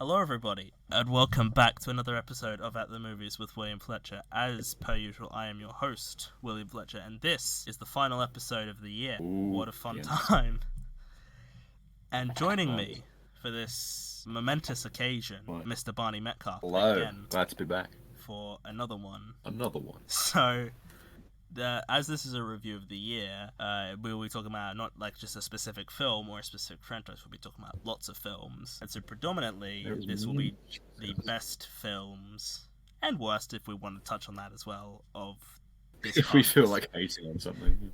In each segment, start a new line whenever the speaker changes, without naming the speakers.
Hello, everybody, and welcome back to another episode of At the Movies with William Fletcher. As per usual, I am your host, William Fletcher, and this is the final episode of the year.
Ooh,
What a fun
yes.
time. And joining me for this momentous occasion,
What?
Mr. Barney Metcalf,
Hello,
again,
glad to be back.
for another one.
Another one.
So, as this is a review of the year, we'll be talking about not like just a specific film or a specific franchise. We'll be talking about lots of films, and so predominantly this will be the best films and worst, if we want to touch on that as well, of this
If we
past-
feel like hating on something.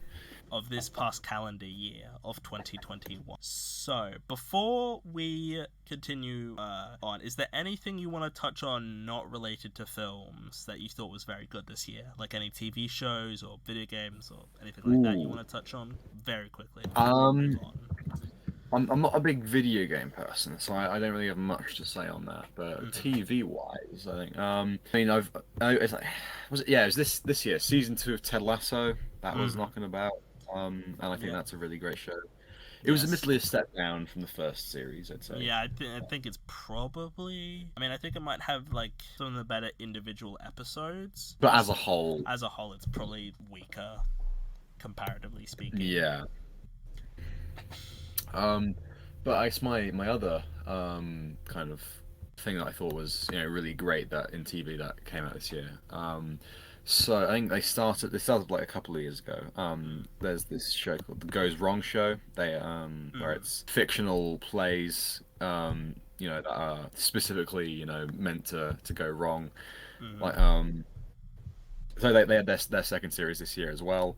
of this past calendar year of 2021. So, before we continue on, is there anything you want to touch on not related to films that you thought was very good this year? Like any TV shows or video games or anything like that you
Ooh.
want to touch on very quickly?
I'm not a big video game person, so I don't really have much to say on that. But TV wise, I think it's like it was this year, season 2 of Ted Lasso that was knocking about. And I think that's a really great show. It was admittedly a step down from the first series, I'd say.
Yeah, I think it's probably... I mean, I think it might have, like, some of the better individual episodes.
But as a whole,
it's probably weaker, comparatively speaking.
yeah. But I guess my other kind of thing that I thought was really great that in TV that came out this year. So I think they started like a couple of years ago. There's this show called The Goes Wrong Show. Where it's fictional plays, that are specifically, meant to go wrong. Like so they had their second series this year as well.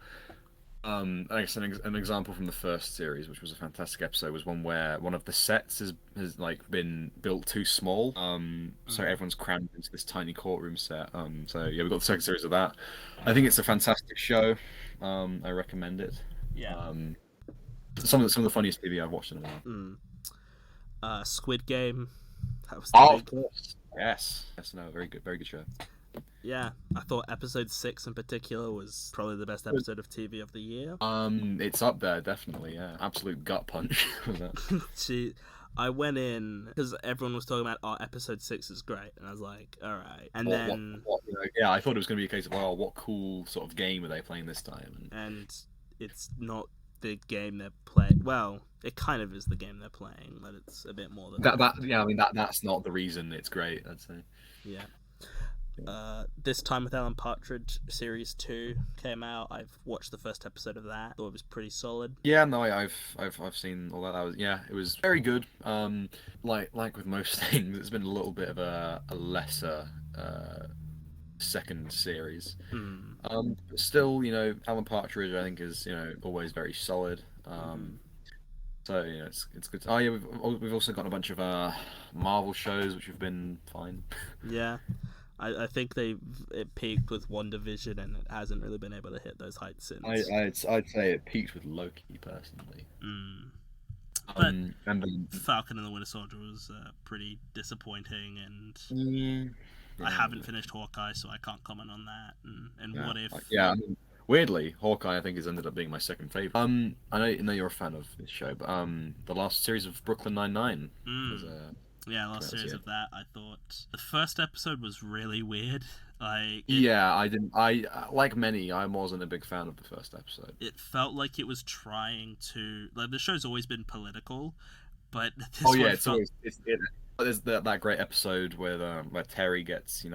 I guess an example from the first series, which was a fantastic episode, was one where one of the sets has like been built too small. So everyone's crammed into this tiny courtroom set. So yeah, we've got the second series of that. I think it's a fantastic show. I recommend it.
Yeah.
Some of the funniest TV I've watched in a while.
Squid Game. That was
Of course. Yes. No, very good show.
Yeah, I thought episode 6 in particular was probably the best episode of TV of the year.
It's up there, definitely, yeah. Absolute gut punch with that.
I went in because everyone was talking about, episode 6 is great, and I was like, alright. And
yeah, I thought it was going to be a case of, what cool sort of game are they playing this time?
And it's not the game they're playing. Well, it kind of is the game they're playing, but it's a bit more than
that. Yeah, I mean, that's not the reason it's great, I'd say.
Yeah. This Time with Alan Partridge series 2 came out. I've watched the first episode of that. Thought it was pretty solid.
Yeah, no, I've seen all that. It was very good. Like with most things, it's been a little bit of a lesser second series. But still, Alan Partridge I think is always very solid. So it's good. Oh yeah, we've also got a bunch of Marvel shows which have been fine.
Yeah. I think it peaked with WandaVision and it hasn't really been able to hit those heights since.
I'd say it peaked with Loki personally.
But
and then
Falcon and the Winter Soldier was pretty disappointing, and I haven't finished Hawkeye, so I can't comment on that. And what if?
Yeah, I mean, weirdly, Hawkeye I think has ended up being my second favorite. I know you're a fan of this show, but the last series of Brooklyn Nine-Nine was
last series of that, I thought the first episode was really weird. I like many, I wasn't a big fan of the first episode. It felt like it was trying to, like, the show's always been political, but
there's that great episode where Terry gets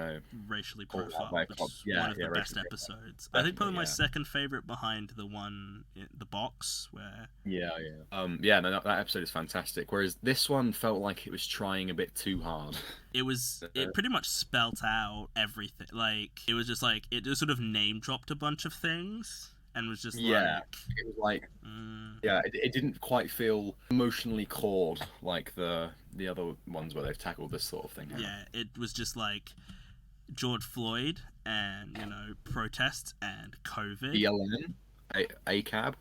racially profiled, which is one of the best episodes. I think probably my second favorite behind the one in the box where
that episode is fantastic, whereas this one felt like it was trying a bit too hard.
It pretty much spelt out everything. Like it was just like it just sort of name dropped a bunch of things and was just
it was like it didn't quite feel emotionally cored like the other ones where they've tackled this sort of thing.
It was just like George Floyd and protests and COVID,
BLM, ACAB,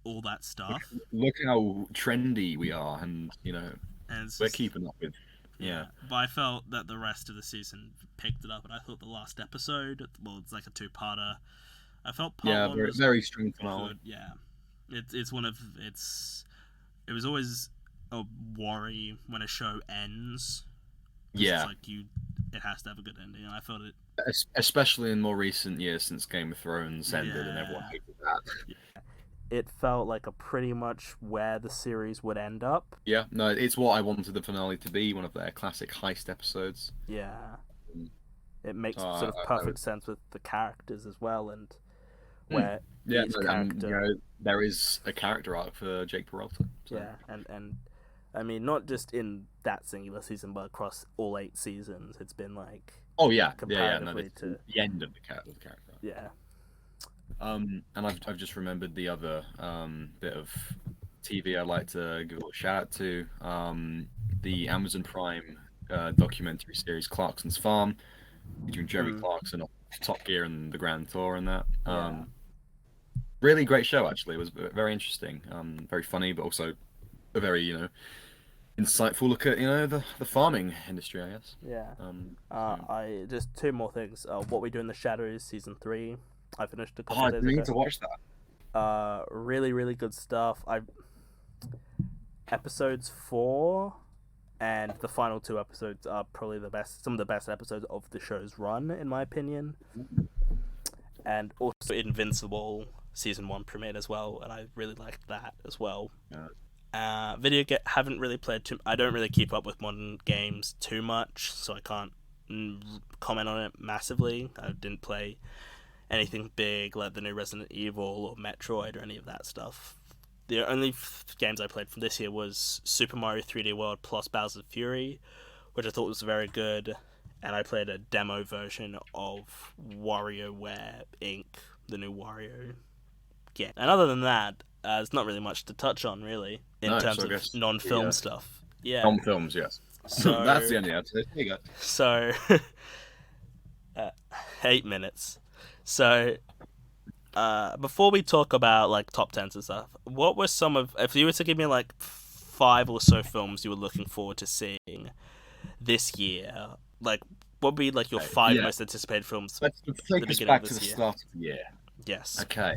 all that stuff.
Look how trendy we are, and we're keeping up with.
Yeah, but I felt that the rest of the season picked it up, and I thought the last episode, well, it's like a two-parter. I felt part one was
very strong finale.
Good. Yeah, it's one of it was always worry when a show ends.
Yeah.
It's like it has to have a good ending, and I felt it.
Especially in more recent years since Game of Thrones ended and everyone
Yeah.
hated that.
It felt like a pretty much where the series would end up.
Yeah, no, it's what I wanted the finale to be, one of their classic heist episodes.
Yeah.
Mm.
It makes
So,
sort of perfect sense with the characters as well, and where
Yeah,
each
no,
character.
you know, there is a character arc for Jake Peralta. So.
Yeah, and I mean, not just in that singular season, but across all 8 seasons, it's been like.
Oh yeah, no,
comparatively to
the end of the character.
Yeah.
And I've just remembered the other bit of TV I'd like to give a little shout out to. The Amazon Prime documentary series Clarkson's Farm, featuring Jeremy Clarkson of Top Gear and the Grand Tour and that. Really great show, actually. It was very interesting, very funny, but also a very, insightful look at, the farming industry, I guess.
Yeah. I just 2 more things. What We Do in the Shadows season 3. I finished a couple days ago.
I need to watch that.
Really, really good stuff. Episodes 4 and the final 2 episodes are probably some of the best episodes of the show's run, in my opinion. And also Invincible season 1 premiered as well, and I really liked that as well. Haven't really played too. I don't really keep up with modern games too much, so I can't comment on it massively. I didn't play anything big like the new Resident Evil or Metroid or any of that stuff. The only games I played from this year was Super Mario 3D World plus Bowser's Fury, which I thought was very good, and I played a demo version of WarioWare Inc., the new Wario game. And other than that, there's not really much to touch on, really, in terms of non-film stuff. Yeah.
Non-films, yes. So that's the end of the episode. There you go.
So, 8 minutes. So, before we talk about like top 10s and stuff, what were some of, if you were to give me like 5 or so films you were looking forward to seeing this year, like what would be like your 5 most anticipated films?
Let's take us back to the start of the year.
Yes.
Okay.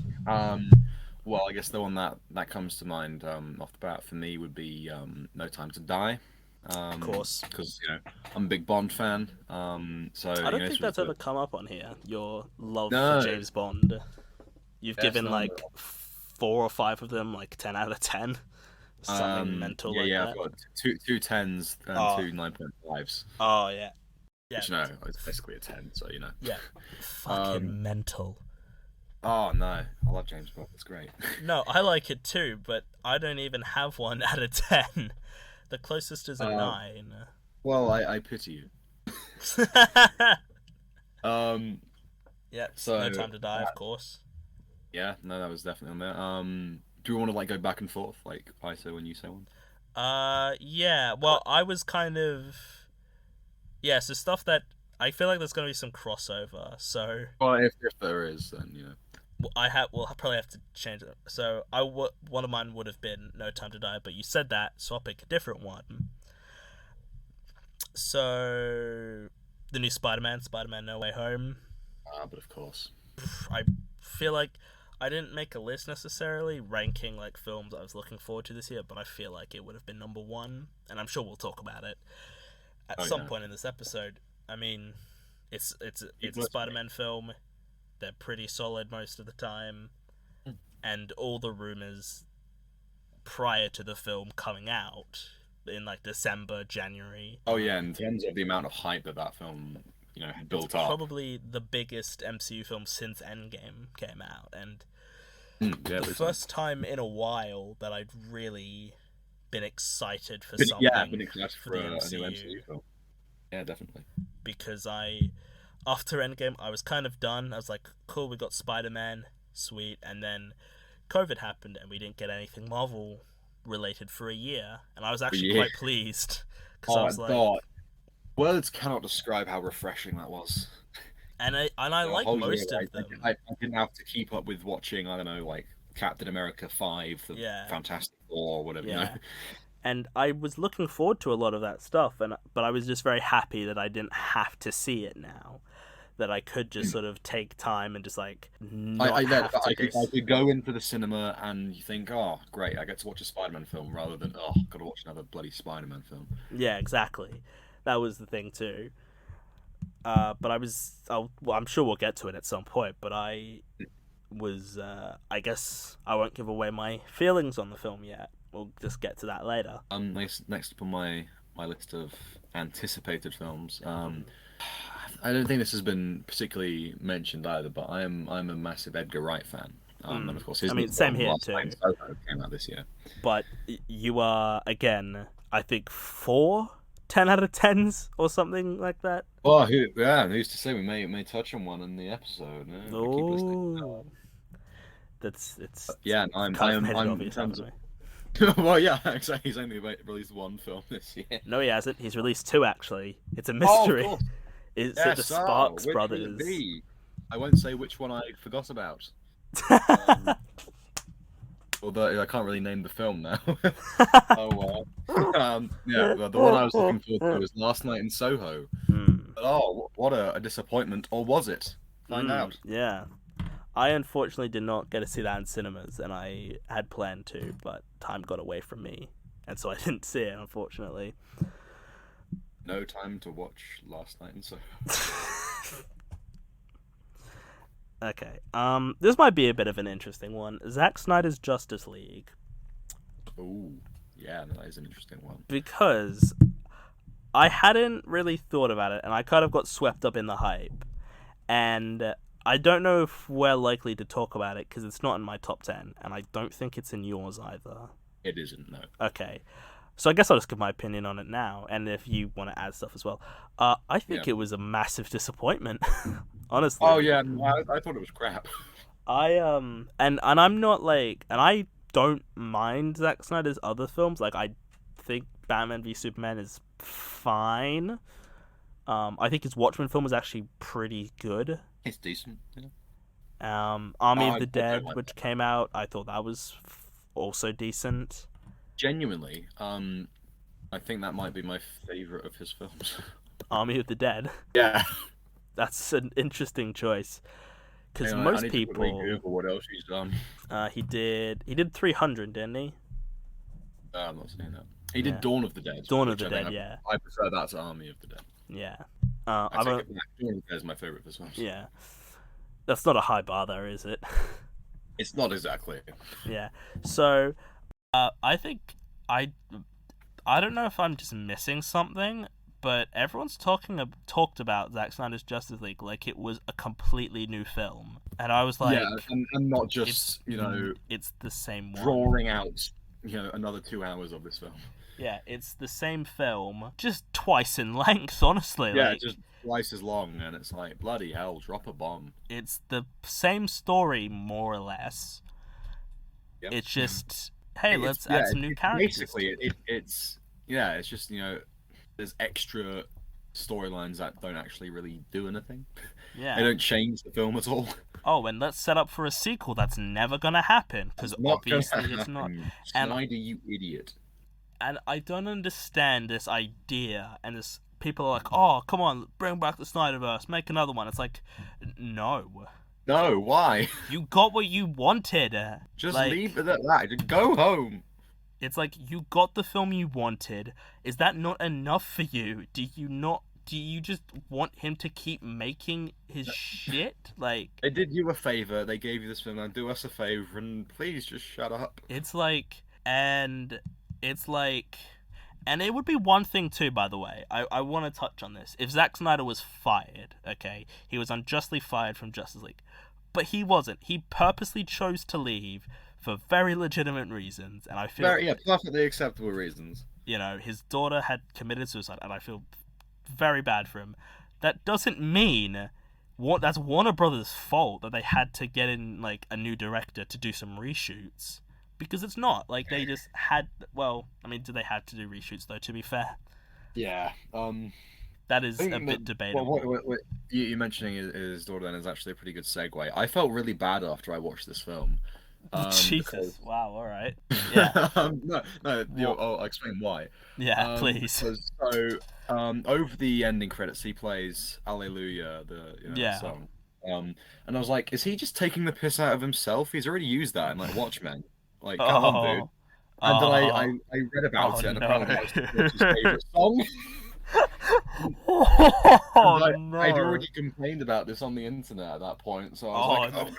Well, I guess the one that comes to mind off the bat for me would be No Time to Die.
Of course.
Because, I'm a big Bond fan. So
I don't think that's ever come up on here, your love
No.
for James Bond. You've given
no,
like 4 or 5 of them like 10 out of 10. Something mental like that.
I've got two 10s and 2 9.5s.
Oh, yeah. Yeah.
Which, it's basically a 10, so,
Yeah. Fucking mental.
Oh, no. I love James Bond. It's great.
No, I like it too, but I don't even have 1 out of 10. The closest is a 9.
Well, I pity you.
Yeah,
so,
No Time to Die, of course.
Yeah, no, that was definitely on there. Do we want to go back and forth, like I say when you say one?
Yeah. Well, I was kind of, so stuff that I feel like there's gonna be some crossover. So,
well, if there is, then
we'll probably have to change it. So one of mine would have been No Time to Die, but you said that, so I'll pick a different one. So, the new Spider-Man No Way Home.
But of course.
I feel like I didn't make a list necessarily ranking like films I was looking forward to this year, but I feel like it would have been number 1, and I'm sure we'll talk about it at some point in this episode. I mean, it's a Spider-Man film. They're pretty solid most of the time, and all the rumors prior to the film coming out in like December, January.
Oh yeah, in terms of the amount of hype that film had built up.
Probably the biggest MCU film since Endgame came out, and the first time in a while that I'd really been excited for something.
Yeah, been excited for
the
a new
MCU.
MCU film. Yeah, definitely.
Because after Endgame, I was kind of done. I was like, cool, we got Spider-Man, sweet, and then COVID happened, and we didn't get anything Marvel related for a year, and I was actually quite pleased because I was like,
God. Words cannot describe how refreshing that was.
And I like most of them.
I didn't have to keep up with watching, I don't know, like Captain America 5, the Fantastic Four, or whatever.
Yeah. And I was looking forward to a lot of that stuff, but I was just very happy that I didn't have to see it now, that I could just sort of take time and just like
I
not
I,
have
that,
to
I could go into the cinema and you think, oh, great, I get to watch a Spider-Man film rather than, oh, gotta watch another bloody Spider-Man film.
Yeah, exactly. That was the thing too. But well, I'm sure we'll get to it at some point. But I guess I won't give away my feelings on the film yet. We'll just get to that later.
Next up on my list of anticipated films. I don't think this has been particularly mentioned either, but I'm a massive Edgar Wright fan. And of course, his new
same
film,
here
Last
too.
Night in Soho, came out this year.
But you are again, I think 10 out of 10s or something like that.
Well, who's to say we may touch on one in the episode? Yeah, we keep listening.
Oh, it's
Yeah,
kind of made it
I'm in
obvious,
terms
haven't
of. Well, yeah, exactly. He's only released one film this year.
No, he hasn't. He's released 2 actually. It's a
Oh, of
mystery.
course.
It's
Yeah,
the
so,
Sparks
which would
brothers.
it be? I won't say which one I forgot about. Although I can't really name the film now. Oh well. Yeah, the one I was looking forward to was Last Night in Soho. But, oh, what a disappointment, or was it? Find out.
Yeah. I unfortunately did not get to see that in cinemas, and I had planned to, but time got away from me, and so I didn't see it, unfortunately.
No time to watch Last Night in Soho.
Okay. This might be a bit of an interesting one. Zack Snyder's Justice League.
Ooh, yeah, that is an interesting one.
Because I hadn't really thought about it, and I kind of got swept up in the hype. And I don't know if we're likely to talk about it, because it's not in my top 10, and I don't think it's in yours either.
It isn't, no.
Okay. So I guess I'll just give my opinion on it now, and if you want to add stuff as well. I think it was a massive disappointment, honestly.
Oh yeah, no, I thought it was crap.
and I'm not like, and I don't mind Zack Snyder's other films. Like, I think Batman v Superman is fine. I think his Watchmen film was actually pretty good.
It's decent. Yeah.
Army of the
I
Dead,
like
which came out, I thought that was also decent.
Genuinely, I think that might be my favorite of his films.
Army of the Dead.
Yeah.
That's an interesting choice. Because
I
most
need
people.
to Google what else he's done.
He did 300, didn't he?
I'm not saying that. He did Dawn of the Dead.
Dawn of the Dead, yeah.
I prefer that to Army of the Dead.
Yeah.
I take it back. Dawn of the Dead is my favorite of his films.
Yeah. That's not a high bar, though, is it?
It's not exactly.
Yeah. So, I think I don't know if I'm just missing something, but everyone's talked about Zack Snyder's Justice League like it was a completely new film, and I was like,
yeah, and not just
it's the same one.
Drawing out another 2 hours of this film.
Yeah, it's the same film, just twice in length. Honestly,
yeah,
like,
just twice as long, and it's like bloody hell, drop a bomb.
It's the same story more or less.
Yep.
It's just hey, let's add some new characters.
Basically, it's just there's extra storylines that don't actually really do anything.
Yeah,
they don't change the film at all.
Oh, and let's set up for a sequel that's never gonna happen because obviously it's not.
Snyder, you idiot.
And I don't understand this idea, and this people are like, "Oh, come on, bring back the Snyderverse, make another one." It's like, no.
No, why?
You got what you wanted.
Just leave it at that. Just go home.
It's like, you got the film you wanted. Is that not enough for you? Do you just want him to keep making his shit? Like,
they did you a favor. They gave you this film. Now do us a favor, and please just shut up.
It's like, and it would be one thing too, by the way. I want to touch on this. If Zack Snyder was fired, okay, he was unjustly fired from Justice League, but he wasn't. He purposely chose to leave for very legitimate reasons, and I feel
perfectly acceptable reasons.
His daughter had committed suicide, and I feel very bad for him. That doesn't mean that's Warner Brothers' fault that they had to get in like a new director to do some reshoots. Because it's not. Like, they just had... Well, I mean, do they have to do reshoots, though, to be fair?
Yeah.
That is a bit debatable.
What you mentioning his daughter then is actually a pretty good segue. I felt really bad after I watched this film.
Jesus. Wow. All right. Yeah.
I'll explain why.
Yeah. Please.
Because over the ending credits, he plays "Alleluia," the song. And I was like, is he just taking the piss out of himself? He's already used that in like Watchmen. Like, come on, dude. And then I read about it, and apparently that was his favorite song. I'd already complained about this on the internet at that point, so I was like,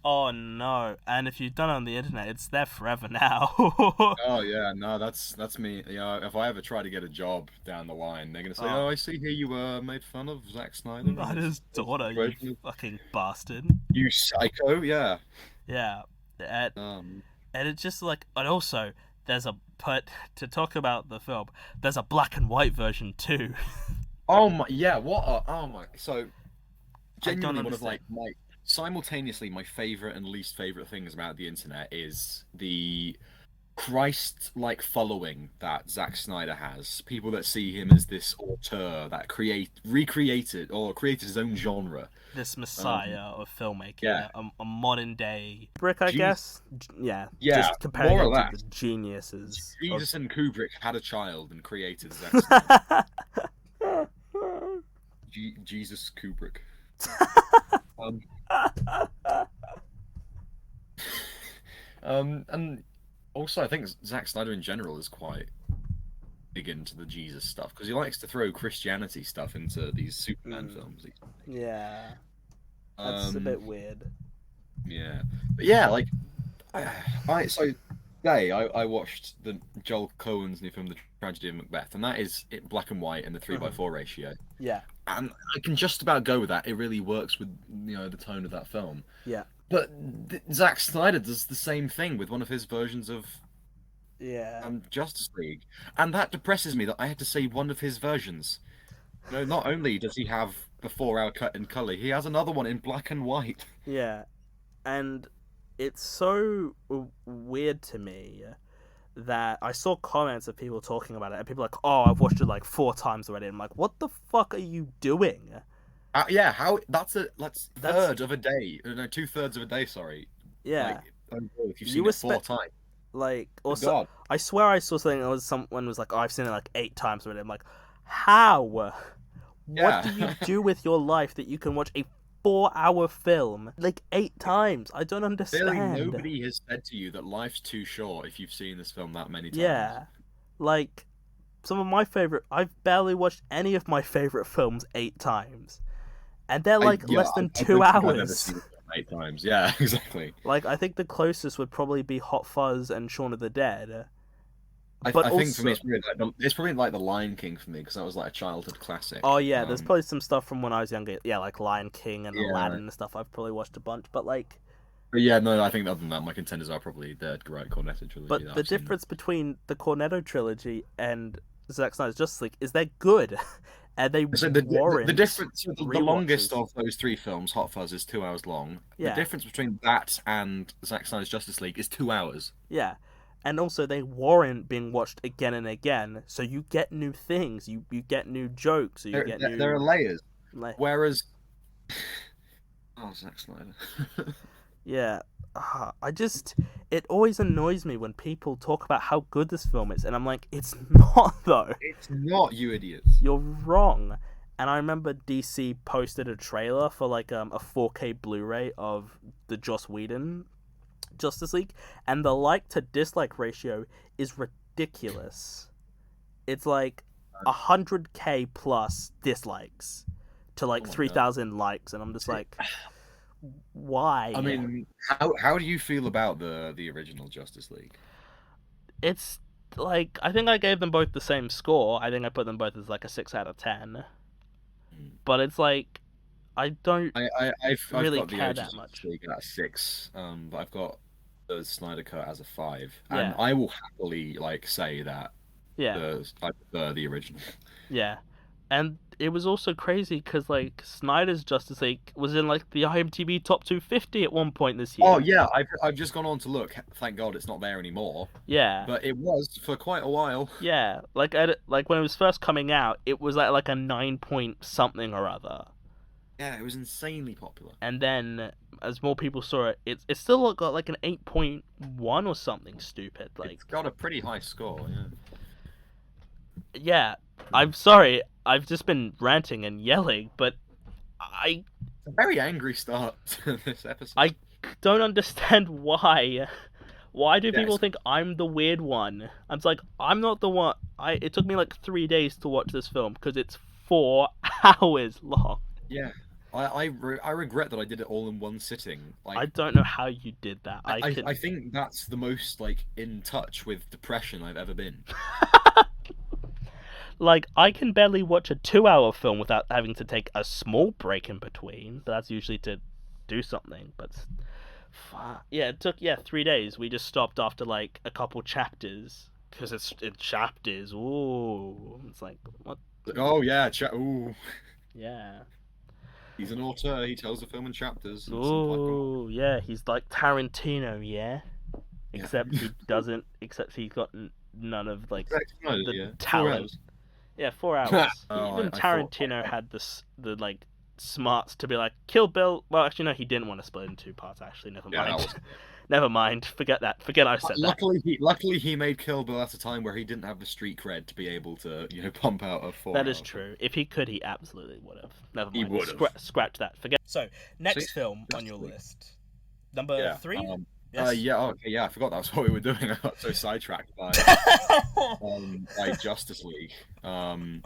oh no! And if you've done it on the internet, it's there forever now.
Oh yeah, no, that's me. Yeah, if I ever try to get a job down the line, they're gonna say, "Oh, I see here you made fun of Zack Snyder."
Not his daughter, you fucking bastard.
You psycho, yeah.
Yeah, and it's just like, and also to talk about the film, there's a black and white version too.
Oh my, yeah. So genuinely, one of like simultaneously my favorite and least favorite things about the internet is the Christ-like following that Zack Snyder has. People that see him as this auteur that recreated or created his own genre.
This messiah of filmmaking,
yeah.
a modern day Kubrick, I guess. Yeah,
just
comparing
more or
to
less.
The geniuses.
Jesus and Kubrick had a child and created Zack Snyder. Jesus Kubrick. And also I think Zack Snyder in general is quite big into the Jesus stuff because he likes to throw Christianity stuff into these Superman films.
Yeah, that's a bit weird.
Yeah, but yeah, like today I watched the Joel Coen's new film, The Tragedy of Macbeth, and that is it black and white in the 3:4 ratio.
Yeah,
and I can just about go with that. It really works with the tone of that film.
Yeah.
But Zack Snyder does the same thing with one of his versions of Justice League, and that depresses me that I had to say one of his versions. Not only does he have the 4-hour cut in color, he has another one in black and white.
Yeah, and it's so weird to me that I saw comments of people talking about it, and people are like, "Oh, I've watched it like 4 times already." I'm like, "What the fuck are you doing?"
Yeah, that's third of a day. No, 2/3 of a day. Sorry.
Yeah.
Like, if you've seen it 4 times.
Like, also, I swear I saw something. Someone was like, "Oh, I've seen it like 8 times already." I'm like, how?
Yeah.
What do you do with your life that you can watch a 4-hour film like 8 times? I don't understand.
Really, nobody has said to you that life's too short if you've seen this film that many times.
Yeah, like some of my favorite. I've barely watched any of my favorite films 8 times. And they're like less than 2 hours.
I've never seen it 8 times. Yeah, exactly.
Like, I think the closest would probably be Hot Fuzz and Shaun of the Dead.
I think for me it's probably like The Lion King for me because that was like a childhood classic.
Oh yeah, there's probably some stuff from when I was younger. Yeah, like Lion King and Aladdin and stuff. I've probably watched a bunch, but like.
But yeah, no, I think other than that, my contenders are probably the Edgar Wright Cornetto trilogy.
But the difference between the Cornetto trilogy and Zack Snyder's Justice League is they're good. And they
the difference, the longest of those 3 films, Hot Fuzz, is 2 hours long. Yeah. The difference between that and Zack Snyder's Justice League is 2 hours.
Yeah, and also they warrant being watched again and again, so you get new things, you get new jokes, so
there are layers. Whereas, Zack Snyder.
Yeah. It always annoys me when people talk about how good this film is, and I'm like, it's not though.
It's not, you idiots.
You're wrong. And I remember DC posted a trailer for like a 4K Blu-ray of the Joss Whedon Justice League, and the like to dislike ratio is ridiculous. It's like 100K plus dislikes to like 3,000 likes, and I'm just like, why?
I mean, how do you feel about the original Justice League?
It's like, I think I gave them both the same score. I think I put them both as like a 6 out of 10. But it's like, I don't really care that much.
League at 6, but I've got the Snyder Cut as a 5, and I will happily like say that.
Yeah,
I prefer the original.
Yeah, and it was also crazy because like Snyder's Justice League was in like the IMDb top 250 at one point this year.
Oh yeah, I've just gone on to look. Thank God it's not there anymore.
Yeah,
but it was for quite a while.
Yeah, like when it was first coming out, it was at like a 9 point something or other.
Yeah, it was insanely popular.
And then as more people saw it, it's still got like an 8.1 or something stupid. Like,
It's got a pretty high score. Yeah.
yeah, I'm sorry, I've just been ranting and yelling, but I
It's a very angry start to this episode.
I don't understand why. Why do people
Yes.
think I'm the weird one? I'm like, I'm not the one. It took me like 3 days to watch this film because it's 4 hours long.
Yeah. I regret that I did it all in one sitting.
I
Like
don't know how you did that.
I think that's the most like in touch with depression I've ever been.
Like, I can barely watch a 2 hour film without having to take a small break in between, but that's usually to do something. But yeah, it took 3 days. We just stopped after like a couple chapters because it's chapters. Ooh, it's like what?
Like, oh yeah, ooh,
Yeah.
he's an author. He tells the film in chapters.
Ooh, yeah. He's like Tarantino, yeah.
Yeah.
Except he doesn't. Except he's got none of like the
yeah. 4
talent.
hours.
Yeah, 4 hours.
Oh,
Even
I
Tarantino had the like smarts to be like Kill Bill. Well, actually, no, he didn't want to split it in 2 parts. Actually, never
Yeah,
mind.
that was.
Never mind. Forget that. Forget I said that.
Luckily, he made Kill Bill at a time where he didn't have the street cred to be able to, pump out a 4
That is
hour
true. If he could, he absolutely would have. Never
He
mind.
would've.
Scratch that. Forget. So next
See,
film on your
justly.
list, number
Yeah.
3. Yes.
Yeah. Okay. Yeah. I forgot that's what we were doing. I got so sidetracked by Justice League. And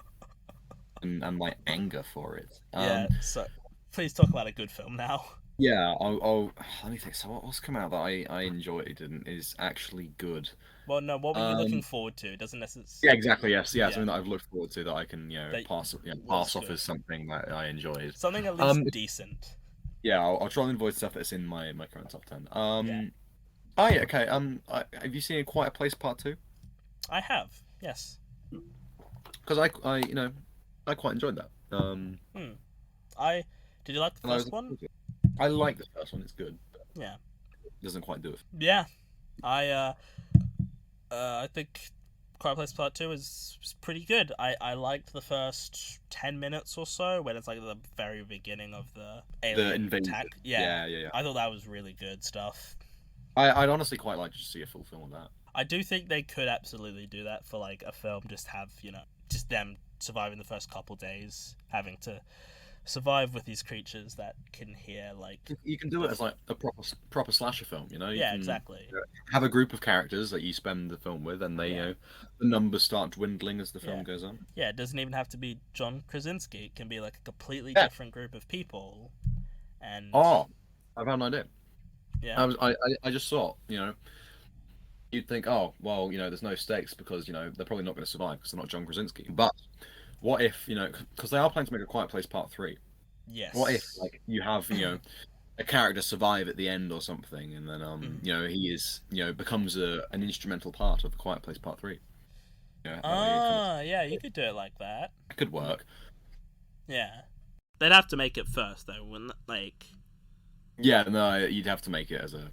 my anger for it.
Yeah. So please talk about a good film now.
Yeah. I'll let me think. So what's come out that I enjoyed and is actually good?
Well, no. What were you looking forward to? It doesn't necessarily.
Yeah. Exactly. Yes. Yeah.
Yeah.
Something that I've looked forward to that I can
That
pass
was
off
good.
as something that I enjoyed.
Something at least decent.
Yeah. I'll try and avoid stuff that's in my current top 10.
Yeah.
Oh yeah. Okay. Have you seen A Quiet Place Part 2?
I have. Yes.
Because I quite enjoyed that.
Did you like the first one?
I like the first one. It's good. But
Yeah.
it doesn't quite do it.
Yeah. I think Quiet Place Part 2 is pretty good. I liked the first 10 minutes or so when it's like the very beginning of the alien
invasion.
attack.
Yeah.
I thought that was really good stuff.
I'd honestly quite like to see a full film of that.
I do think they could absolutely do that for like a film. Just have just them surviving the first couple days, having to survive with these creatures that can hear like.
You can do it as like a proper slasher film. You can,
exactly.
Have a group of characters that you spend the film with, and they the numbers start dwindling as the film goes on.
Yeah, it doesn't even have to be John Krasinski. It can be like a completely different group of people. And
I've had an idea.
Yeah.
I just thought, you'd think, oh, well, there's no stakes because, they're probably not going to survive because they're not John Krasinski. But what if, because they are planning to make A Quiet Place Part 3.
Yes.
What if, like, you have, a character survive at the end or something, and then, he is, becomes an instrumental part of A Quiet Place Part 3.
Yeah, you could do it like that.
It could work.
Yeah. They'd have to make it first, though, wouldn't like...
Yeah, no, you'd have to make it as a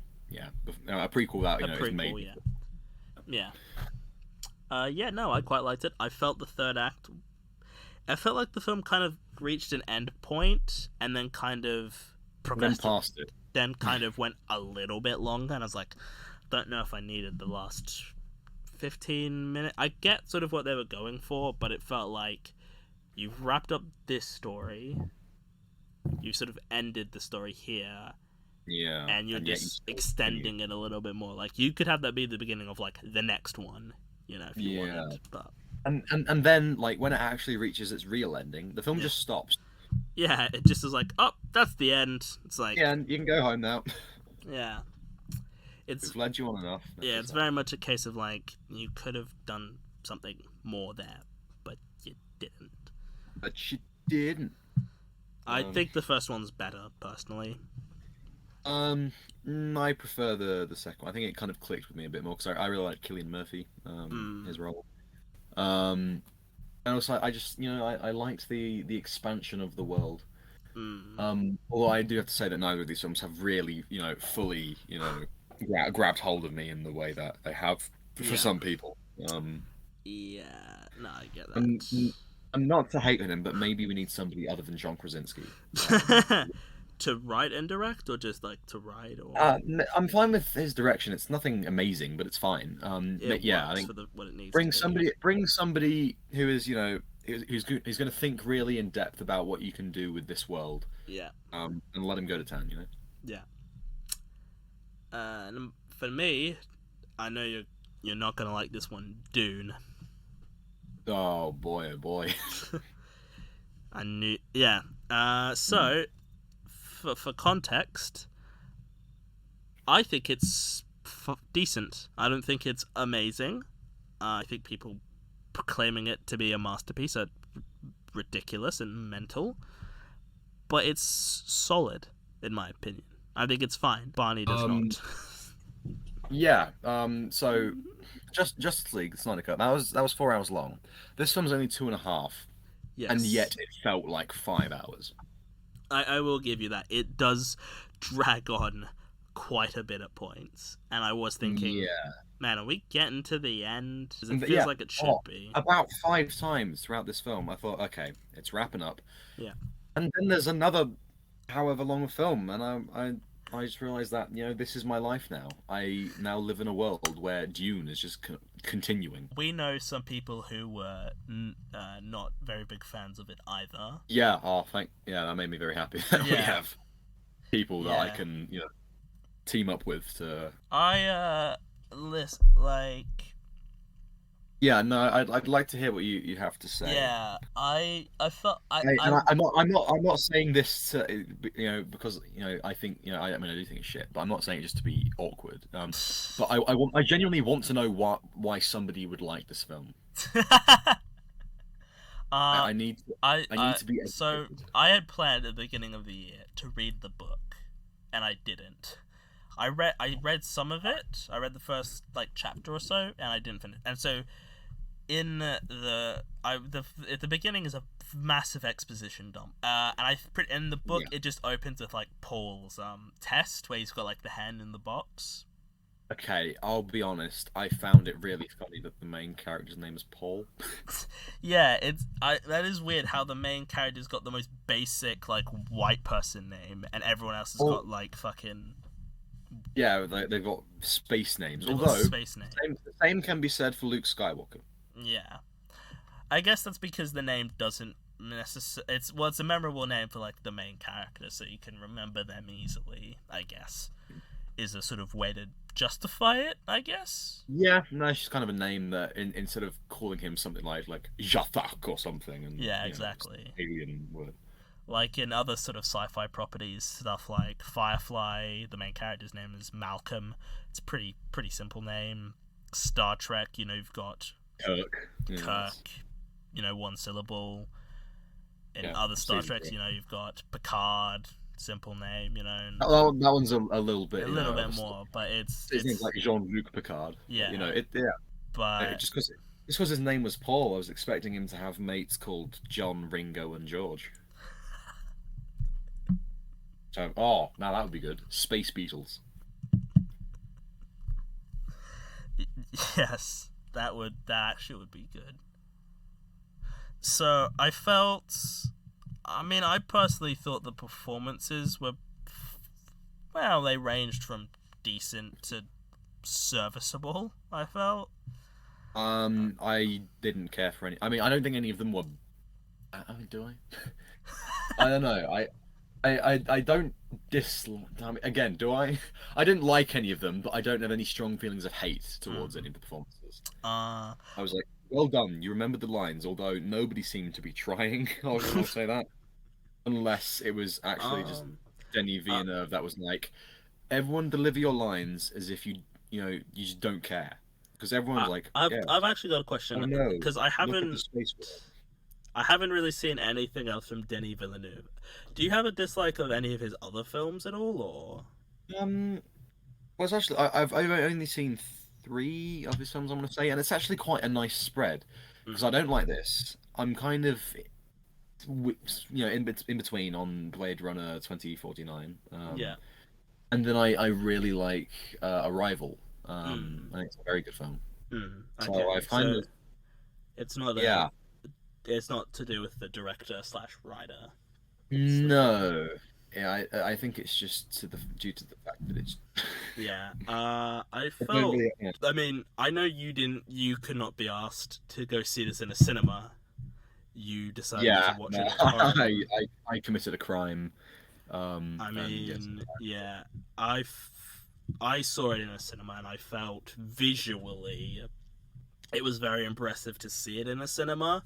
prequel that
prequel,
is made.
Yeah. No, I quite liked it. I felt the third act. I felt like the film kind of reached an end point and then kind of progressed.
Then past it.
Then kind of went a little bit longer, and I was like, don't know if I needed the last 15 minutes. I get sort of what they were going for, but it felt like you've wrapped up this story. You sort of ended the story here.
Yeah.
And you're just extending it a little bit more. Like, you could have that be the beginning of, like, the next one, if you wanted. But...
And then, like, when it actually reaches its real ending, the film just stops.
Yeah, it just is like, oh, that's the end. It's like...
Yeah, and you can go home now.
Yeah.
We've led you on enough.
Yeah, it's very much a case of, like, you could have done something more there, but you didn't. I think the first one's better, personally.
I prefer the second one. I think it kind of clicked with me a bit more because I really like Cillian Murphy, his role. And also I just I liked the expansion of the world. Although I do have to say that neither of these films have really fully grabbed hold of me in the way that they have for some people.
Yeah, no, I get that.
I'm not to hate on him, but maybe we need somebody other than John Krasinski. Um,
To write and direct, or just like to write, or
I'm fine with his direction. It's nothing amazing, but it's fine.
it
Yeah, I
works
think
for what it needs to be.
bring somebody who is, who's going to think really in depth about what you can do with this world,
Yeah,
and let him go to town.
yeah. And for me, I know you're not gonna like this one, Dune.
Oh boy, oh boy.
I knew, yeah. So for context, I think it's decent. I don't think it's amazing. I think people proclaiming it to be a masterpiece are ridiculous and mental, but it's solid in my opinion. I think it's fine. Barney does not.
Yeah. So, Justice League, the Snyder Cut. That was 4 hours long. This film's only 2.5,
Yes,
and yet it felt like 5 hours.
I will give you that. It does drag on quite a bit at points, and I was thinking,
Yeah.
man, are we getting to the end? 'Cause it
But
feels
yeah,
like it should be.
about 5 times throughout this film, I thought, okay, it's wrapping up.
Yeah.
And then there's another however long film, and I just realized that this is my life now. I now live in a world where Dune is just continuing.
We know some people who were not very big fans of it either.
Yeah. Oh, yeah, that made me very happy that we
Yeah.
have people that I
Yeah.
can team up with to.
I
Yeah, no, I'd like to hear what you have to say.
yeah, I felt
I'm not saying this to, because I think I mean I do think it's shit, but I'm not saying it just to be awkward. But I genuinely want to know why somebody would like this film. I need
I
need to be
so
educated.
I had planned at the beginning of the year to read the book, and I didn't. I read some of it. I read the first chapter or so, and I didn't finish. And so in at the beginning is a massive exposition dump. And in the book
Yeah.
it just opens with Paul's test where he's got the hand in the box.
Okay, I'll be honest. I found it really funny that the main character's name is Paul.
Yeah, that is weird how the main character's got the most basic white person name, and everyone else has
Oh.
got fucking
Yeah, they've got space names.
they've got
Although
space name.
the same can be said for Luke Skywalker.
Yeah, I guess that's because the name doesn't necessarily. It's a memorable name for the main character, so you can remember them easily. I guess is a sort of way to justify it. I guess.
Yeah, no, it's just kind of a name that instead of calling him something like Jathak or something, and
Yeah, exactly.
alien word.
Like in other sort of sci-fi properties, stuff like Firefly, the main character's name is Malcolm. It's a pretty simple name. Star Trek, you've got
Kirk.
Kirk, one syllable. In
Yeah,
other Star
Stephen
Treks,
Kirk.
you've got Picard, simple name, and
That one's a little bit.
a little bit more, but it's
His name's like Jean-Luc Picard.
Yeah.
Yeah.
but
Just because his name was Paul, I was expecting him to have mates called John, Ringo, and George. So, now that would be good. Space Beatles.
yes, that actually would be good. So I personally thought the performances were, well, they ranged from decent to serviceable. I felt.
I didn't care for any. I mean, I don't think any of them were. I mean, do I? I don't know. I don't dislike. I mean, again, do I? I didn't like any of them, but I don't have any strong feelings of hate towards any of the performances. I was like, well done. You remembered the lines, although nobody seemed to be trying. I'll say that, unless it was actually just Denis Villeneuve that was like, everyone deliver your lines as if you just don't care, because everyone's like,
I've actually got a question
oh no,
because I
look at
haven't
the space world.
I haven't really seen anything else from Denis Villeneuve. Do you have a dislike of any of his other films at all, or?
Well, it's actually I've only seen 3 of his films, I'm gonna say, and it's actually quite a nice spread because I don't like this. I'm kind of, in between on Blade Runner 2049.
Yeah.
And then I really like Arrival. I think it's a very good film.
Okay.
So I've kind of
It's not a
yeah.
it's not to do with the director slash writer.
No. Yeah, I think it's just due to the fact that it's.
Yeah. I
I don't
felt.
really. Yeah.
I mean, I know you could not be asked to go see this in a cinema. You decided to
Yeah,
watch
no,
it at home.
I committed a crime.
I
And yes,
mean, yeah, I saw it in a cinema and I felt visually it was very impressive to see it in a cinema.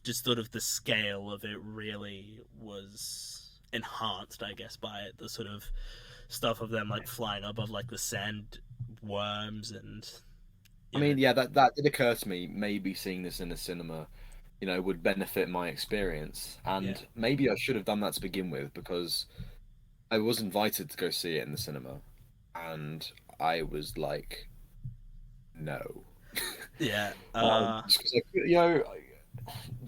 Just sort of the scale of it really was enhanced, I guess, by it. The sort of stuff of them like flying above like the sand worms and
I
you know,
mean, yeah, that did occur to me. Maybe seeing this in a cinema, would benefit my experience,
yeah,
and maybe I should have done that to begin with because I was invited to go see it in the cinema, and I was like, no.
yeah.
Just 'cause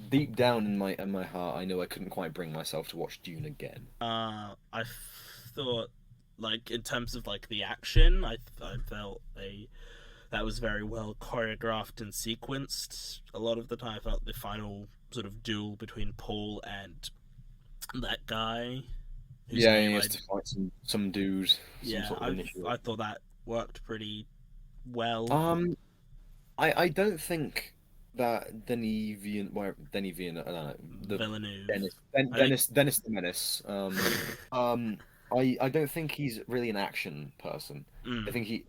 deep down in my heart, I know I couldn't quite bring myself to watch Dune again.
I thought like in terms of like the action, I felt that was very well choreographed and sequenced. A lot of the time, I felt the final sort of duel between Paul and that guy, whose
Yeah, he
name
has to fight some dude, some
yeah,
sort of initiative.
I thought that worked pretty well.
Um, I don't think that Denis Villeneuve, I don't know, the
Villeneuve, I think.
Dennis the Menace. Um, I don't think he's really an action person. I
Mm,
think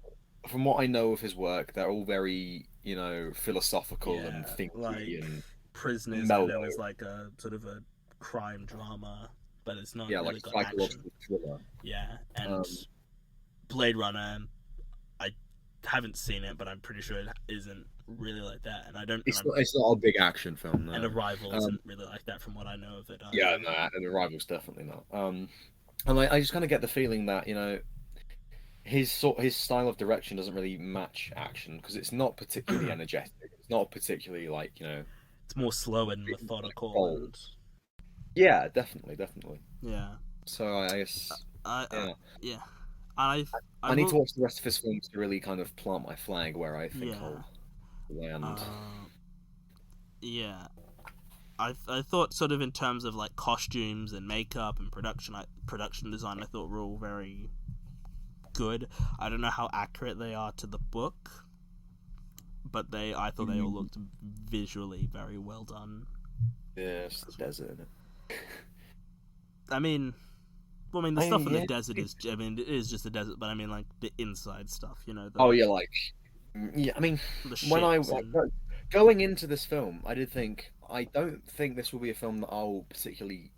from what I know of his work, they're all very, philosophical and
yeah, like
thinky and
Prisoners for
mellow.
them is like a sort of a crime drama, but it's not
Yeah, like
really
a
got action.
psychological thriller.
Yeah, and
Um,
Blade Runner, I haven't seen it, but I'm pretty sure it isn't really like that. And I don't,
it's not a big action film,
and
no.
Arrival
Um,
isn't really like that from what I know of it
yeah,
either.
no, and the Rival's definitely not. And I just kind of get the feeling that his style of direction doesn't really match action because it's not particularly energetic. It's not particularly like
It's more slow and methodical,
bold.
and
Yeah, definitely, definitely.
yeah,
So I guess
I
yeah,
yeah, I I
I need to
will
watch the rest of his films to really kind of plant my flag where I think
yeah,
I'll land.
uh, yeah. I thought sort of in terms of like costumes and makeup and production design, I thought were all very good. I don't know how accurate they are to the book, but I thought they all
Mm,
looked visually very well done.
yeah, it's the desert, isn't it?
I mean, well, I mean the
I
stuff in the
yeah.
desert is, I mean, it is just the desert, but I mean like the inside stuff, you know,
Oh yeah, like yeah. I mean,
the
when
ships and
going into this film, I did think I don't think this will be a film that I'll particularly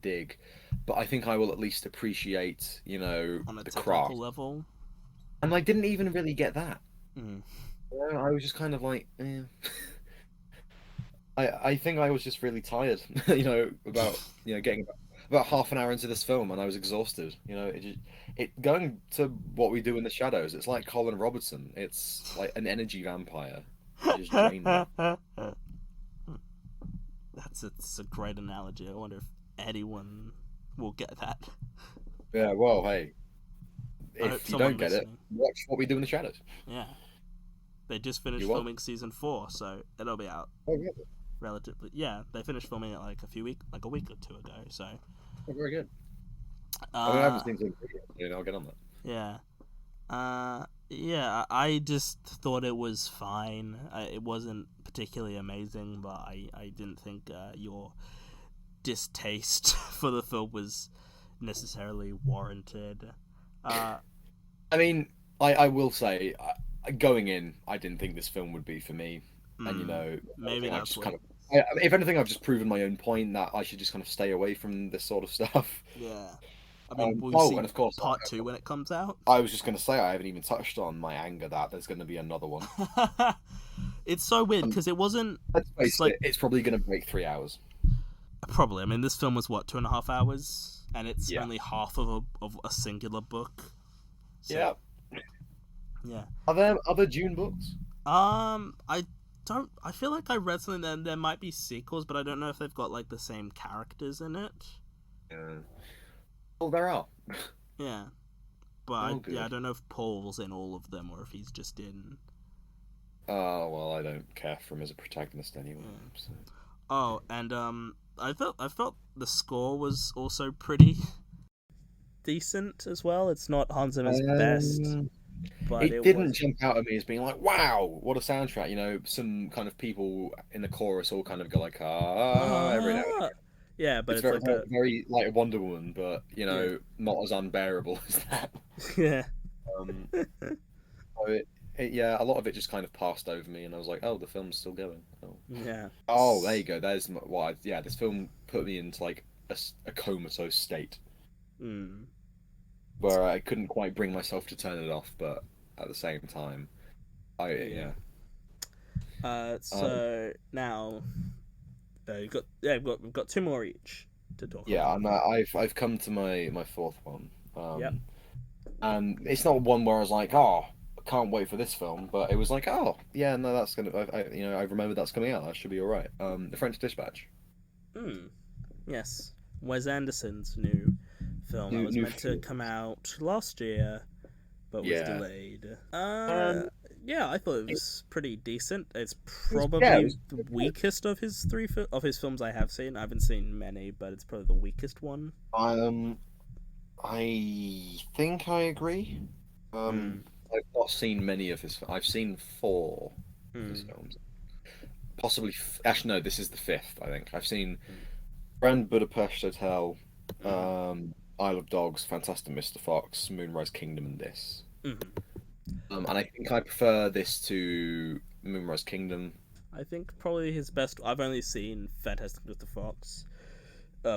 dig, but I think I will at least appreciate
on a
the
technical
craft.
level.
And I didn't even really get that.
Mm.
I was just kind of like, eh. I think I was just really tired, about getting about half an hour into this film, and I was exhausted. It going to what we do in the shadows. It's like Colin Robertson. It's like an energy vampire. It just drained me.
It's a great analogy. I wonder if anyone will get that.
Yeah, well, hey,
I hope
if you
someone
don't get it,
listening.
watch What We Do in the Shadows.
Yeah, they just
You
finished
won't.
filming season 4, so it'll be out
Oh, yeah.
relatively. Yeah, they finished filming it like a week or two ago. So,
Oh, very good. I mean, I haven't
uh,
seen it yet. I'll get on that.
yeah, yeah. I just thought it was fine. It wasn't particularly amazing, but I didn't think your distaste for the film was necessarily warranted. Uh,
I mean, I will say, going in, I didn't think this film would be for me. And, I
maybe
think I've
that's
just
what.
kind of, if anything, I've just proven my own point that I should just kind of stay away from this sort of stuff.
Yeah, I mean, will we
Oh,
see
and of course,
part 2 when it comes out?
I was just going to say, I haven't even touched on my anger that there's going to be another one.
It's so weird
Um,
because it wasn't.
let's
It's
face
like
it, it's probably going to break 3 hours.
probably. I mean, this film was what 2.5 hours, and it's
Yeah.
only half of a singular book. So,
Yeah.
yeah.
Are there other Dune books?
I don't. I feel like I read something that there might be sequels, but I don't know if they've got like the same characters in it.
Yeah. Well, there are.
Yeah, but
Oh,
I
good.
don't know if Paul's in all of them or if he's just in.
Oh, well, I don't care for him as a protagonist anyway.
Yeah.
So.
Oh, and I felt the score was also pretty decent as well. It's not Hans Zimmer's best,
Um,
but
it
it
didn't
was.
jump out at me as being like, wow, what a soundtrack. You know, some kind of people in the chorus all kind of go like, ah, every now and
Ah, yeah, but
it's
it's
very,
like
very,
a
very like Wonder Woman, but
yeah,
not as unbearable as that.
yeah,
Um, so yeah, a lot of it just kind of passed over me, and I was like, oh, the film's still going. Oh,
yeah.
oh, there you go. There's why. Yeah, this film put me into like a comatose state
Mm,
where I couldn't quite bring myself to turn it off, but at the same time,
yeah.
yeah. Um,
So now we've got two more each to talk
yeah,
about.
I've come to my fourth one.
Yep.
And it's not one where I was like, oh, I can't wait for this film, but it was like, oh, yeah, no, that's gonna, I remember that's coming out. That should be all right. The French Dispatch,
Mm, yes. Wes Anderson's new film that was
new
meant to
film.
come out last year but was
Yeah.
delayed.
Um,
Yeah, I thought it
it,
was pretty decent. It's
yeah, it
probably
was
the
pretty good.
weakest of his of his films I have seen. I haven't seen many, but it's probably the weakest one.
Um, I think I agree.
Mm,
I've not seen many of his. I've seen four of his
mm,
films. Possibly, actually, no, this is the fifth. I think I've seen
mm,
Grand Budapest Hotel,
mm,
Isle of Dogs, Fantastic Mr. Fox, Moonrise Kingdom, and this.
mm.
And I think I prefer this to Moonrise Kingdom.
I think probably his best. I've only seen Fantastic Mr. Fox,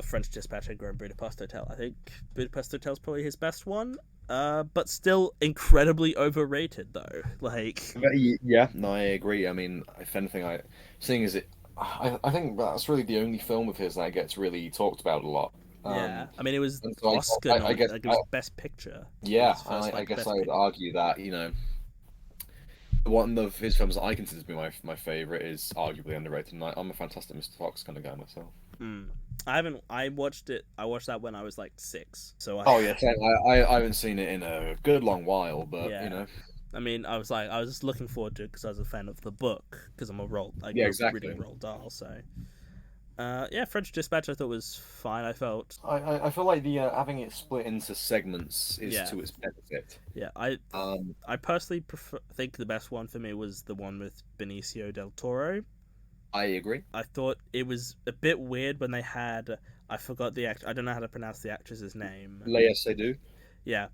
French Dispatch, and Grand Budapest Hotel. I think Budapest Hotel is probably his best one. But still incredibly overrated though. Like,
But yeah, no, I agree. I mean, if anything, seeing as I think that's really the only film of his that gets really talked about a lot.
yeah.
Um,
I mean, it was
and so
Oscar
I
non.
guess,
Like, it was Best Picture in
yeah,
his first
I
like
guess I
Best
would
Picture.
argue that, one of his films that I consider to be my favorite is arguably underrated. And I'm a Fantastic Mr. Fox kind of guy myself.
Mm. I haven't. I watched it. I watched that when I was like 6. So
Oh yeah, same. I haven't seen it in a good long while, but
yeah. I mean, I was just looking forward to it because I was a fan of the book because I
yeah,
grew up reading
exactly.
Roald Dahl. So yeah, French Dispatch I thought was fine. I felt
I feel like the having it split into segments is
yeah,
to its benefit.
yeah.
Um,
I personally think the best one for me was the one with Benicio del Toro.
I agree.
I thought it was a bit weird when they had I forgot the act. I don't know how to pronounce the actress's name.
Leia Seydoux.
Yeah,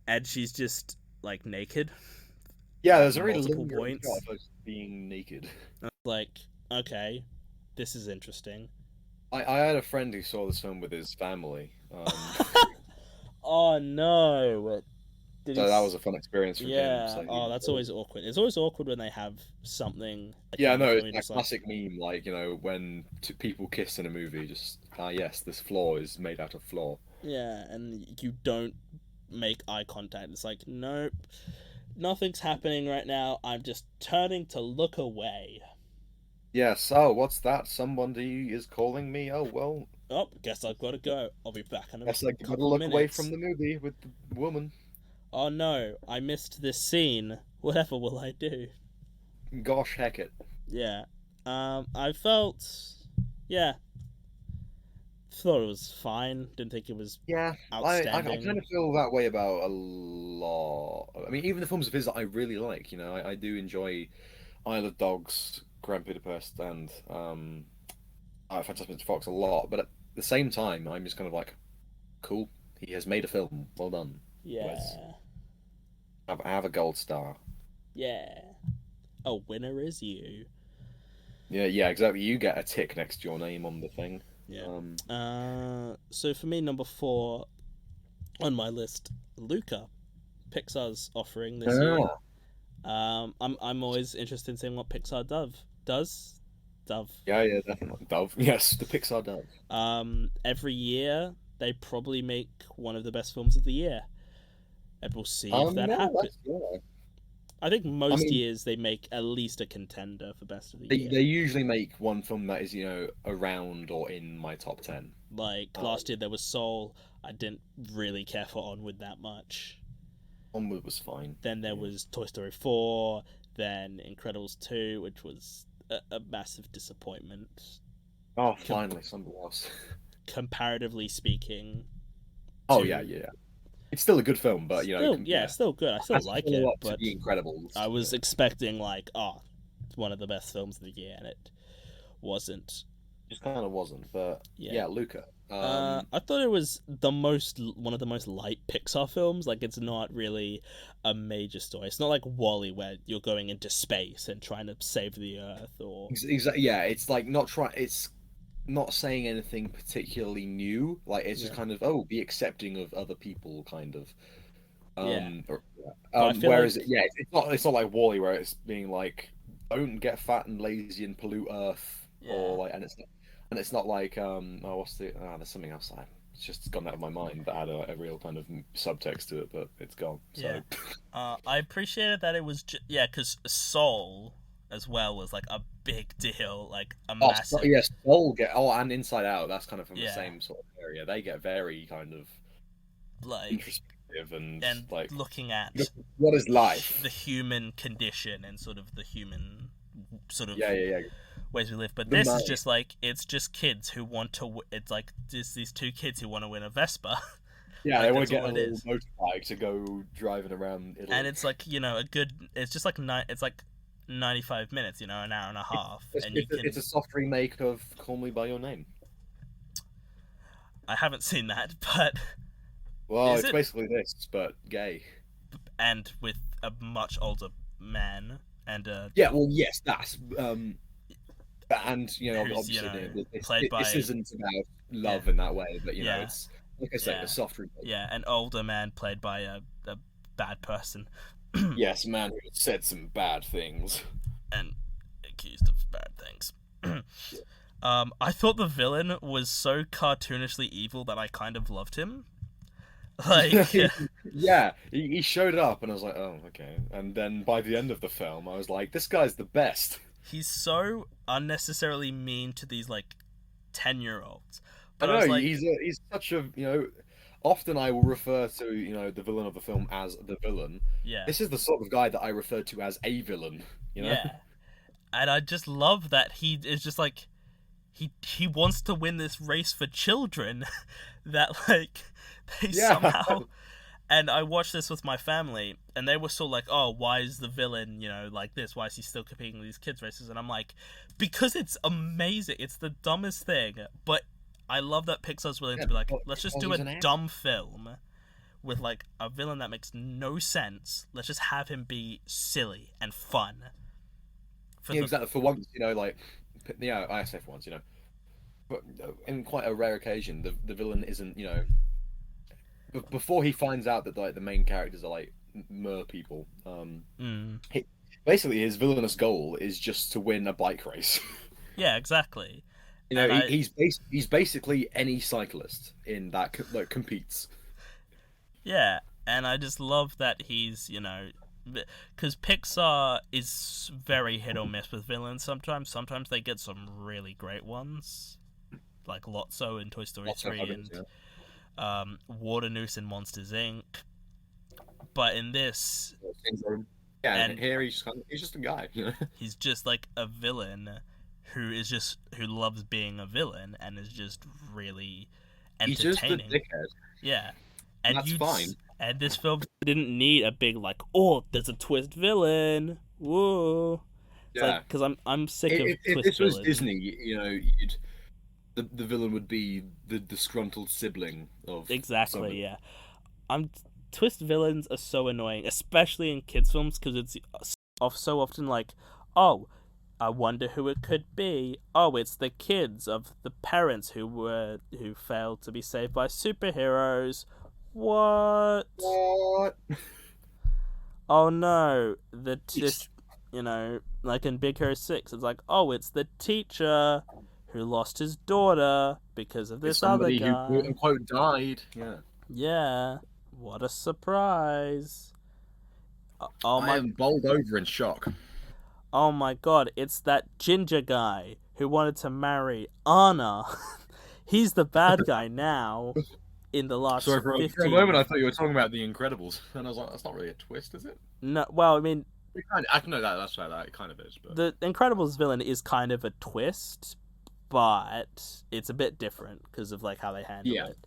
and she's just like naked
Yeah,
at
there's a very
multiple
lingering shot
points.
of us being naked.
Like, okay, this is interesting.
I had a friend who saw this film with his family.
Oh no! Did he?
So that was a fun experience for him.
Yeah.
So he
Oh, that's always awkward. It's always awkward when they have something like
yeah,
that in the
no,
film.
it's
You're
that
just like,
classic meme, like when people kiss in a movie. Just yes, this floor is made out of floor.
yeah, and you don't make eye contact. It's like, nope, nothing's happening right now. I'm just turning to look away.
Yes. Oh, what's that? Somebody is calling me. Oh well.
Oh, guess I've got to go. I'll be back in a
Guess I gotta
couple
look away
minutes.
from the movie with the woman.
Oh no, I missed this scene. Whatever will I do?
Gosh heck it.
Yeah. I felt, yeah, thought it was fine. Didn't think it was
Yeah, I kind
outstanding.
of feel that way about a lot. I mean, even the films of his that I really like, I do enjoy Isle of Dogs, Grand Budapest, and Fantastic Mr. Fox a lot. But at the same time, I'm just kind of like, cool. He has made a film. Well done, Wes.
Yeah.
Have a gold star.
Yeah. A winner is you.
Yeah, yeah, exactly. You get a tick next to your name on the thing.
Yeah.
Um,
So for me, number 4 on my list, Luca, Pixar's offering this year.
ah,
I'm always interested in seeing what Pixar does. Dove.
yeah, yeah, definitely. Dove. Yes, the Pixar Dove.
Every year they probably make one of the best films of the year, and we'll see if that
No,
happens.
that's yeah.
I think
I
most
mean,
years they make at least a contender for best of the
they
year.
usually make one film that is, around or in my top 10.
Like
Um,
last year there was Soul. I didn't really care for Onward that much.
Onward was fine.
Then there
Yeah.
was Toy Story 4. Then Incredibles 2, which was a massive disappointment.
Oh,
com-
finally, something else.
comparatively speaking.
Oh yeah,
To
yeah. It's still a good film, but
still, yeah,
yeah,
still good. I still
as a
like
follow
it,
up to
but
The Incredibles.
I
Yeah.
was expecting like, oh, it's one of the best films of the year, and it wasn't.
Just kind of wasn't, but
Yeah.
yeah, Luca.
I thought it was one of the most light Pixar films. Like, it's not really a major story. It's not like Wall-E where you're going into space and trying to save the Earth, or
Exactly. Yeah, it's like not try. It's not saying anything particularly new. Like it's just
yeah,
kind of be accepting of other people, kind of.
yeah.
Yeah.
But I feel
Whereas
like
yeah, it's not like Wall-E where it's being like don't get fat and lazy and pollute Earth or
yeah,
like and it's not like what's the there's something else it's just gone out of my mind that had a real kind of subtext to it, but it's gone.
yeah.
So
I appreciated that it was yeah, because Soul as well was like a big deal, like a massive
yes, Soul get and Inside Out. That's kind of from the
yeah,
same sort of area. They get very kind of
like
introspective and
and
like
looking at
what is life?
the human condition and sort of the human sort of
Yeah, yeah, yeah.
ways we live. But
The
this is
money.
just like it's just kids who want to. It's like just these two kids who want to win a Vespa.
Yeah, they
Like
want
that's
to get
all
a
it
little
is.
motorbike to go driving around Italy.
And it's like a good. It's just like it's like 95 minutes. An hour and a half,
It's,
and you
it's, a,
can.
it's a soft remake of Call Me by Your Name.
I haven't seen that, but
Well,
is
it's
it?
basically this, but gay.
And with a much older man and
Yeah, well, yes, that's and
who's
obviously this,
played
this
by
isn't about
yeah
love in that way, but
yeah
it's like I say,
yeah
a soft remake.
yeah an older man played by a bad person.
Yes, man who said some bad things.
And accused of bad things. I thought the villain was so cartoonishly evil that I kind of loved him. Like,
Yeah, he showed up, and I was like, oh, okay. And then by the end of the film, I was like, this guy's the best.
he's so unnecessarily mean to these like 10-year-olds.
I
But I
know
was like,
he's such a Often I will refer to the villain of the film as the villain.
yeah,
This is the sort of guy that I refer to as a villain. You know?
yeah, and I just love that he is just like he wants to win this race for children. That like they
Yeah.
somehow. And I watched this with my family, and they were still like, "Oh, why is the villain, like this? Why is he still competing with these kids races?" And I'm like, "Because it's amazing. It's the dumbest thing, but I love that Pixar's willing to be like, let's just do
he's
a
an actor.
dumb film with like a villain that makes no sense. Let's just have him be silly and fun." For
Yeah,
the
exactly. For once, I say for once, but in quite a rare occasion, the villain isn't, before he finds out that like the main characters are like mer people. Basically his villainous goal is just to win a bike race.
yeah, exactly.
You
And
know,
I
he's basically any cyclist in that competes.
Yeah, and I just love that he's, because Pixar is very hit or miss with villains sometimes. Sometimes they get some really great ones, like Lotso in Toy Story
Lots of
3
others,
and
yeah.
Waternoose in Monsters, Inc. But in this,
Yeah, and
and
here he's just a guy.
he's just like a villain who loves being a villain and is just really
He's just a
entertaining.
dickhead.
Yeah. And
That's fine.
And this film didn't need a big like, oh, there's a twist villain. Whoa. It's
Yeah.
like because I'm sick of
If
twist
this was
villains.
Disney, the villain would be the disgruntled sibling of
Exactly.
somebody.
Yeah. Twist villains are so annoying, especially in kids films because it's so often like, oh, I wonder who it could be. Oh, it's the kids of the parents who failed to be saved by superheroes. What?
What?
Oh no, like in Big Hero 6, it's like, oh, it's the teacher who lost his daughter because of this other
Somebody who
guy.
quote unquote died. Yeah.
Yeah, what a surprise. Oh
I
my,
am bowled over in shock.
oh my god, it's that ginger guy who wanted to marry Anna. He's the bad guy now in the last
Sorry, for a
15
moment I thought you were talking about The Incredibles, and I was like, that's not really a twist, is it?
No, well, I mean,
I know that. That's fair. That it kind of is, but
the Incredibles villain is kind of a twist, but it's a bit different because of like how they handle
Yeah.
it.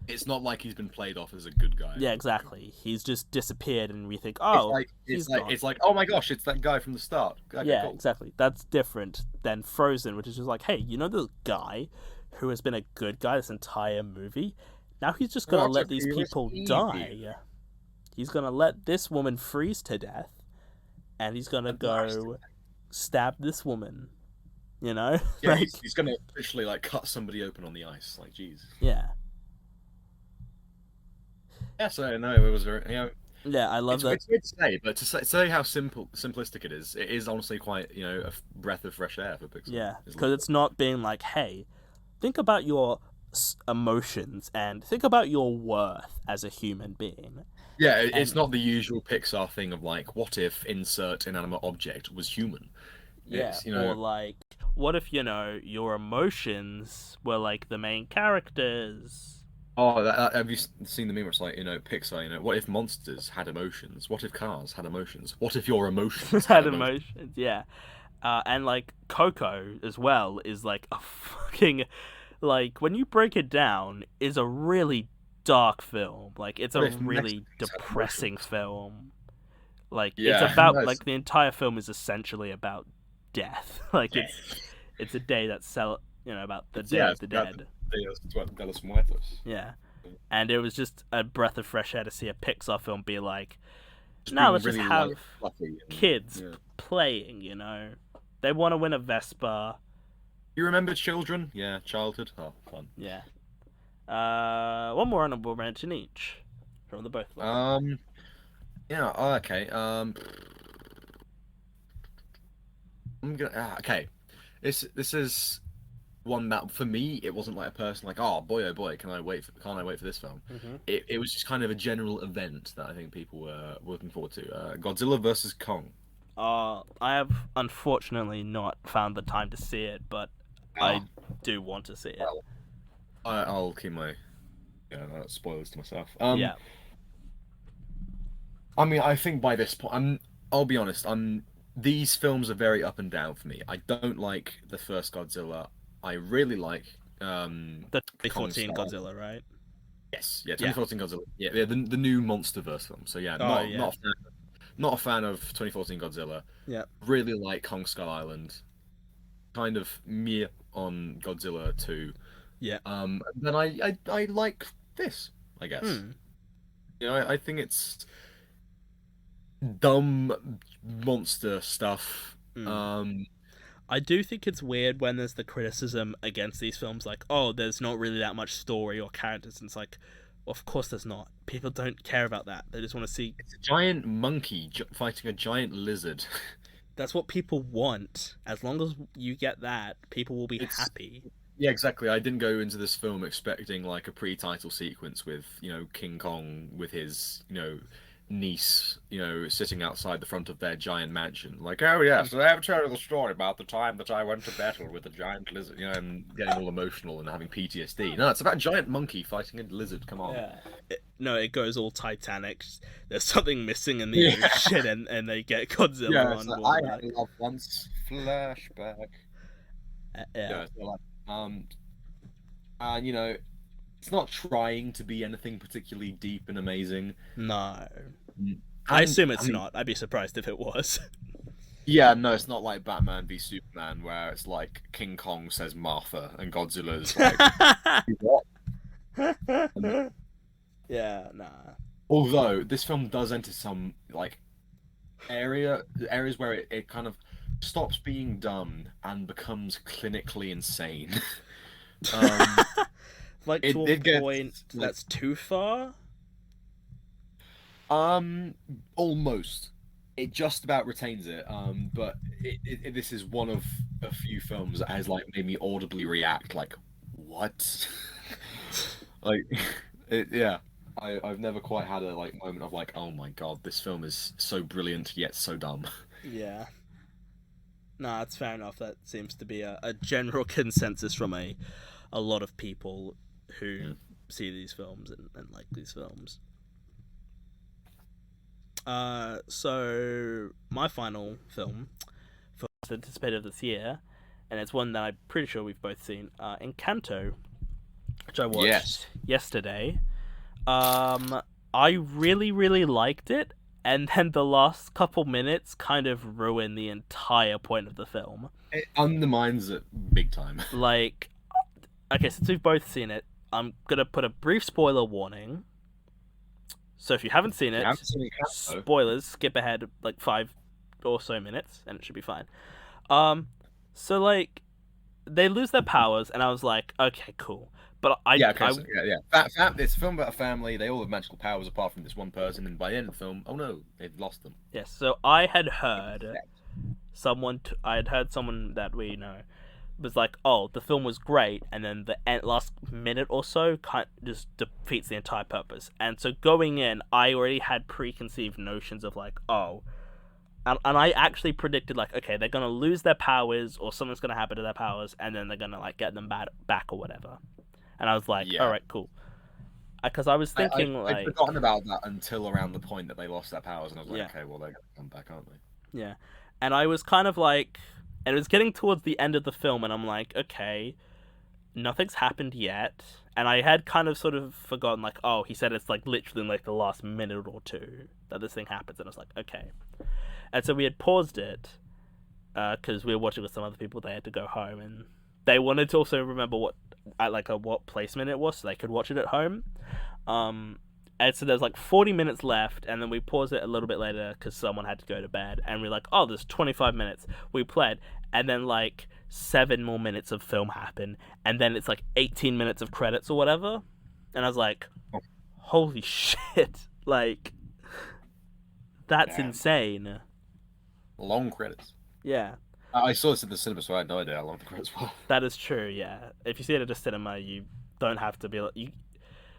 It's not like he's been played off as a good guy.
Yeah, exactly. He's just disappeared, and we think,
It's
oh,
like
he's gone.
it's like, oh my gosh, it's that guy from the start. Okay,
Yeah,
cool.
exactly. That's different than Frozen, which is just like, hey, you know the guy who has been a good guy this entire movie? Now he's just gonna
What
let
a
these
fearless
people
baby.
die. He's gonna let this woman freeze to death, and he's gonna go stab this woman. You know?
Yeah,
Like,
he's gonna literally like cut somebody open on the ice. Like, jeez.
yeah.
Yeah, so no, it was very,
Yeah, I love that.
It's weird to say, but to say how simplistic it is honestly quite, a breath of fresh air for Pixar.
Yeah, because it's not being like, hey, think about your emotions and think about your worth as a human being.
Yeah, it's not the usual Pixar thing of like, what if insert inanimate object was human?
Yeah,
It's,
or like, what if, your emotions were like the main characters?
Oh, have you seen the meme where it's like, Pixar, what if monsters had emotions? What if cars had emotions? What if your emotions had
Had
emotions?
emotions, yeah. And like, Coco as well is like a fucking, like, when you break it down, is a really dark film. Like, it's a
What if
really
Mexicans had
depressing
emotions?
film. Like,
Yeah,
it's about,
no,
like, the entire film is essentially about death. Like,
yeah.
it's a day that's about the Day
Yeah,
of
it's
the
about
Dead.
de los Muertos.
Yeah. And it was just a breath of fresh air to see a Pixar film be like,
Just
no,
being
let's
really
just
light
have
and fluffy and,
kids
yeah.
playing, They want to win a Vespa.
You remember children? Yeah, childhood. Oh, fun.
Yeah. One more honorable mention each from the both of them.
Yeah. Oh, okay. I'm gonna. Okay. This is one that for me it wasn't like a person like, oh boy, can't I wait for this film?
Mm-hmm.
It was just kind of a general event that I think people were looking forward to. Godzilla versus Kong.
I have unfortunately not found the time to see it, but I do want to see it.
Well, I'll keep my spoilers to myself.
Yeah.
I mean, I think by this point, I'll be honest. These films are very up and down for me. I don't like the first Godzilla. I really like
The 2014
Kong Skull
Godzilla, right?
Yes, yeah, 2014 Godzilla. Yeah, the new MonsterVerse film. So yeah,
Oh, yeah.
not a fan of 2014 Godzilla.
Yeah.
Really like Kong Skull Island. Kind of meh on Godzilla 2.
Yeah.
Then I like this, I guess. I think it's dumb monster stuff.
I do think it's weird when there's the criticism against these films, like, oh, there's not really that much story or characters, and it's like, of course there's not. People don't care about that. They just want to see.
It's a giant monkey fighting a giant lizard.
That's what people want. As long as you get that, people will be happy.
Yeah, exactly. I didn't go into this film expecting like a pre-title sequence with, King Kong with his, niece, sitting outside the front of their giant mansion. Like, oh yes, I have told the story about the time that I went to battle with a giant lizard, and getting all emotional and having PTSD. No, it's about a giant monkey fighting a lizard. Come on.
Yeah. It goes all Titanic. There's something missing in the ocean, and they get Godzilla on board.
I had a loved once flashback.
Yeah.
So and it's not trying to be anything particularly deep and amazing.
No. I assume it's not. I'd be surprised if it was.
Yeah, no, it's not like Batman v Superman where it's like King Kong says Martha and Godzilla's like what?
Yeah, nah.
Although this film does enter some like areas where it kind of stops being dumb and becomes clinically insane.
Like to a point that's too far?
Almost. It just about retains it. But this is one of a few films that has like made me audibly react like, what? Like, yeah. I've never quite had a like moment of like, oh my god, this film is so brilliant yet so dumb.
Yeah. Nah, it's fair enough. That seems to be a general consensus from a lot of people who see these films and like these films. So my final film for anticipated this year and it's one that I'm pretty sure we've both seen. Encanto, which I watched
Yes.
yesterday. I really, really liked it, and then the last couple minutes kind of ruined the entire point of the film.
It undermines it big time.
Like, okay, since we've both seen it, I'm gonna put a brief spoiler warning. So if you haven't seen it,
You haven't seen Encanto?
spoilers, skip ahead like 5 or so minutes, and it should be fine. So like, they lose their powers, and I was like, okay, cool. But
It's a film about a family. They all have magical powers apart from this one person, and by the end of the film, oh no, they've lost them.
yes. So I had heard someone that we know was like, oh, the film was great, and then the last minute or so just defeats the entire purpose. And so going in, I already had preconceived notions of like, oh, and I actually predicted like, okay, they're gonna lose their powers, or something's gonna happen to their powers, and then they're gonna like get them back or whatever. And I was like, all right, cool. Because I was thinking
I'd forgotten about that until around the point that they lost their powers, and I was like, okay, well they're gonna come back, aren't they?
Yeah, and I was kind of like, and it was getting towards the end of the film, and I'm like, okay, nothing's happened yet. And I had kind of sort of forgotten, like, oh, he said it's like literally in like the last minute or two that this thing happens, and I was like, okay. And so we had paused it because we were watching with some other people. They had to go home, and they wanted to also remember what placement it was, so they could watch it at home. And so there's like 40 minutes left, and then we paused it a little bit later because someone had to go to bed, and we're like, oh, there's 25 minutes. We played, and then like 7 more minutes of film happen, and then it's like 18 minutes of credits or whatever. And I was like, holy shit, like, that's insane.
Long credits.
Yeah.
I saw this in the cinema, so I had no idea how long the credits were.
That is true, yeah. If you see it at a cinema, you don't have to be like...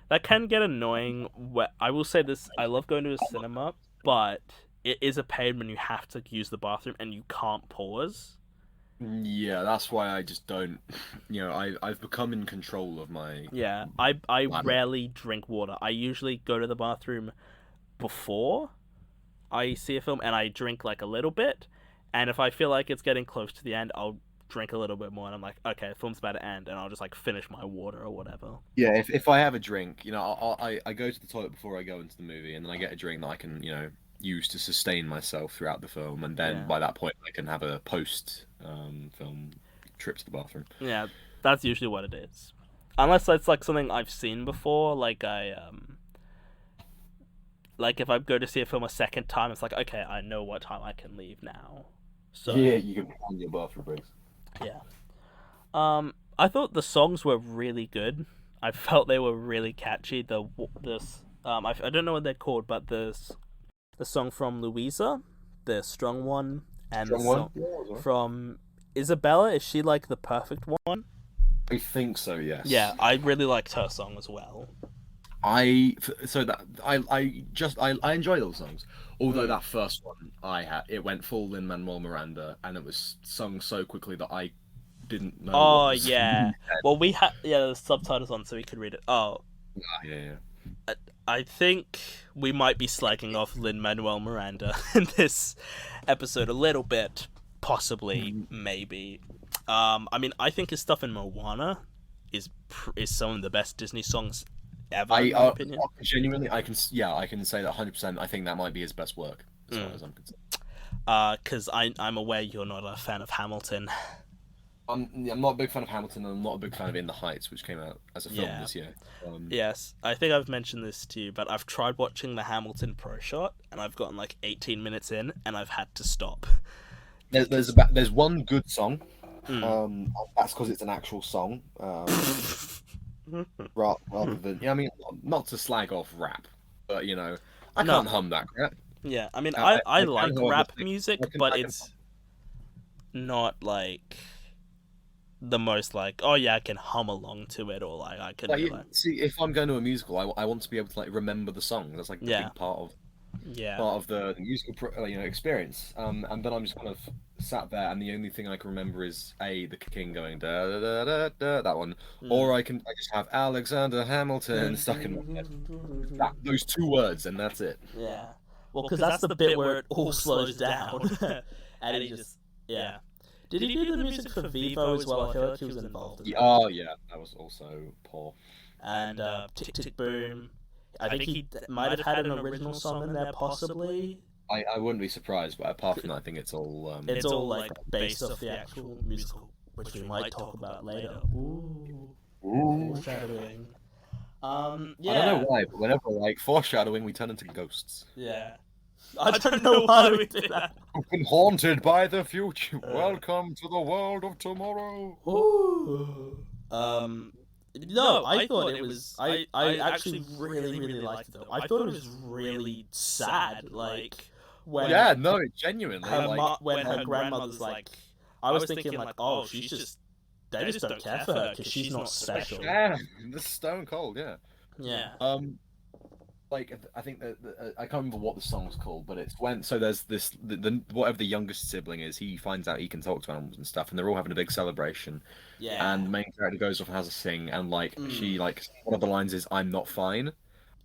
That can get annoying. I will say this, I love going to a cinema, but it is a pain when you have to use the bathroom and you can't pause.
Yeah, that's why I just don't... I've become in control of my...
Yeah, I rarely drink water. I usually go to the bathroom before I see a film, and I drink like a little bit, and if I feel like it's getting close to the end, I'll drink a little bit more, and I'm like, okay, the film's about to end, and I'll just like finish my water or whatever.
Yeah, if I have a drink, I go to the toilet before I go into the movie, and then I get a drink that I can, use to sustain myself throughout the film, and then by that point I can have a post film trip to the bathroom.
Yeah, that's usually what it is. Unless it's like something I've seen before, like like if I go to see a film a second time, it's like, okay, I know what time I can leave now. So
yeah, you can plan your bathroom breaks.
Yeah. I thought the songs were really good. I felt they were really catchy. I don't know what they're called, but the song from Louisa, the Strong One, and the song from Isabella, is she like the perfect one?
I think so, yes.
Yeah, I really liked her song as well.
I enjoy those songs. Although that first one it went full Lin-Manuel Miranda, and it was sung so quickly that I didn't know.
Oh yeah. Well, we had the subtitles on so we could read it. Oh.
Yeah.
I think we might be slagging off Lin-Manuel Miranda in this episode a little bit, possibly, maybe. I mean, I think his stuff in Moana is some of the best Disney songs ever, in my opinion.
Genuinely, I can say that 100%. I think that might be his best work, as far as I'm concerned.
Because I'm aware you're not a fan of Hamilton.
I'm not a big fan of Hamilton, and I'm not a big fan of In the Heights, which came out as a film this year.
Yes, I think I've mentioned this to you, but I've tried watching the Hamilton Pro Shot, and I've gotten like 18 minutes in, and I've had to stop.
There's one good song. That's because it's an actual song. Rather than, I mean, not to slag off rap, but I can't hum that crap.
Yeah, I mean, I like rap music, but it's not like the most like, oh yeah, I can hum along to it, or like I can.
See, if I'm going to a musical, I want to be able to like remember the songs. That's like the big part of the musical experience. And then I'm just kind of sat there, and the only thing I can remember is the king going da da da da da, that one, or I just have Alexander Hamilton stuck in my head. Those 2 words, and that's it.
Yeah. Well, because that's the bit where it all slows down, and he just Did he do the music for Vivo as well? I feel like he was involved in that.
Oh yeah, that was also Paul.
And Tick Tick Boom. I think he might have had an original song in there, possibly.
I wouldn't be surprised, but apart from that, I think it's all.
It's all like based off the actual musical, which we might talk about later. Ooh. Foreshadowing. Yeah.
I don't know why, but whenever like foreshadowing, we turn into ghosts.
Yeah. I don't know why we do that.
I've been haunted by the future. Welcome to the world of tomorrow.
Ooh. No, I thought it was. I actually really liked it though. I thought it was really sad. Like when
Genuinely.
When her grandmother's like, I was thinking like, oh, she's just. They just don't care for her because she's not special.
Yeah, this stone cold. Yeah.
Yeah.
Like I think that I can't remember what the song's called, but it's when there's this whatever the youngest sibling is, he finds out he can talk to animals and stuff, and they're all having a big celebration.
Yeah.
And the main character goes off and has a sing, and like she like one of the lines is "I'm not fine,"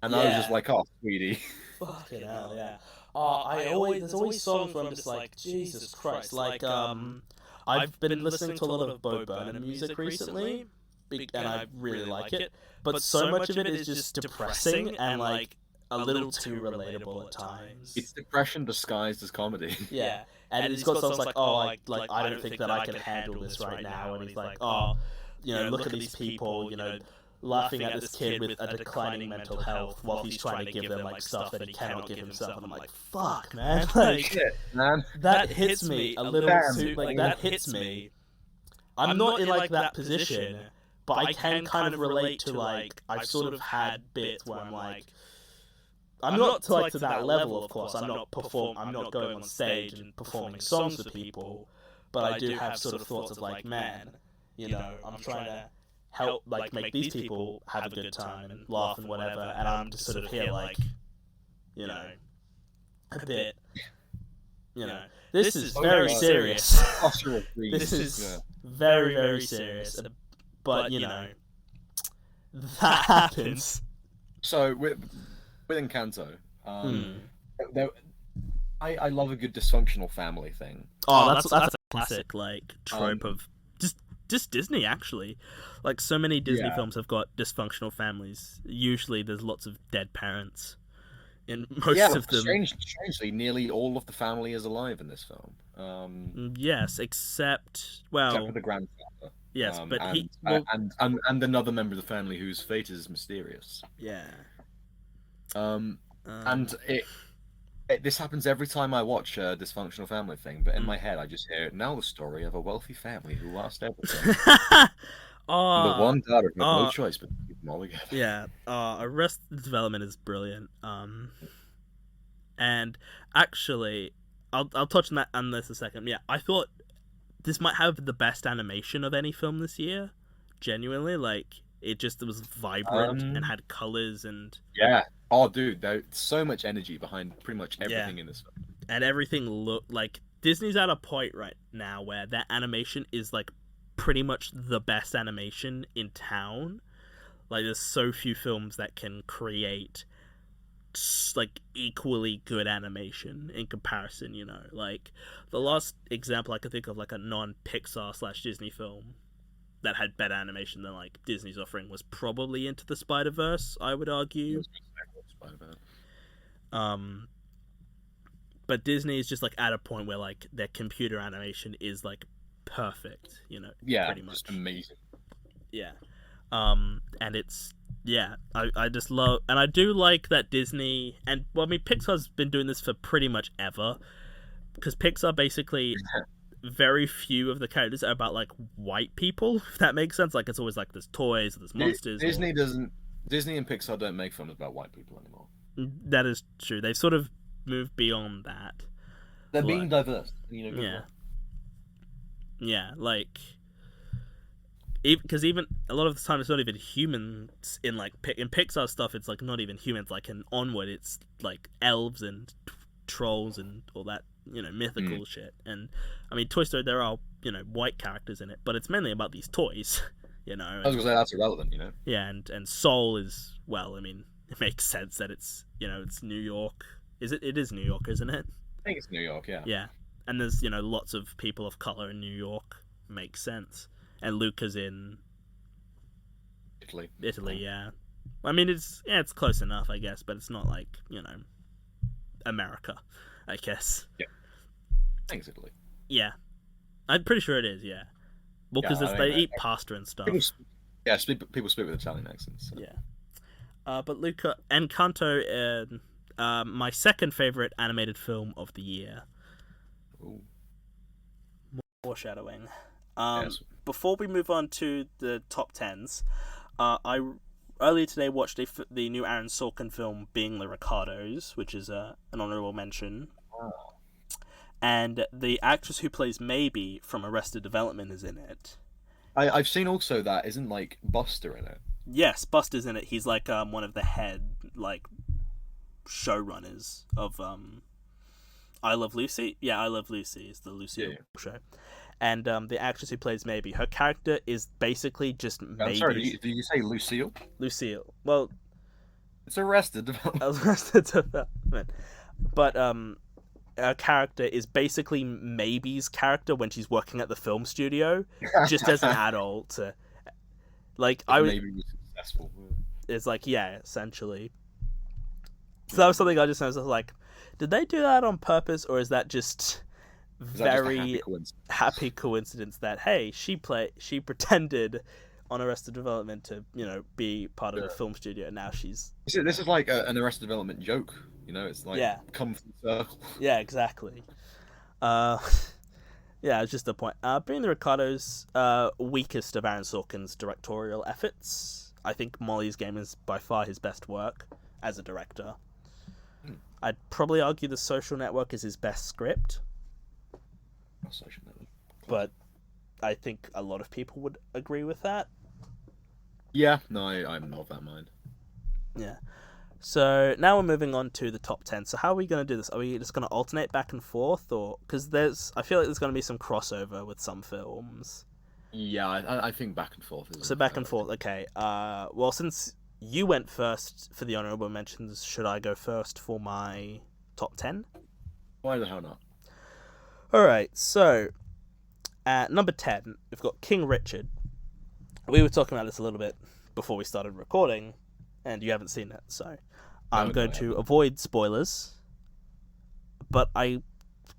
and I was just like, "Oh, sweetie."
Fucking hell, yeah. There's always songs where I'm just like, Jesus Christ, like I've been listening to a lot of Bo Burnham music recently, and I really like it. But so much of it is just depressing and like a little too relatable at times.
It's depression disguised as comedy.
Yeah, and he's got songs like, "Oh, I don't think that I can handle this right now," and he's like, "Oh, look at these people, laughing at this kid with a declining mental health while he's trying to give them like stuff that he cannot give himself." And I'm like, "Fuck, man!" Like,
shit, man.
That hits me a little too. Like that hits me. I'm not in like that position. But I can kind of relate to like I've sort of had bits where I'm like I'm not to that level, of course. I'm not going on stage and performing songs for people, but I do have sort of thoughts of like, man, I'm trying to help like make these people have a good time and laugh and whatever, and I'm just sort of here like, a bit, this is very serious. This is very serious. But that happens.
So with Encanto, I love a good dysfunctional family thing.
Oh, that's a classic like trope of just Disney actually. Like so many Disney films have got dysfunctional families. Usually, there's lots of dead parents in most of them.
Strangely, nearly all of the family is alive in this film.
Yes, except
for the grandfather.
Yes, but
and another member of the family whose fate is mysterious.
Yeah.
And this happens every time I watch a dysfunctional family thing, but in my head I just hear now the story of a wealthy family who lost everything. The one daughter had no choice but to keep them all together.
Yeah. Arrested Development is brilliant. And actually, I'll touch on this a second. Yeah, I thought this might have the best animation of any film this year. Genuinely, like it was vibrant and had colors and
dude, there's so much energy behind pretty much everything in this film.
And everything looked like Disney's at a point right now where that animation is like pretty much the best animation in town. Like there's so few films that can create like equally good animation in comparison, like the last example I could think of like a non-Pixar / Disney film that had better animation than like Disney's offering was probably Into the Spider-Verse, I would argue. But Disney is just like at a point where like their computer animation is like perfect, pretty much
just amazing.
Yeah. And it's I just love, and I do like that Disney, and well, I mean, Pixar's been doing this for pretty much ever, because Pixar basically, very few of the characters are about like white people, if that makes sense. Like it's always like there's toys, or there's monsters.
Disney and Pixar don't make films about white people anymore.
That is true. They've sort of moved beyond that.
They're being diverse.
Yeah, like. Because even a lot of the time it's not even humans in like in Pixar stuff. It's like not even humans. Like in Onward, it's like elves and trolls and all that mythical shit. And I mean, Toy Story, there are white characters in it, but it's mainly about these toys. I was
gonna say that's irrelevant.
Yeah, and Soul is, well, I mean, it makes sense that it's it's New York. It is New York, isn't it?
I think it's New York. Yeah.
Yeah. and there's lots of people of color in New York. Makes sense. And Luca's in Italy, yeah. I mean, it's close enough, I guess, but it's not like America, I guess.
Yeah. Thanks, Italy.
Yeah, I'm pretty sure it is. Yeah. Well, because they eat pasta and stuff.
People speak with Italian accents. So.
Yeah. But Luca Encanto, my second favorite animated film of the year.
Ooh.
Foreshadowing.
Yes.
Before we move on to the top 10s, I earlier today watched the new Aaron Sorkin film, Being the Ricardos, which is an honorable mention.
Oh.
And the actress who plays Maybe from Arrested Development is in it.
I've seen also that isn't like Buster in it.
Yes, Buster's in it. He's like one of the head showrunners of I Love Lucy. Yeah, I Love Lucy is the Lucy show. And the actress who plays Maybe, her character is basically just Maybe.
I'm sorry, did you say Lucille?
Lucille. Well,
it's Arrested Development.
Arrested Development. But her character is basically Maybe's character when she's working at the film studio, just as an adult.
Maybe was successful.
It's essentially. So that was something I just noticed. I was like, did they do that on purpose, or is that just very happy coincidence that hey, she pretended on Arrested Development to be part of the film studio, and now she's.
This is like an Arrested Development joke. It's like come full circle.
Yeah, exactly. It's just a point. Being the Ricardos, weakest of Aaron Sorkin's directorial efforts. I think Molly's Game is by far his best work as a director. I'd probably argue The Social Network is his best script.
Social Network.
But I think a lot of people would agree with that.
Yeah, no, I'm not of that mind.
Yeah. So now we're moving on to the top 10. So how are we going to do this? Are we just going to alternate back and forth, or because I feel like there's going to be some crossover with some films.
Yeah, I think back and forth.
So back and forth. Okay. Well, since you went first for the honorable mentions, should I go first for my top 10?
Why the hell not?
All right. So at number 10, we've got King Richard. We were talking about this a little bit before we started recording, and you haven't seen it, so I'm going to avoid spoilers, but I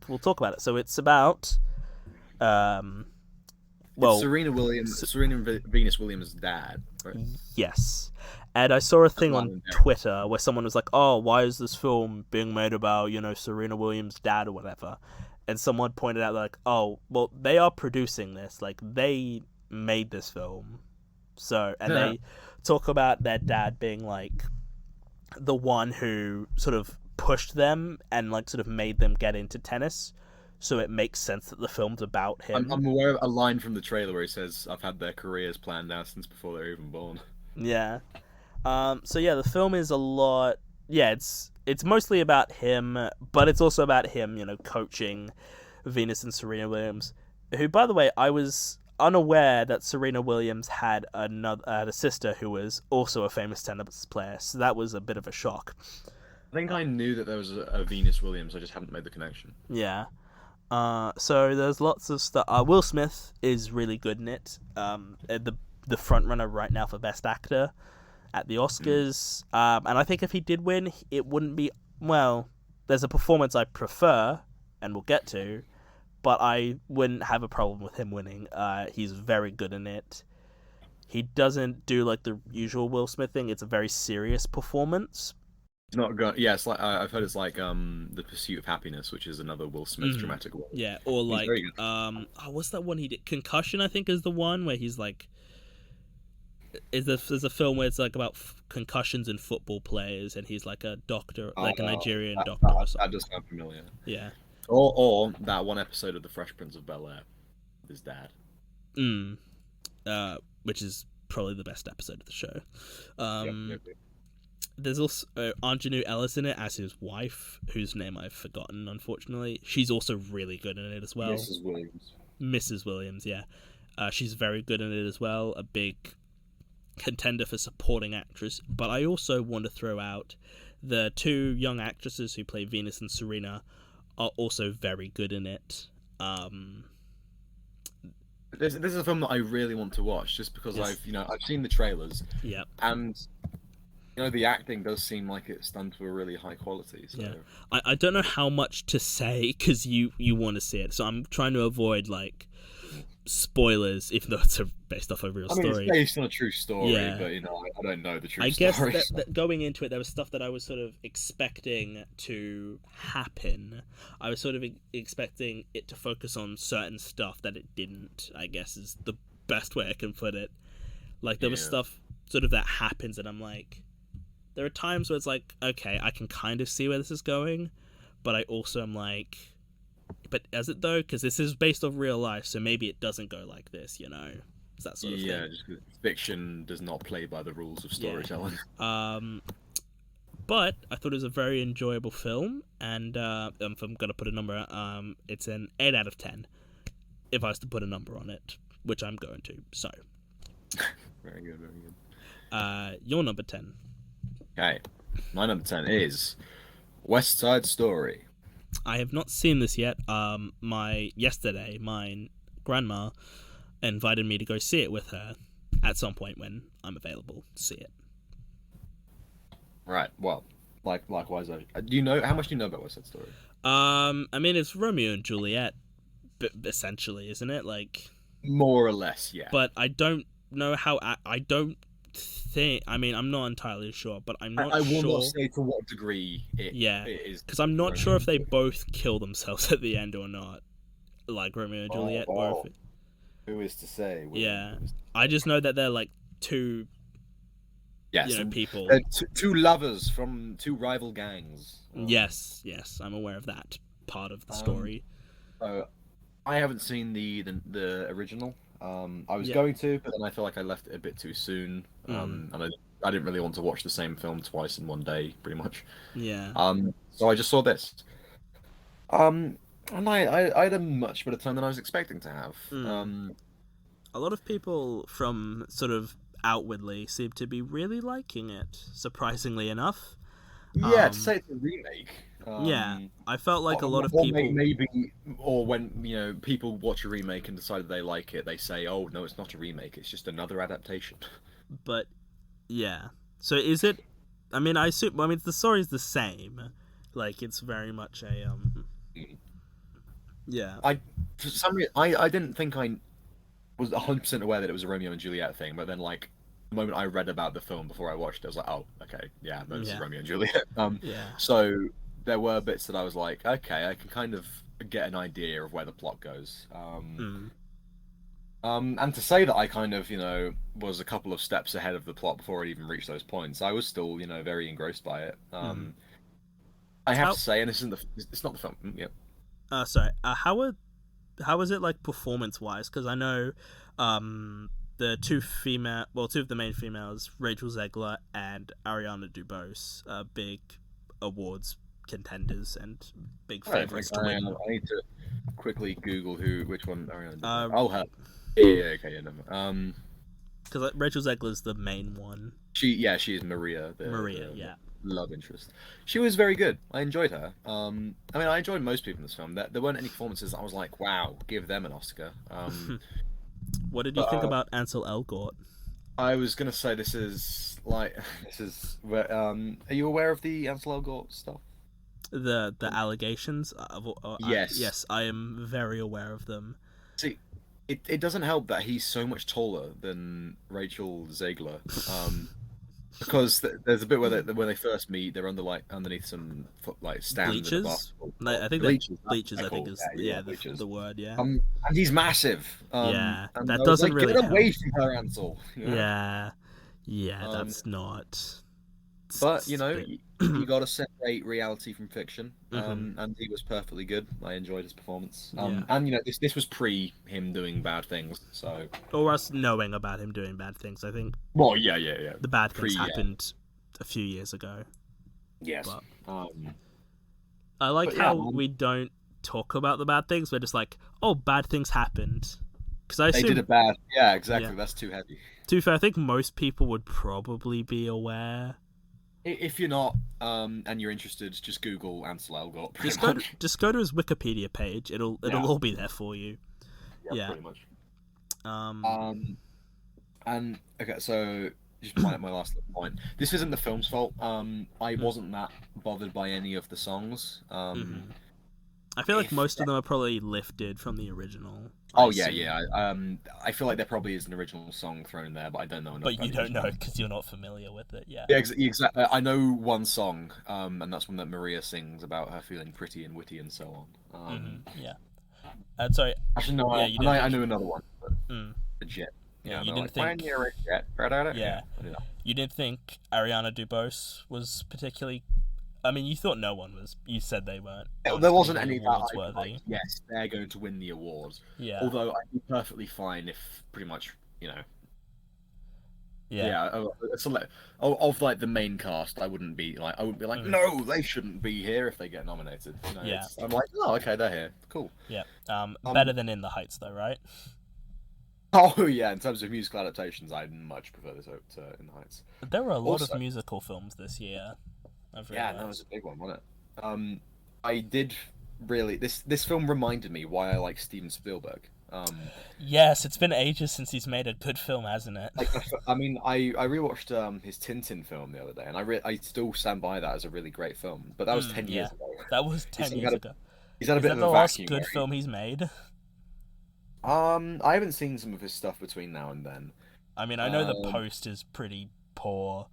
will talk about it. So it's about,
it's Serena Venus Williams' dad, right?
Yes. And I saw a thing on Twitter where someone was like, oh, why is this film being made about, Serena Williams' dad or whatever? And someone pointed out, like, oh, well, they are producing this. Like, they made this film. So, and they talk about their dad being, like, the one who sort of pushed them and, like, sort of made them get into tennis. So it makes sense that the film's about him.
I'm aware of a line from the trailer where he says, I've had their careers planned out since before they were even born.
Yeah. So yeah, the film is a lot. Yeah, it's mostly about him, but it's also about him, coaching Venus and Serena Williams, who, by the way, I was unaware that Serena Williams had a sister who was also a famous tennis player. So that was a bit of a shock.
I think I knew that there was a Venus Williams. I just haven't made the connection.
Yeah. So there's lots of stuff. Will Smith is really good in it. The front runner right now for Best Actor at the Oscars. And I think if he did win, it wouldn't be, well, there's a performance I prefer, and we'll get to, but I wouldn't have a problem with him winning. He's very good in it. He doesn't do like the usual Will Smith thing. It's a very serious performance.
It's not good. Yeah, it's like I've heard it's like The Pursuit of Happiness, which is another Will Smith dramatic role.
Yeah, or like what's that one he did? Concussion, I think, is the one where he's like. There's a film where it's like about concussions in football players, and he's like a doctor, like a Nigerian doctor. Or something.
That does sound familiar.
Yeah.
Or that one episode of The Fresh Prince of Bel-Air with his dad.
Which is probably the best episode of the show.
Yep.
There's also Anjanou Ellis in it as his wife, whose name I've forgotten, unfortunately. She's also really good in it as well. Mrs. Williams, yeah. She's very good in it as well. A big contender for supporting actress. But I also want to throw out the two young actresses who play Venus and Serena are also very good in it.
This is a film that I really want to watch, just because
Yes.
I've seen the trailers,
Yeah.
and the acting does seem like it's done to a really high quality. So
Yeah. I don't know how much to say because you want to see it, so I'm trying to avoid like spoilers, even though it's based off a real story.
It's based on a true story,
Yeah.
but I don't know the true
I
story.
guess that going into it, there was stuff that I was sort of expecting to happen. I was sort of expecting it to focus on certain stuff that it didn't, I guess is the best way I can put it. Like, there was stuff sort of that happens, and I'm like... There are times where it's like, okay, I can kind of see where this is going, but I also am like... But is it, though? Because this is based off real life, so maybe it doesn't go like this, you know? It's that sort of thing.
Yeah, just 'cause fiction does not play by the rules of storytelling.
But I thought it was a very enjoyable film, and if I'm going to put a number, it's an 8 out of 10, if I was to put a number on it, which I'm going to, so.
Very good, very good.
Your number 10.
Okay, my number 10 is West Side Story.
I have not seen this yet. Yesterday, my grandma invited me to go see it with her at some point when I'm available to see it.
Right. Well, likewise. Do you know how much do you know about West Side Story?
I mean, it's Romeo and Juliet, essentially, isn't it? Like,
more or less, yeah.
But I don't know how. I don't think. I mean, I'm not entirely sure, but I'm not sure.
I will not say to what degree it is.
Because I'm not sure if they both kill themselves at the end or not, like Romeo and Juliet. Or if it...
Who is to say?
I just know that they're like two.
Yes,
people.
They're two lovers from two rival gangs.
Yes, I'm aware of that part of the story.
I haven't seen the original. I was going to, but then I feel like I left it a bit too soon. And I didn't really want to watch the same film twice in one day, pretty much.
Yeah.
So I just saw this. And I had a much better time than I was expecting to have.
A lot of people from sort of outwardly seem to be really liking it, surprisingly enough.
Yeah, to say it's a remake.
I felt like a lot of people...
Or when, people watch a remake and decide they like it, they say, oh, no, it's not a remake, it's just another adaptation.
But, yeah. So is it... I mean, the story's the same. Like, it's very much a, Yeah.
For some reason, I didn't think I was 100% aware that it was a Romeo and Juliet thing, but then, like, the moment I read about the film before I watched it, I was like, oh, okay, yeah, no, this is Romeo and Juliet. So there were bits that I was like, okay, I can kind of get an idea of where the plot goes. And to say that I kind of, was a couple of steps ahead of the plot before it even reached those points, I was still, very engrossed by it. I have to say, and it's not the film. Yeah.
Sorry. How was it like performance-wise? Because I know, the two of the main females, Rachel Zegler and Ariana DeBose, are big awards contenders and big favorites to win.
I need to quickly Google which one Ariana DeBose. Okay, no.
Because Rachel Zegler's the main one.
She is Maria.
The
love interest. She was very good. I enjoyed her. I mean, I enjoyed most people in this film. There weren't any performances that I was like, wow, give them an Oscar.
What did you think about Ansel Elgort?
I was gonna say this is where, are you aware of the Ansel Elgort stuff?
The allegations?
Yes.
Yes, I am very aware of them.
See, it doesn't help that he's so much taller than Rachel Zegler. Because there's a bit where when they first meet, they're underneath some stands.
Bleachers? I think bleachers. I think is the word. Yeah.
And he's massive.
That doesn't really
get away from her, Ansel.
Yeah. That's not.
But you got to separate reality from fiction. And he was perfectly good. I enjoyed his performance. And this was pre him doing bad things, so
or us knowing about him doing bad things. I think.
Well, yeah.
The bad things happened a few years ago.
Yes.
But, I like how we don't talk about the bad things. We're just like, oh, bad things happened. Because
they did a bad. Yeah, exactly. Yeah. That's too heavy.
To be fair, I think most people would probably be aware.
If you're not, and you're interested, just Google Ansel Elgort.
Just go to his Wikipedia page. It'll all be there for you.
Yeah, pretty much.
Um.
And okay, so just my last little point. This isn't the film's fault. I wasn't that bothered by any of the songs.
I feel like most of them are probably lifted from the original.
Oh yeah. I feel like there probably is an original song thrown in there, but I don't know enough.
But you don't know because you're not familiar with it. Yeah.
Yeah, exactly. I know one song, and that's one that Maria sings about her feeling pretty and witty and so on.
Yeah. Sorry.
Actually, no. Yeah, I knew another one. But legit.
Yeah,
you
didn't
think.
Yeah. You didn't think Ariana DeBose was particularly. I mean, you thought no one was. You said they weren't.
There wasn't any
awards worthy.
Yes, they're going to win the award.
Yeah.
Although I'd be perfectly fine if pretty much,
Yeah.
Of like the main cast, I wouldn't be like, no, they shouldn't be here if they get nominated.
Yeah.
I'm like, oh, okay, they're here, cool.
Yeah. Better than In the Heights, though, right?
Oh yeah, in terms of musical adaptations, I'd much prefer this to In the Heights.
There were a lot of musical films this year.
Yeah, that was a big one, wasn't it? I did really this film reminded me why I like Steven Spielberg.
Yes, it's been ages since he's made a good film, hasn't it?
I mean, I rewatched his Tintin film the other day, and I still stand by that as a really great film. But that was 10 years ago.
That was 10 years ago.
He's had a bit of a vacuum.
The last good film he's made?
I haven't seen some of his stuff between now and then.
I mean, I know The Post is pretty poor.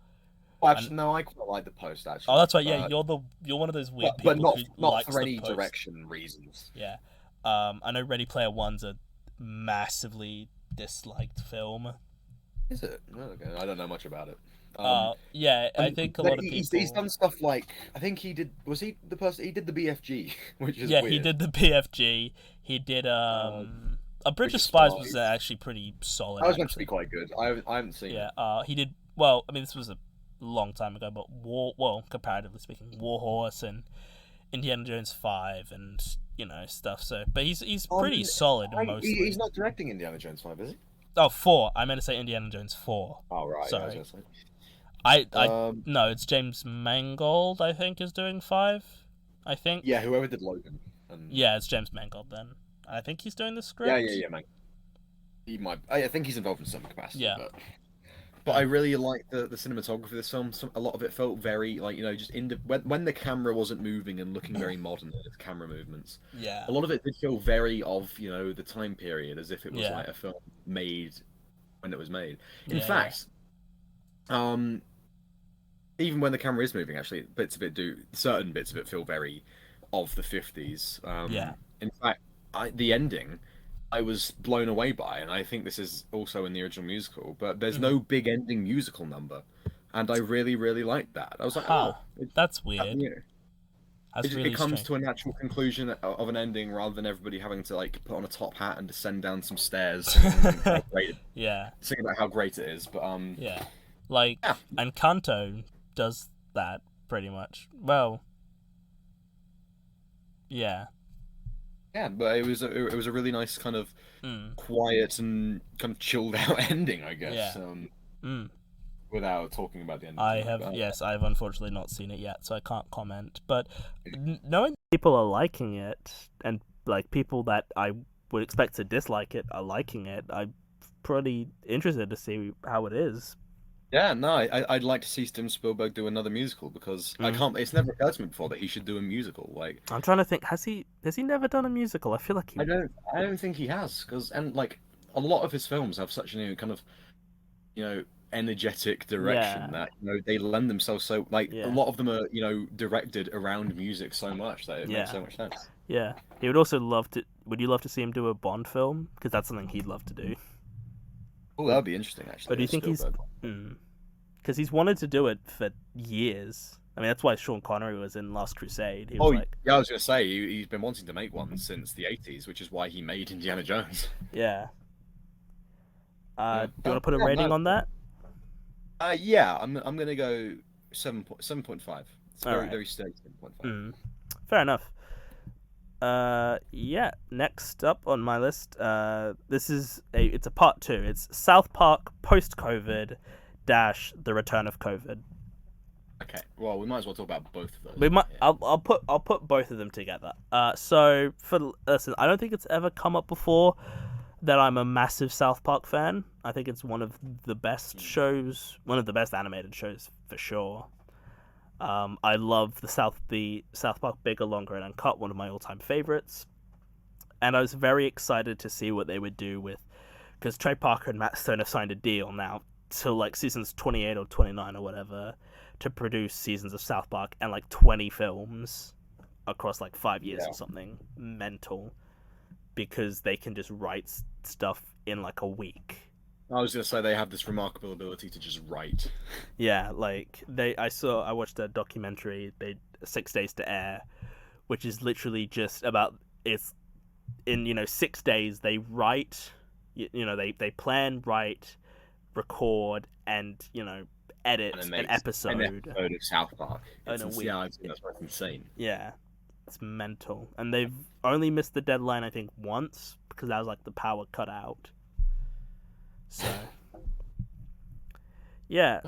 Well, actually, no, I quite like The Post. Actually.
Oh, that's right. Yeah, you're one of those weird people,
but not
who
for any
The Post.
direction reasons.
Yeah. I know Ready Player One's a massively disliked film.
Is it? Okay, I don't know much about it.
Yeah, I think a lot of people.
He's done stuff like I think he did. Was he the person? He did the BFG, which is weird.
He did the BFG. He did A Bridge of Spies was actually pretty solid.
That was meant to be quite good. I haven't seen it.
Yeah, he did. Well, I mean, this was a long time ago, but comparatively speaking, War Horse and Indiana Jones 5 and stuff. So, but he's pretty solid mostly.
He's not directing Indiana Jones 5, is he?
Oh, 4. I meant to say Indiana Jones 4.
Oh right.
Sorry.
I
no, it's James Mangold. I think is doing 5. I think.
Yeah, whoever did Logan.
Yeah, it's James Mangold then. I think he's doing the script.
Yeah, man. He might. I think he's involved in some capacity.
Yeah.
But I really like the cinematography of this film. A lot of it felt very just when the camera wasn't moving and looking very modern with its camera movements.
Yeah.
A lot of it did feel very of the time period, as if it was like a film made when it was made. In fact, even when the camera is moving, actually, certain bits of it feel very of the 50s. In fact, the ending, I was blown away by, and I think this is also in the original musical, but there's no big ending musical number, and I really, really liked that. I was like,
that's weird.
It comes to a natural conclusion of an ending rather than everybody having to put on a top hat and descend down some stairs. Singing about how great it is, but
Encanto does that pretty much. Well, yeah.
Yeah, but it was a really nice kind of quiet and kind of chilled out ending, I guess.
Yeah.
Without talking about the ending.
I've unfortunately not seen it yet, so I can't comment. But knowing people are liking it, and people that I would expect to dislike it are liking it, I'm pretty interested to see how it is.
Yeah, no, I'd like to see Steven Spielberg do another musical because it's never occurred to me before that he should do a musical.
I'm trying to think, has he never done a musical? I feel like
I don't think he has, because a lot of his films have such a kind of energetic direction that they lend themselves so a lot of them are directed around music so much that it makes so much sense.
Yeah, he would also would you love to see him do a Bond film? Because that's something he'd love to do.
Oh, that'd be interesting, actually.
But do you think because he's wanted to do it for years. I mean, that's why Sean Connery was in Last Crusade. He was
yeah, I was going to say, he's been wanting to make one since the 80s, which is why he made Indiana Jones.
Yeah. Do you want to put a rating on that?
Yeah, I'm going to go 7.5. It's very steady 7.5.
Fair enough. Yeah, next up on my list, it's a part 2. It's South Park post-COVID - The Return of COVID.
Okay. Well, we might as well talk about both of those.
We might.
Yeah.
I'll put both of them together. So for listen, I don't think it's ever come up before that I'm a massive South Park fan. I think it's one of the best shows, one of the best animated shows for sure. I love the South Park Bigger, Longer, and Uncut, one of my all-time favorites. And I was very excited to see what they would do with, because Trey Parker and Matt Stone have signed a deal now till like seasons 28 or 29 or whatever to produce seasons of South Park and like 20 films across like 5 years or something mental, because they can just write stuff in like a week.
I was gonna say they have this remarkable ability to just write.
Yeah, like I watched a documentary, 6 Days to Air, which is literally just about, it's in 6 days they write, they plan, write, record, and edit an episode
of South Park
in a week.
Yeah, I think that's insane.
Yeah, it's mental, and they've only missed the deadline I think once because that was like the power cut out. So yeah,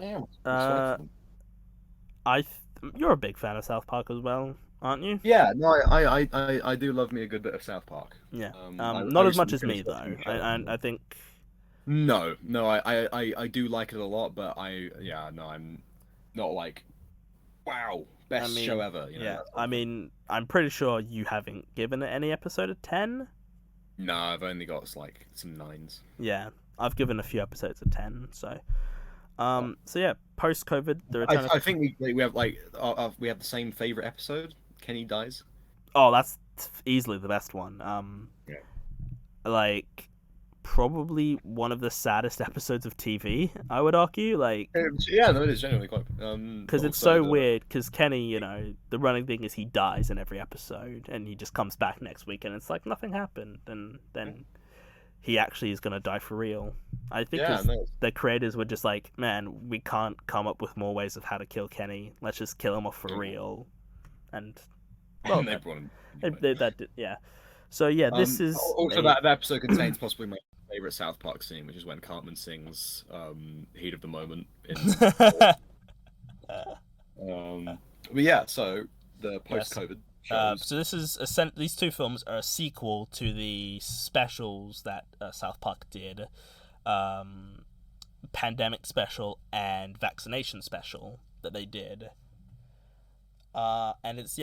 you're a big fan of South Park as well, aren't you?
Yeah, no, I do love me a good bit of South Park.
Yeah, not as much as me though. I think.
No, I do like it a lot, but I'm not like, wow, best show ever.
Yeah, I mean, I'm pretty sure you haven't given it any episode of 10.
No, I've only got like some 9s.
Yeah, I've given a few episodes of 10. So yeah, post COVID, the return.
I think we have we have the same favorite episode. Kenny dies.
Oh, that's easily the best one.
Yeah.
Like, probably one of the saddest episodes of TV, I would argue. Like,
yeah, no, it is genuinely quite.
Because it's so weird. Because Kenny, the running thing is he dies in every episode, and he just comes back next week, and it's like nothing happened, and then he actually is gonna die for real. I think the creators were just like, man, we can't come up with more ways of how to kill Kenny. Let's just kill him off for real. And well, yeah. So yeah, this is
also that episode contains possibly my favorite South Park scene, which is when Cartman sings "Heat of the Moment." But yeah, so the post-COVID shows.
So this is these two films are a sequel to the specials that South Park did, pandemic special and vaccination special that they did. And it's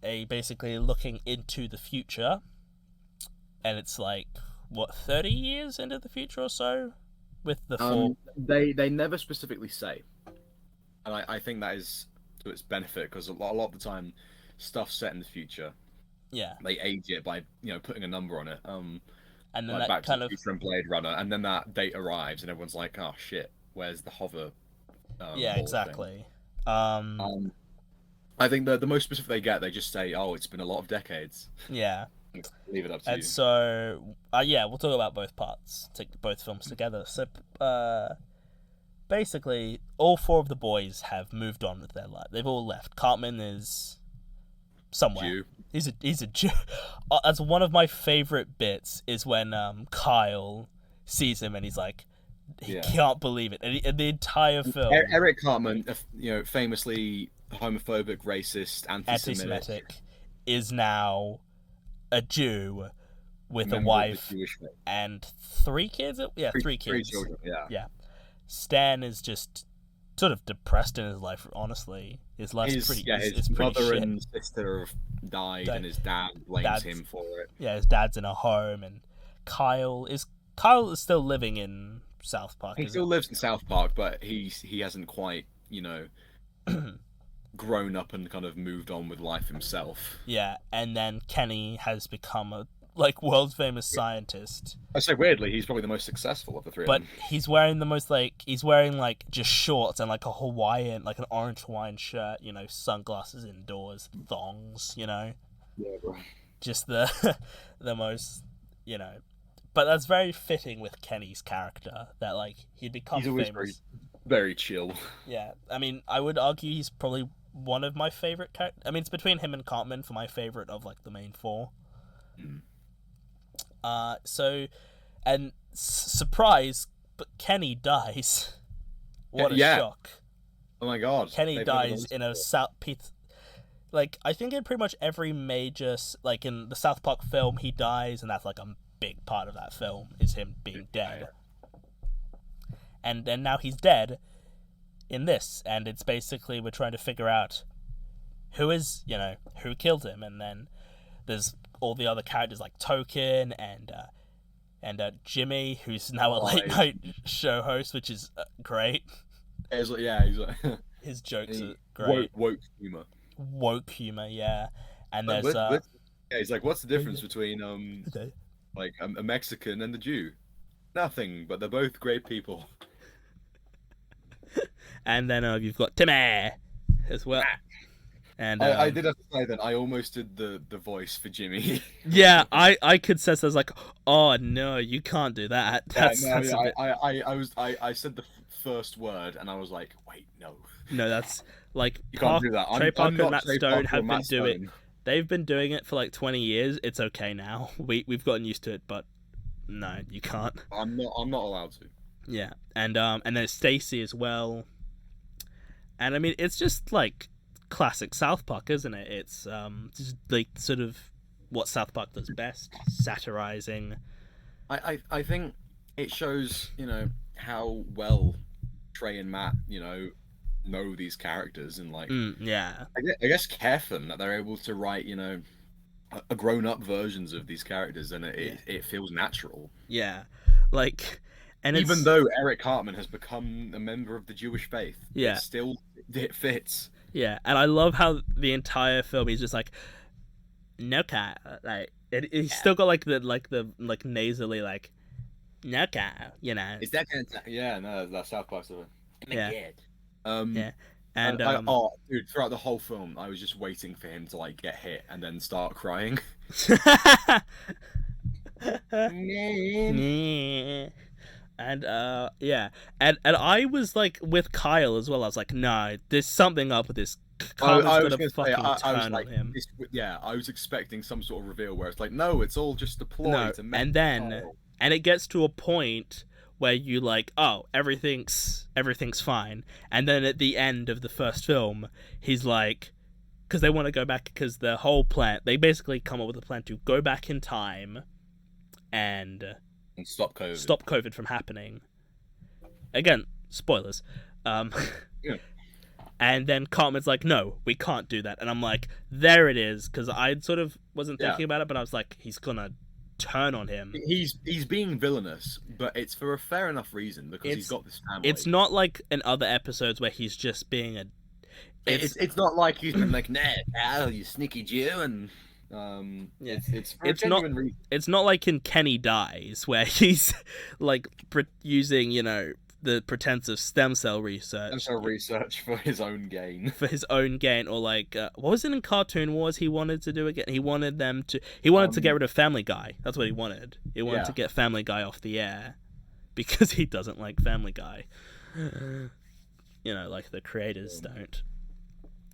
a basically looking into the future, and it's like 30 years into the future or so, with the four.
They never specifically say, and I think that is to its benefit, because a lot of the time, stuff set in the future, they age it by putting a number on it. And then like Back to the Future and Blade Runner, and then that date arrives, and everyone's like, "Oh shit, where's the hover?"
Exactly.
I think the most specific they get, they just say, "Oh, it's been a lot of decades."
Yeah.
Leave it up to you.
And so, we'll talk about both parts, take both films together. So, basically, all four of the boys have moved on with their life. They've all left. Cartman is somewhere.
Jew.
He's a Jew. That's one of my favorite bits, is when Kyle sees him and he's like, he can't believe it. And the entire film,
Eric Cartman, famously homophobic, racist, anti-Semitic,
is now a Jew with a wife and 3 kids. Yeah, 3 kids.
3 children. Yeah.
Stan is just sort of depressed in his life. Honestly, his life's pretty.
His mother and sister have died, and his dad blames him for it.
Yeah, his dad's in a home, and Kyle is still living in South Park.
He still lives in South Park, but he hasn't quite grown up and kind of moved on with life himself.
Yeah, and then Kenny has become a world famous scientist.
I say weirdly, he's probably the most successful of the three.
But he's wearing just shorts and like a Hawaiian, like an orange Hawaiian shirt, sunglasses indoors, thongs,
Yeah, bro.
Just the most, But that's very fitting with Kenny's character, that he'd become famous.
He's always very chill. Yeah,
I mean, I would argue he's probably one of my favorite characters. I mean, it's between him and Cartman for my favorite of the main 4. Surprise, but Kenny dies. What a shock.
Oh my god.
Kenny
They've never done
dies
this
in a
before.
like I think in pretty much every major like in the South Park film he dies, and that's like a big part of that film is him being dead. And then now he's dead in this, and it's basically we're trying to figure out who killed him, and then there's all the other characters like Token and Jimmy, who's now a late night show host, which is great.
He's like,
His jokes are great.
Woke humor.
Woke humor, yeah. And there's
yeah, he's like, what's the difference between like a Mexican and a Jew? Nothing, but they're both great people.
And then you've got Timmy as well. And
I did have to say that I almost did the voice for Jimmy.
Yeah, I could say so. I was like, oh no, you can't do that. I said
the first word and I was like, wait, no.
No, that's like
you can't do that.
Trey Parker and Matt
Trey
Stone
Parker
have been
Matt
doing.
Stone.
They've been doing it for like 20 years. It's okay now. We've gotten used to it, but no, you can't.
I'm not allowed to.
Yeah, and then Stacy as well. And I mean, it's just like classic South Park, isn't it? It's just like sort of what South Park does best, satirizing.
I think it shows, how well Trey and Matt, know these characters and like
yeah.
I guess care for them, that they're able to write, a grown-up versions of these characters, and it feels natural.
Yeah, like, and
even though Eric Cartman has become a member of the Jewish faith,
yeah,
it fits.
Yeah, and I love how the entire film he's just like, no cow, like he's still got like the nasally like, no cow,
Is that kind of no, that's South Park stuff.
Yeah.
Yeah.
And
dude, throughout the whole film, I was just waiting for him to like get hit and then start crying.
And yeah, and I was like with Kyle as well. I was like, no, there's something up with this. Kyle's gonna fucking turn on him.
I was expecting some sort of reveal where it's like, no, it's all just a ploy to make.
And it gets to a point where you like, oh, everything's fine, and then at the end of the first film, he's like, because they want to go back, because the whole plan, they basically come up with a plan to go back in time, and
stop COVID.
Stop COVID from happening. Again, spoilers.
Yeah.
And then Cartman's like, no, we can't do that. And I'm like, there it is, because I sort of wasn't thinking about it, but I was like, he's gonna turn on him.
He's being villainous, but it's for a fair enough reason, because he's got this family.
It's not like in other episodes where he's just being a.
It's not like he's been like, nah, Al, you sneaky Jew, and it's
not.
reason.
It's not like in Kenny Dies where he's like using the pretense of stem cell research
for his own gain.
Or like what was it in Cartoon Wars he wanted to do again? He wanted to get rid of Family Guy. That's what he wanted. He wanted to get Family Guy off the air because he doesn't like Family Guy. Like the creators don't.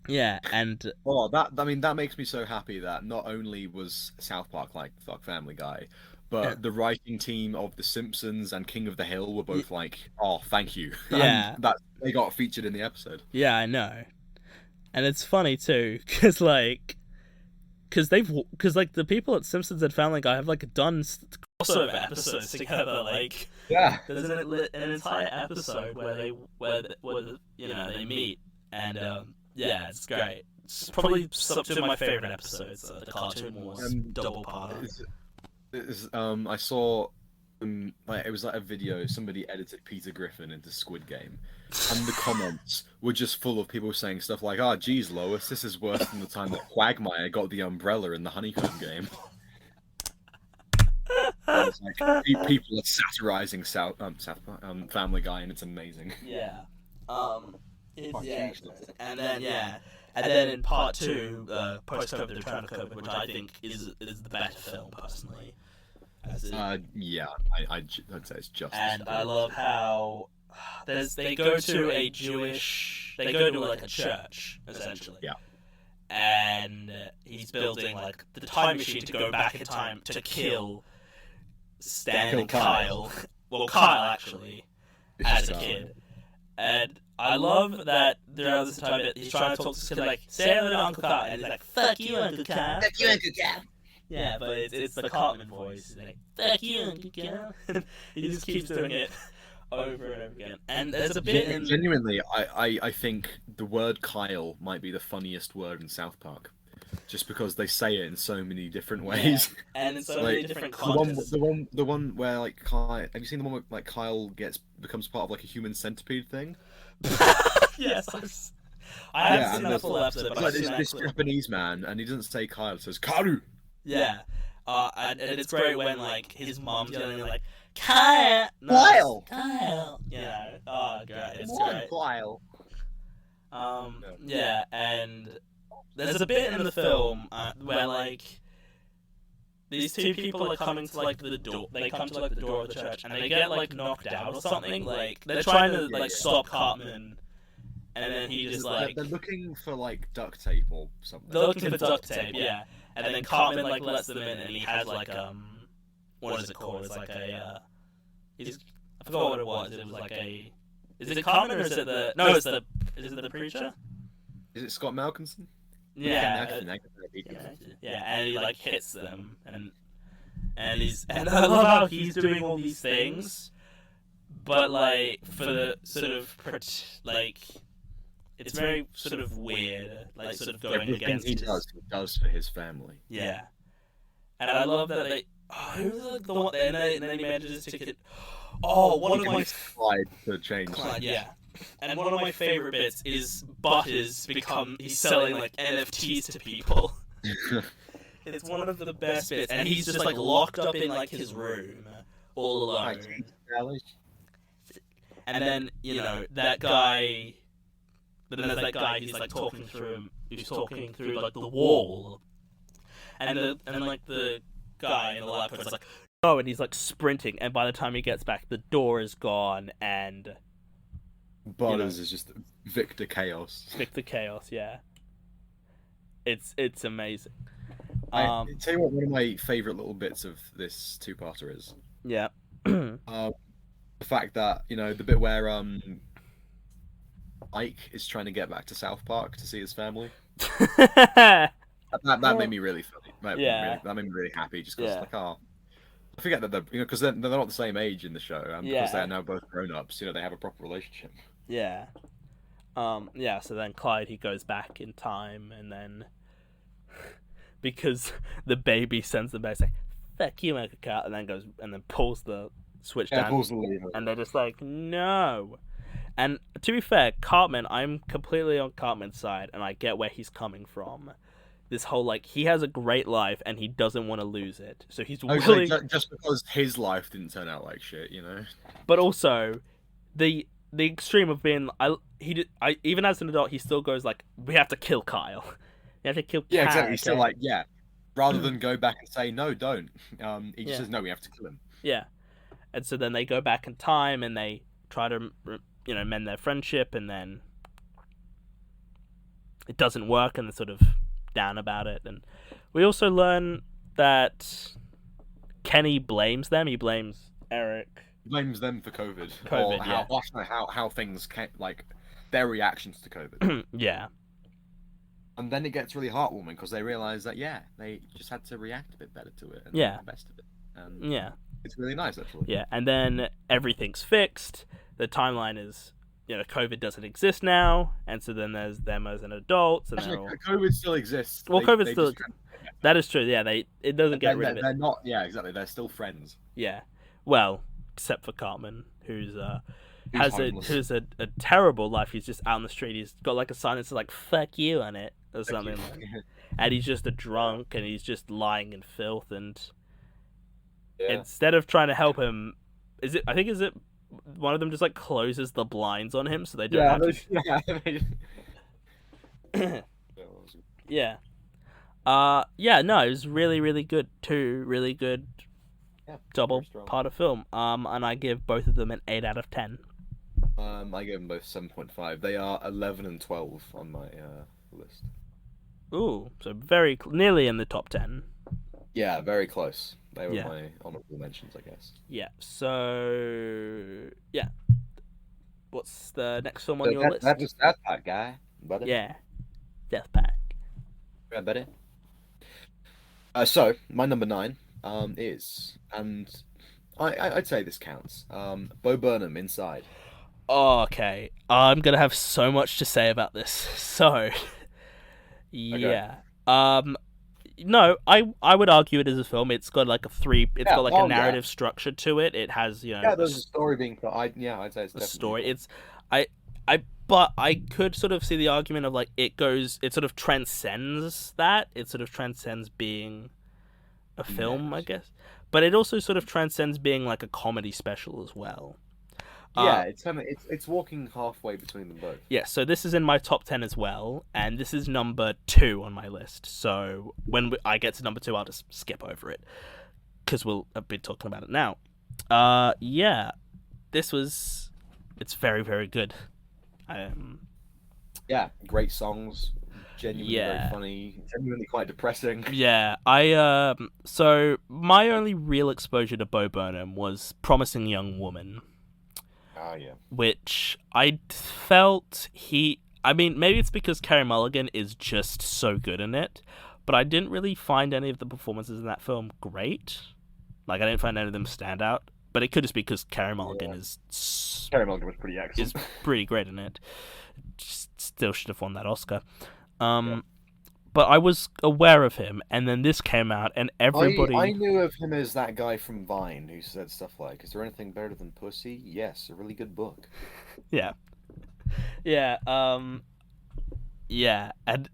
Yeah, and
that makes me so happy that not only was South Park like fuck Family Guy, but the writing team of The Simpsons and King of the Hill were both like, oh, thank you.
Yeah,
that they got featured in the episode.
Yeah, I know, and it's funny too, because the people at Simpsons and Family Guy have like done crossover episodes together. Like, there's an entire episode where they meet, and yeah, it's great. It's probably two of my favorite episodes. The Cartoon Wars double parter.
I saw it was like a video, somebody edited Peter Griffin into Squid Game, and the comments were just full of people saying stuff like, oh geez, Lois, this is worse than the time that Quagmire got the umbrella in the Honeycomb Game. It's like, people are satirizing Family Guy, and it's amazing.
Yeah. And then in part 2, post-COVID, the return of COVID, which I think is the better film personally.
I'd say it's just.
And I love how they go to a church essentially.
Yeah.
And he's building like the time machine to go back in time to kill Stan and Kyle. Well, Kyle actually, as a kid. And I love that throughout this time he's trying to talk to this kid like, say hello to Uncle Carl, and he's like, fuck you, Uncle Carl.
Fuck you, Uncle Carl.
Yeah, but it's the Cartman voice. He's like, fuck you, Uncle Carl. He just keeps doing it over and over again. And there's a bit in...
Genuinely, I think the word Kyle might be the funniest word in South Park. Just because they say it in so many different ways.
Yeah. And in so
like,
many different contexts.
The one where like Kyle, have you seen the one where like Kyle becomes part of like a human centipede thing?
Yes, I haven't seen that full episode, but I've seen
this Japanese man, and he doesn't say Kyle, it says Karu.
Yeah, and it's great when like his mom's yelling like Kyle, Kyle. Yeah, oh god, it's great.
Kyle.
Yeah, and there's a bit in the film where like these two people are coming to like the door. They come to like the door of the church, and they get like knocked out or something. Like they're trying to like stop Cartman, and then he just like
they're looking for like duct tape or something.
They're looking for duct tape, yeah. And then Cartman like lets them in, and he has like what is it called? It's like a I forgot what it was. It was like a. Is it Cartman or is it the? No, is it the preacher?
Is it Scott Malkinson?
Yeah, yeah, and he like hits them, and I love how he's doing all these things, but like for the sort of like it's very sort of weird, like sort of going against.
He does for his family.
Yeah, and I love that they. Oh, who's the one? And then he manages to get. Oh, one of my.
Tried to change.
Yeah. And one of my favorite bits is Butters he's selling like NFTs to people. It's one of the best bits, and he's just like locked up in like his room, all alone. And then that guy. Then there's that guy. He's like talking through. He's talking through like the wall, and like the guy in the lab is like, oh, and he's like sprinting, and by the time he gets back, the door is gone, and.
Butters is just Victor Chaos.
Victor Chaos, yeah. It's amazing.
I tell you what, one of my favourite little bits of this two-parter is.
Yeah.
The fact that the bit where Ike is trying to get back to South Park to see his family. that made me really funny. That made me really happy, just because I forget that because they're not the same age in the show, and because they're now both grown-ups, they have a proper relationship.
Yeah. So then Clyde, he goes back in time, and then because the baby sends the baby saying, fuck you, Uncle Carl, and then pulls the switch down.
Pulls the lever.
And they're just like, no. And to be fair, Cartman, I'm completely on Cartman's side, and I get where he's coming from. This whole, like, he has a great life, and he doesn't want to lose it. So he's willing...
Just because his life didn't turn out like shit,
But also, the extreme of being... even as an adult, he still goes, like, we have to kill Kyle. We have to kill Kyle.
Yeah, exactly. He's still like, yeah. Rather than go back and say, no, don't. He just says, no, we have to kill him.
Yeah. And so then they go back in time, and they try to, mend their friendship, and then it doesn't work, and they're sort of down about it. And we also learn that Kenny blames them. He blames Eric.
He blames them for COVID.
Or
how things their reactions to COVID.
Yeah.
And then it gets really heartwarming because they realise that they just had to react a bit better to it and
make
the best of it.
And
it's really nice actually.
Yeah, and then everything's fixed. The timeline is COVID doesn't exist now, and so then there's them as an adults, and
actually, COVID still exists.
Well, COVID still that is true. Yeah, it doesn't get rid of it.
They're not. Yeah, exactly. They're still friends.
Yeah. Well, except for Cartman, who's a terrible life. He's just out on the street. He's got like a sign that's like "fuck you" on it or something, and he's just a drunk, and he's just lying in filth. And instead of trying to help him, is it one of them just like closes the blinds on him so they don't have to... Yeah. No, it was really, really good. Two really good double part of film. And I give both of them an 8 out of 10.
I give them both 7.5. They are 11 and 12 on my list.
Ooh, so very nearly in the top 10.
Yeah, very close. They were my honorable mentions, I guess.
Yeah. So What's the next film on
So
your list?
that was that part, guy, buddy.
Yeah, Death Pack.
Yeah, buddy. So my number 9 is, and I'd say this counts. Bo Burnham, Inside.
Oh, okay, I'm gonna have so much to say about this. So,
Okay.
yeah. Um, no, I would argue it as a film. It's got like it's
Yeah.
got like a
Oh yeah.
narrative structure to it. It has
Yeah. There's a story being told. I'd say it's
a
definitely
story.
cool.
I but I could sort of see the argument of like it sort of transcends that. It sort of transcends being a film, I
Yes.
guess. But it also sort of transcends being like a comedy special as well.
Yeah, it's walking halfway between them both.
Yeah, so this is in my top 10 as well, and this is number 2 on my list. So when I get to number 2, I'll just skip over it because we'll be talking about it now. Yeah, it's very, very good.
Yeah, great songs, genuinely
Yeah.
very funny, genuinely quite depressing.
Yeah, so my only real exposure to Bo Burnham was Promising Young Woman,
Oh yeah.
which I felt I mean, maybe it's because Carey Mulligan is just so good in it, but I didn't really find any of the performances in that film great. Like, I didn't find any of them stand out, but it could just be because Carey Mulligan is
Carey Mulligan was pretty excellent.
pretty great in it. Still should have won that Oscar. But I was aware of him, and then this came out, and everybody...
I knew of him as that guy from Vine who said stuff like, "Is there anything better than pussy? Yes, a really good book."
Yeah. Yeah, yeah, and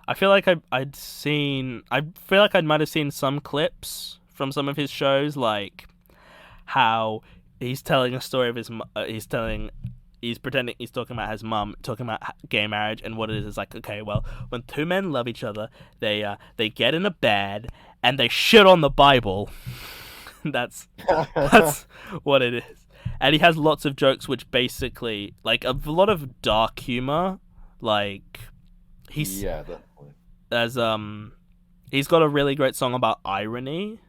I feel like I feel like I might have seen some clips from some of his shows, like how he's telling a story of he's pretending he's talking about his mum, talking about gay marriage, and what it is like, okay, well, when two men love each other, they get in a bed and they shit on the Bible. that's what it is. And he has lots of jokes which basically, like, a lot of dark humor, like
Yeah, definitely.
He's got a really great song about irony.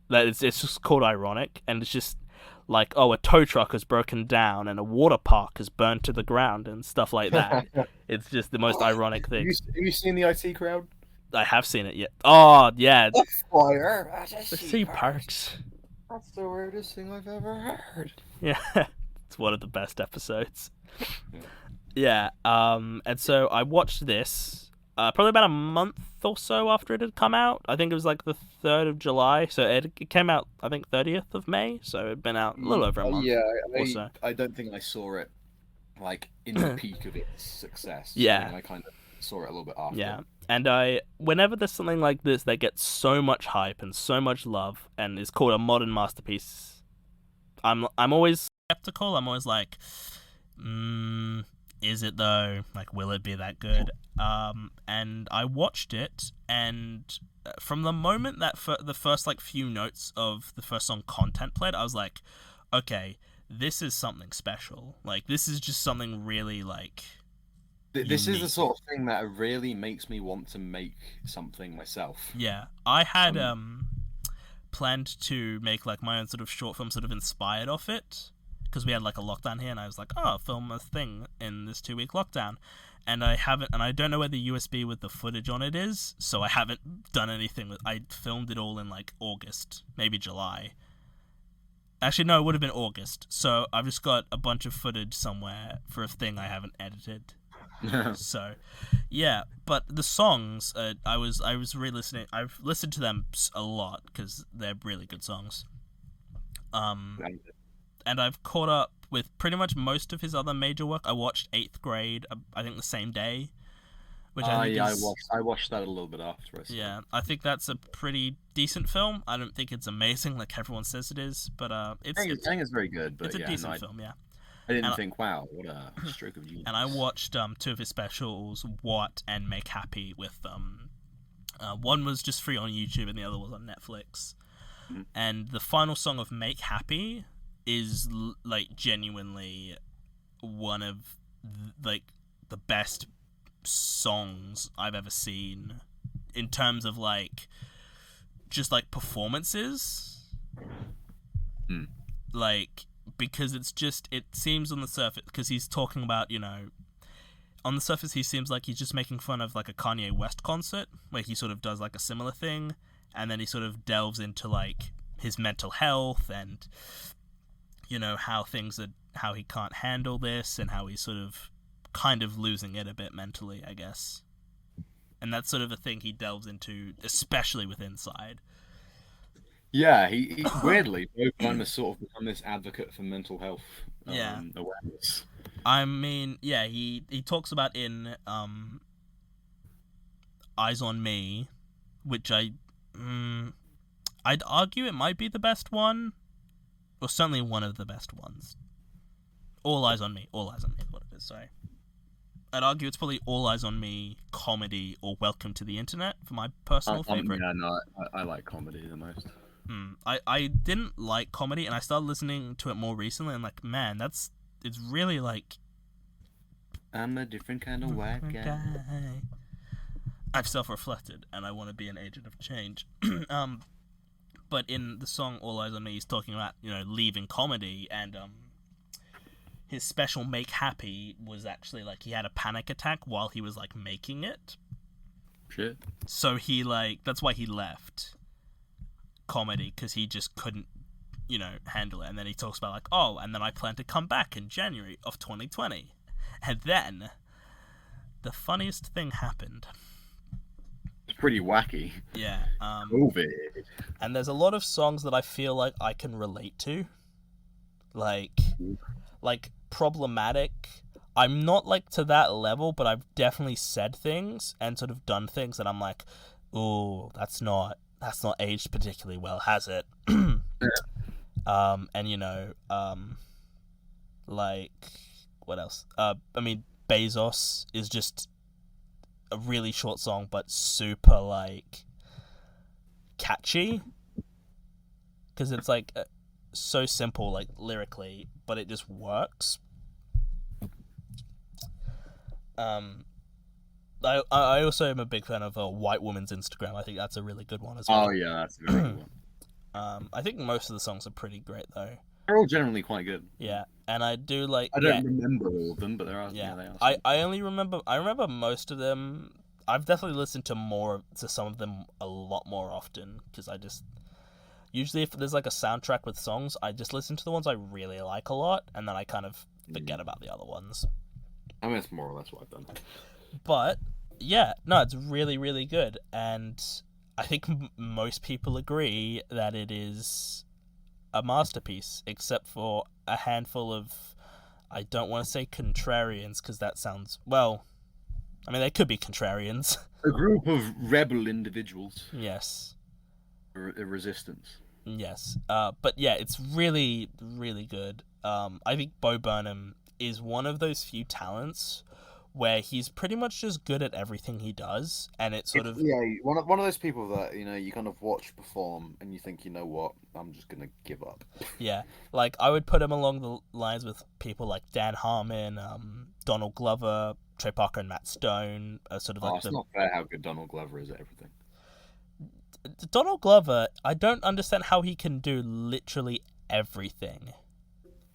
That it's just called Ironic, and it's just like, oh, a tow truck has broken down and a water park has burned to the ground and stuff like that. It's just the most ironic thing.
Have you seen the IT Crowd?
I have seen it yet. Oh, yeah.
The fire at
The Sea Parks.
That's the weirdest thing I've ever heard.
Yeah. It's one of the best episodes. Yeah. And so I watched this probably about a month or so after it had come out. I think it was like the 3rd of July. So it came out, I think, 30th of May. So it'd been out a little over a month.
Yeah,
or so.
I don't think I saw it like in the peak of its success.
Yeah.
I kind of saw it a little bit after.
Yeah. And whenever there's something like this that gets so much hype and so much love and is called a modern masterpiece, I'm always skeptical. I'm always like, is it though? Like, will it be that good? And I watched it, and from the moment that the first like few notes of the first song Content played, I was like, okay, this is something special. Like, this is just something really like.
This is
unique.
the sort of thing that really makes me want to make something myself.
Yeah, I had planned to make like my own sort of short film, sort of inspired off it, because we had like a lockdown here, and I was like, oh, film a thing in this 2-week lockdown, and I haven't, and I don't know where the USB with the footage on it is, so I haven't done anything with. I filmed it all in like August, maybe July. Actually, no, it would have been August. So I've just got a bunch of footage somewhere for a thing I haven't edited. So, yeah, but the songs, I was re-listening. I've listened to them a lot because they're really good songs. And I've caught up with pretty much most of his other major work. I watched 8th Grade, I think the same day, which I think is...
I watched that a little bit after.
Yeah, I think that's a pretty decent film. I don't think it's amazing like everyone says it is, but
I think it's very good. But
it's a decent film, yeah.
I didn't think, wow, what a stroke of genius.
And I watched 2 of his specials, What and Make Happy, with one was just free on YouTube and the other was on Netflix.
Mm-hmm.
And the final song of Make Happy is like genuinely one of like the best songs I've ever seen in terms of like just like performances. Like because it seems on the surface, because he's talking about, on the surface he seems like he's just making fun of like a Kanye West concert where he sort of does like a similar thing, and then he sort of delves into like his mental health and how he can't handle this and how he's sort of kind of losing it a bit mentally, I guess. And that's sort of a thing he delves into, especially with Inside.
Yeah, he weirdly, Bo Burnham has sort of become this advocate for mental health awareness.
I mean, yeah, he talks about in Eyes on Me, which I'd argue it might be the best one, or certainly one of the best ones. All Eyes on Me is what it is, sorry. I'd argue it's probably All Eyes on Me, comedy, or Welcome to the Internet for my personal favorite.
Yeah, no, I like comedy the most.
I didn't like comedy, and I started listening to it more recently, and like, man, it's really like...
I'm a different kind of white guy.
I've self-reflected, and I want to be an agent of change. But in the song All Eyes on Me, he's talking about, leaving comedy, and his special Make Happy was actually, like, he had a panic attack while he was, like, making it.
Shit.
So he, like, that's why he left comedy, because he just couldn't, handle it. And then he talks about, like, and then I plan to come back in January of 2020. And then the funniest thing happened.
It's pretty wacky.
Yeah.
COVID.
And there's a lot of songs that I feel like I can relate to. Like Problematic. I'm not, like, to that level, but I've definitely said things and sort of done things that I'm like, ooh, that's not aged particularly well, has it? And like, what else? I mean, Bezos is just a really short song, but super, like, catchy, because it's like so simple, like, lyrically, but it just works. I also am a big fan of White Woman's Instagram. I think that's a really good one as well.
Oh yeah, that's a very good one.
I think most of the songs are pretty great though.
They're all generally quite good.
Yeah, and I do like.
I don't remember all of them, but there are.
Yeah,
they are.
I only remember. I remember most of them. I've definitely listened to some of them a lot more often, because I just usually, if there's like a soundtrack with songs, I just listen to the ones I really like a lot, and then I kind of forget about the other ones.
I mean, that's more or less what I've done.
But yeah, no, it's really, really good, and I think most people agree that it is a masterpiece, except for a handful of, I don't want to say contrarians, because that sounds, well, I mean, they could be contrarians.
A group of rebel individuals.
Yes.
A resistance.
Yes. But yeah, it's really, really good. I think Bo Burnham is one of those few talents where he's pretty much just good at everything he does, and it's sort of...
Yeah, one of those people that, you kind of watch perform, and you think, you know what, I'm just going to give up.
Yeah, like, I would put him along the lines with people like Dan Harmon, Donald Glover, Trey Parker and Matt Stone, sort of like
it's not fair how good Donald Glover is at everything.
Donald Glover, I don't understand how he can do literally everything.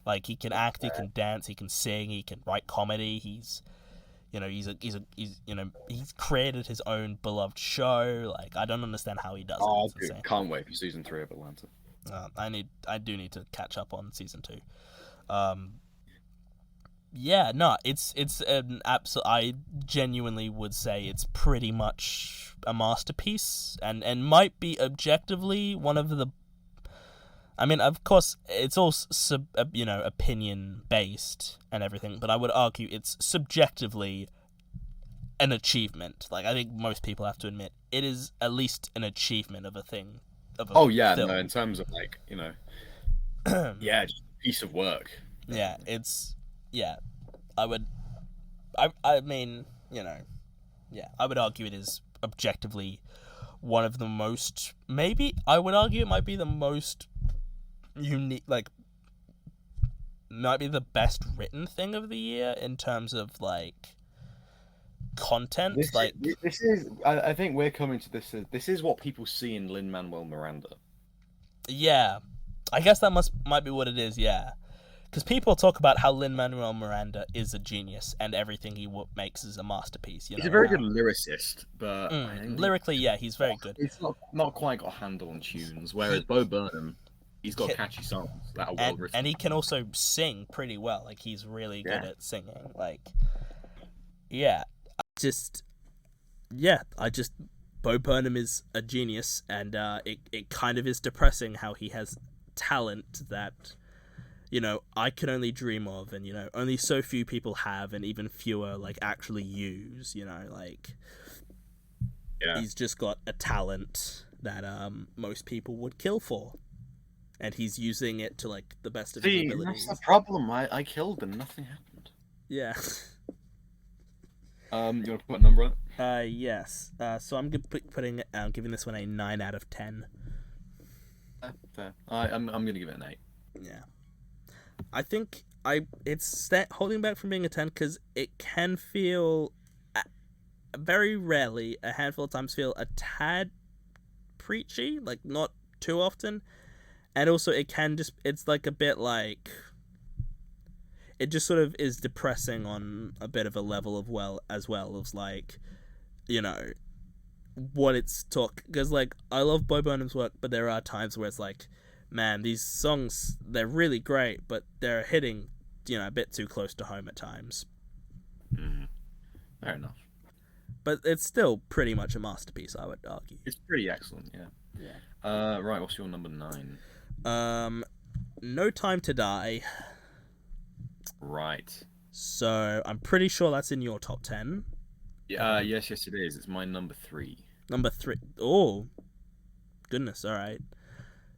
Like, he can act, he can dance, he can sing, he can write comedy, he's created his own beloved show. Like, I don't understand how he does it.
Oh, can't wait for season 3 of Atlanta.
I do need to catch up on season 2. Yeah, no, it's an absolute. I genuinely would say it's pretty much a masterpiece, and might be objectively one of the. I mean, of course, it's all opinion based and everything, but I would argue it's subjectively an achievement. Like, I think most people have to admit it is at least an achievement of a thing.
Film. No, in terms of, like, yeah, just a piece of work.
Yeah, it's I mean, I would argue it is objectively one of the most. Maybe I would argue it might be the most unique, like, might be the best written thing of the year in terms of, like, content.
This is I think we're coming to this. This is what people see in Lin-Manuel Miranda.
Yeah, I guess that might be what it is. Yeah, because people talk about how Lin-Manuel Miranda is a genius and everything he makes is a masterpiece. You know,
He's a very good lyricist, but I think
lyrically, yeah, he's very good.
He's not quite got a handle on tunes. Whereas Bo Burnham, he's got catchy songs that are well written,
and he can also sing pretty well. Like he's really good at singing. Like, yeah, Bo Burnham is a genius, and it kind of is depressing how he has talent that, you know, I can only dream of, and, you know, only so few people have, and even fewer, like, actually use, you know, like, he's just got a talent that most people would kill for, and he's using it to, like, the best of his abilities.
That's the problem. I killed him, nothing happened.
Yeah.
You want to put a number on it?
Yes. So I'm giving this one a 9 out of 10.
Fair. I'm gonna give it an 8.
Yeah. I think it's holding back from being a 10 because it can feel, very rarely, a handful of times, feel a tad preachy, like not too often, and also it can just, it's like a bit like, it just sort of is depressing on a bit of a level of of like, you know, what it's because like I love Bo Burnham's work, but there are times where it's like, man, these songs, they're really great, but they're hitting, you know, a bit too close to home at times.
Fair enough.
But it's still pretty much a masterpiece, I would argue.
It's pretty excellent, yeah.
Yeah.
Right, what's your number 9?
No Time to Die.
Right.
So I'm pretty sure that's in your top 10.
Yes, it is. It's my number 3.
Number 3. Oh, goodness. All right.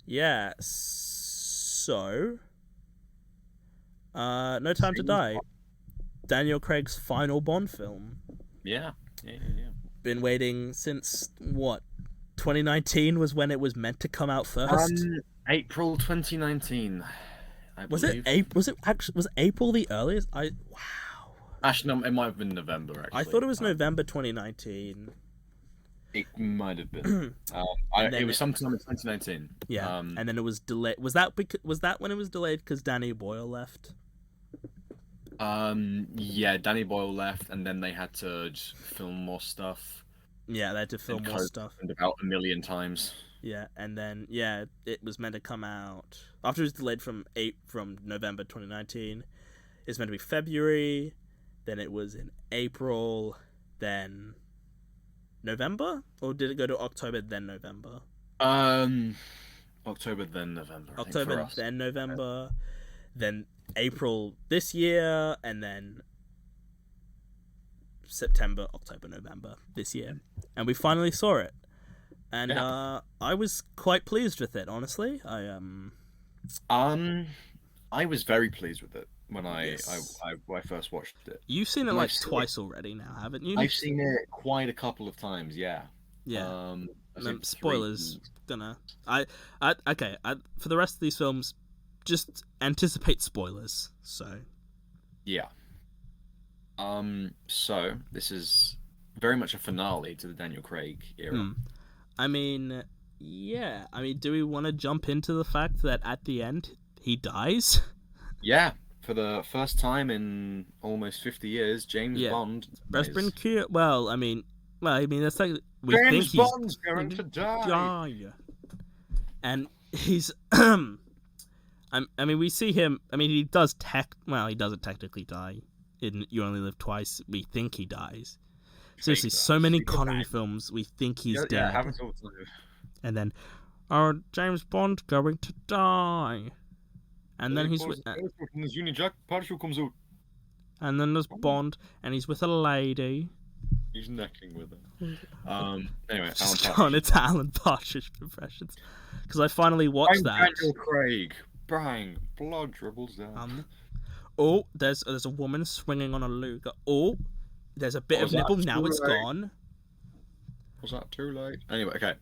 Yeah. So, No Time to Die. Daniel Craig's final Bond film.
Yeah.
Been waiting since what? 2019 was when it was meant to come out first.
April 2019.
Was it April the earliest? Wow.
Actually, no, it might have been November. Actually,
I thought it was November 2019.
It might have been. It was sometime in 2019.
Yeah, and then it was delayed. Was that when it was delayed because Danny Boyle left?
Yeah, Danny Boyle left, and then they had to just film more stuff.
Yeah, they had to film more stuff.
About 1 million times.
Yeah, and then it was meant to come out after it was delayed from November 2019. It's meant to be February, then it was in April, then November, or did it go to October then November?
October then November.
October then November, then April this year, and then September, October, November this year, and we finally saw it. And I was quite pleased with it, honestly.
I was very pleased with it when I first watched it.
You've seen it like twice already now, haven't you?
I've seen it quite a couple of times. Yeah.
Yeah. Spoilers. For the rest of these films, just anticipate spoilers. So. Yeah.
So this is very much a finale to the Daniel Craig era.
I mean, yeah. I mean, do we want to jump into the fact that at the end he dies?
Yeah, for the first time in almost 50 years, James Bond.
That's been cute. Well, I mean, that's like
James Bond's going to die.
And he's. I mean, we see him. I mean, he does he doesn't technically die. In You Only Live Twice, we think he dies. Seriously, so many Connery films, we think he's dead.
Yeah, happens all the time.
And then, James Bond going to die. And then he's with...
his Union Jack parachute comes out.
And then there's Bond, and he's with a lady.
He's necking with her. Anyway,
it's Alan Partridge impressions. Because I finally watched that.
Daniel Craig. Bang. Blood dribbles down.
There's a woman swinging on a luger. There's a bit of nipple. Now it's gone.
Was that too late? Anyway, okay.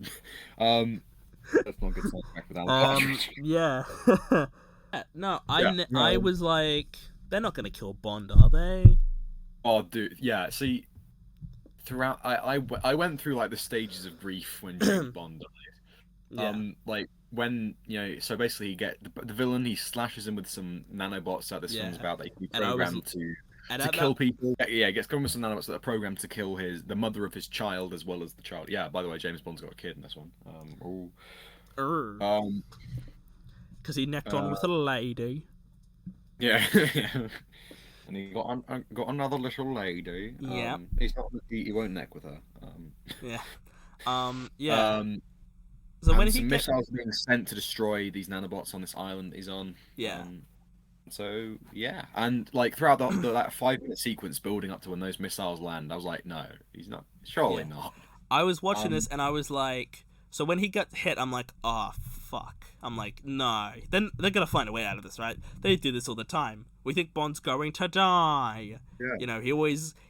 That's not good back with Alan Partridge.
Yeah. No, I was like, they're not gonna kill Bond, are they?
Oh, dude, yeah. See, throughout, I went through like the stages of grief when James Bond died. Like when so basically you get the villain, he slashes him with some nanobots that this film's
Yeah.
about, that he can be
And I was
programmed
and
to
at
kill
that
people. Yeah, he gets programmed with some nanobots that are programmed to kill the mother of his child as well as the child. Yeah, by the way, James Bond's got a kid in this one. Um,
because he necked on
uh,
with a lady.
yeah, and he got another little lady.
Yeah.
He's not he won't neck with her.
Yeah. Yeah.
Um,
So when
and
he
some
gets
missiles are being sent to destroy these nanobots on this island he's on.
yeah.
So yeah, and like throughout that 5 minute sequence building up to when those missiles land, I was like, no, he's not. Surely
Yeah.
not.
I was watching
Um,
this and I was like, so when he got hit, I'm like, oh fuck. I'm like, no. Then they're gonna find a way out of this, right? They do this all the time. We think Bond's going to die.
Yeah.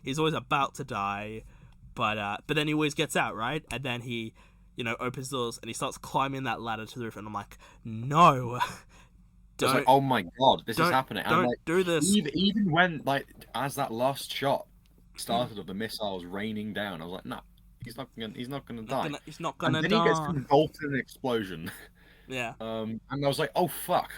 He's always about to die, but then he always gets out, right? And then he, opens doors and he starts climbing that ladder to the roof, and I'm like, no.
I was like, oh my god, this is
don't-
happening. And
don't
like,
do this.
Even when as that last shot started of the missiles raining down, I was like, nah, he's not gonna die.
He's not
And
gonna
then
die.
he gets engulfed in an explosion.
Yeah.
And I was like, oh fuck.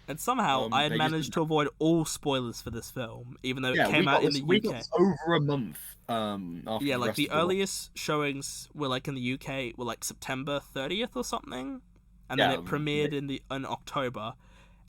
And somehow I had
they
managed to avoid all spoilers for this film, even though it
Yeah,
came out in the
we
UK.
got this over a month. After
Yeah,
the
like
rest
the
of the world.
earliest showings were like in the UK were like September 30th or something, and then
Yeah,
it premiered in October,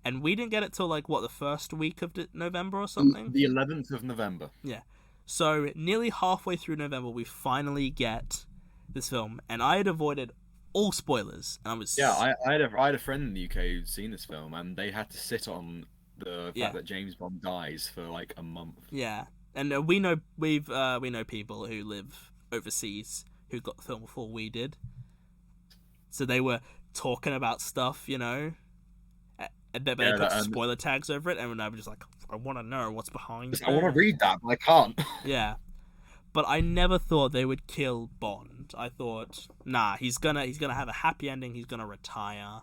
and we didn't get it till like what, the first week of November or something.
The 11th of November.
Yeah, so nearly halfway through November we finally get this film, and I had avoided all spoilers. And I was
Yeah, I had a friend in the UK who'd seen this film, and they had to sit on the fact
Yeah.
that James Bond dies for like a month.
Yeah, and we know people who live overseas who got the film before we did, so they were talking about stuff, and they
Yeah,
put spoiler tags over it, and I was just like, I want to know what's behind it.
I want to read that, but I can't.
Yeah, but I never thought they would kill Bond. I thought, nah, he's gonna have a happy ending. He's gonna retire.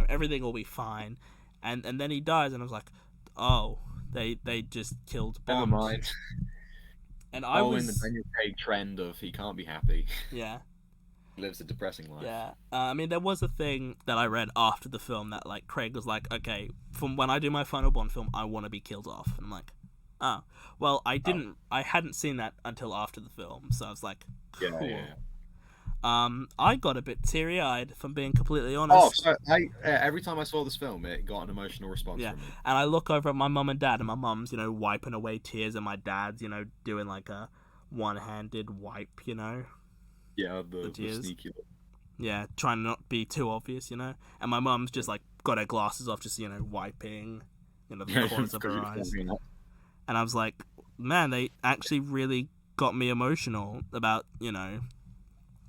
Everything will be fine. And then he dies, and I was like, oh, they just killed Bond.
Never mind.
And
In the Daniel Craig trend of he can't be happy.
Yeah.
He lives a depressing life.
Yeah. I mean, there was a thing that I read after the film that like Craig was like, okay, from when I do my final Bond film, I want to be killed off. And I'm like, oh, well, I hadn't seen that until after the film, so I was like, cool.
Yeah.
I got a bit teary-eyed, if I'm being completely honest.
Oh, so every time I saw this film, it got an emotional response
Yeah,
from me.
and I look over at my mum and dad, and my mum's, wiping away tears, and my dad's, doing like a one-handed wipe,
Yeah, the
tears.
sneaky.
Yeah, trying to not be too obvious, And my mum's just like got her glasses off, just wiping, the corners of her eyes. And I was like, man, they actually really got me emotional about,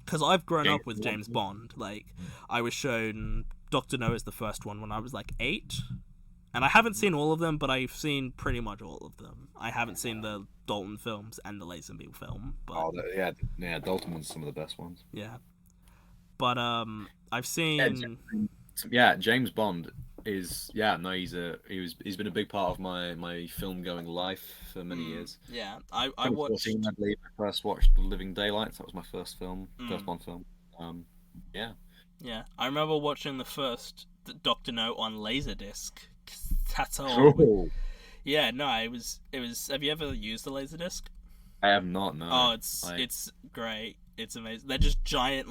because I've grown up with James Bond. Like, I was shown Dr. No as the first one when I was like 8. And I haven't seen all of them, but I've seen pretty much all of them. I haven't seen the Dalton films and the Lazenby film. But,
yeah, Dalton was some of the best ones.
yeah. But I've seen
James Bond is he's been a big part of my film going life for many years.
Yeah, I watched.
I believe I first watched The Living Daylights. That was my first film, first Bond film. Yeah.
Yeah, I remember watching the first Doctor No on Laserdisc. That's all.
Oh,
Yeah, no, it was. Have you ever used the Laserdisc?
I have not. No.
Oh, it's great. It's amazing. They're just giant,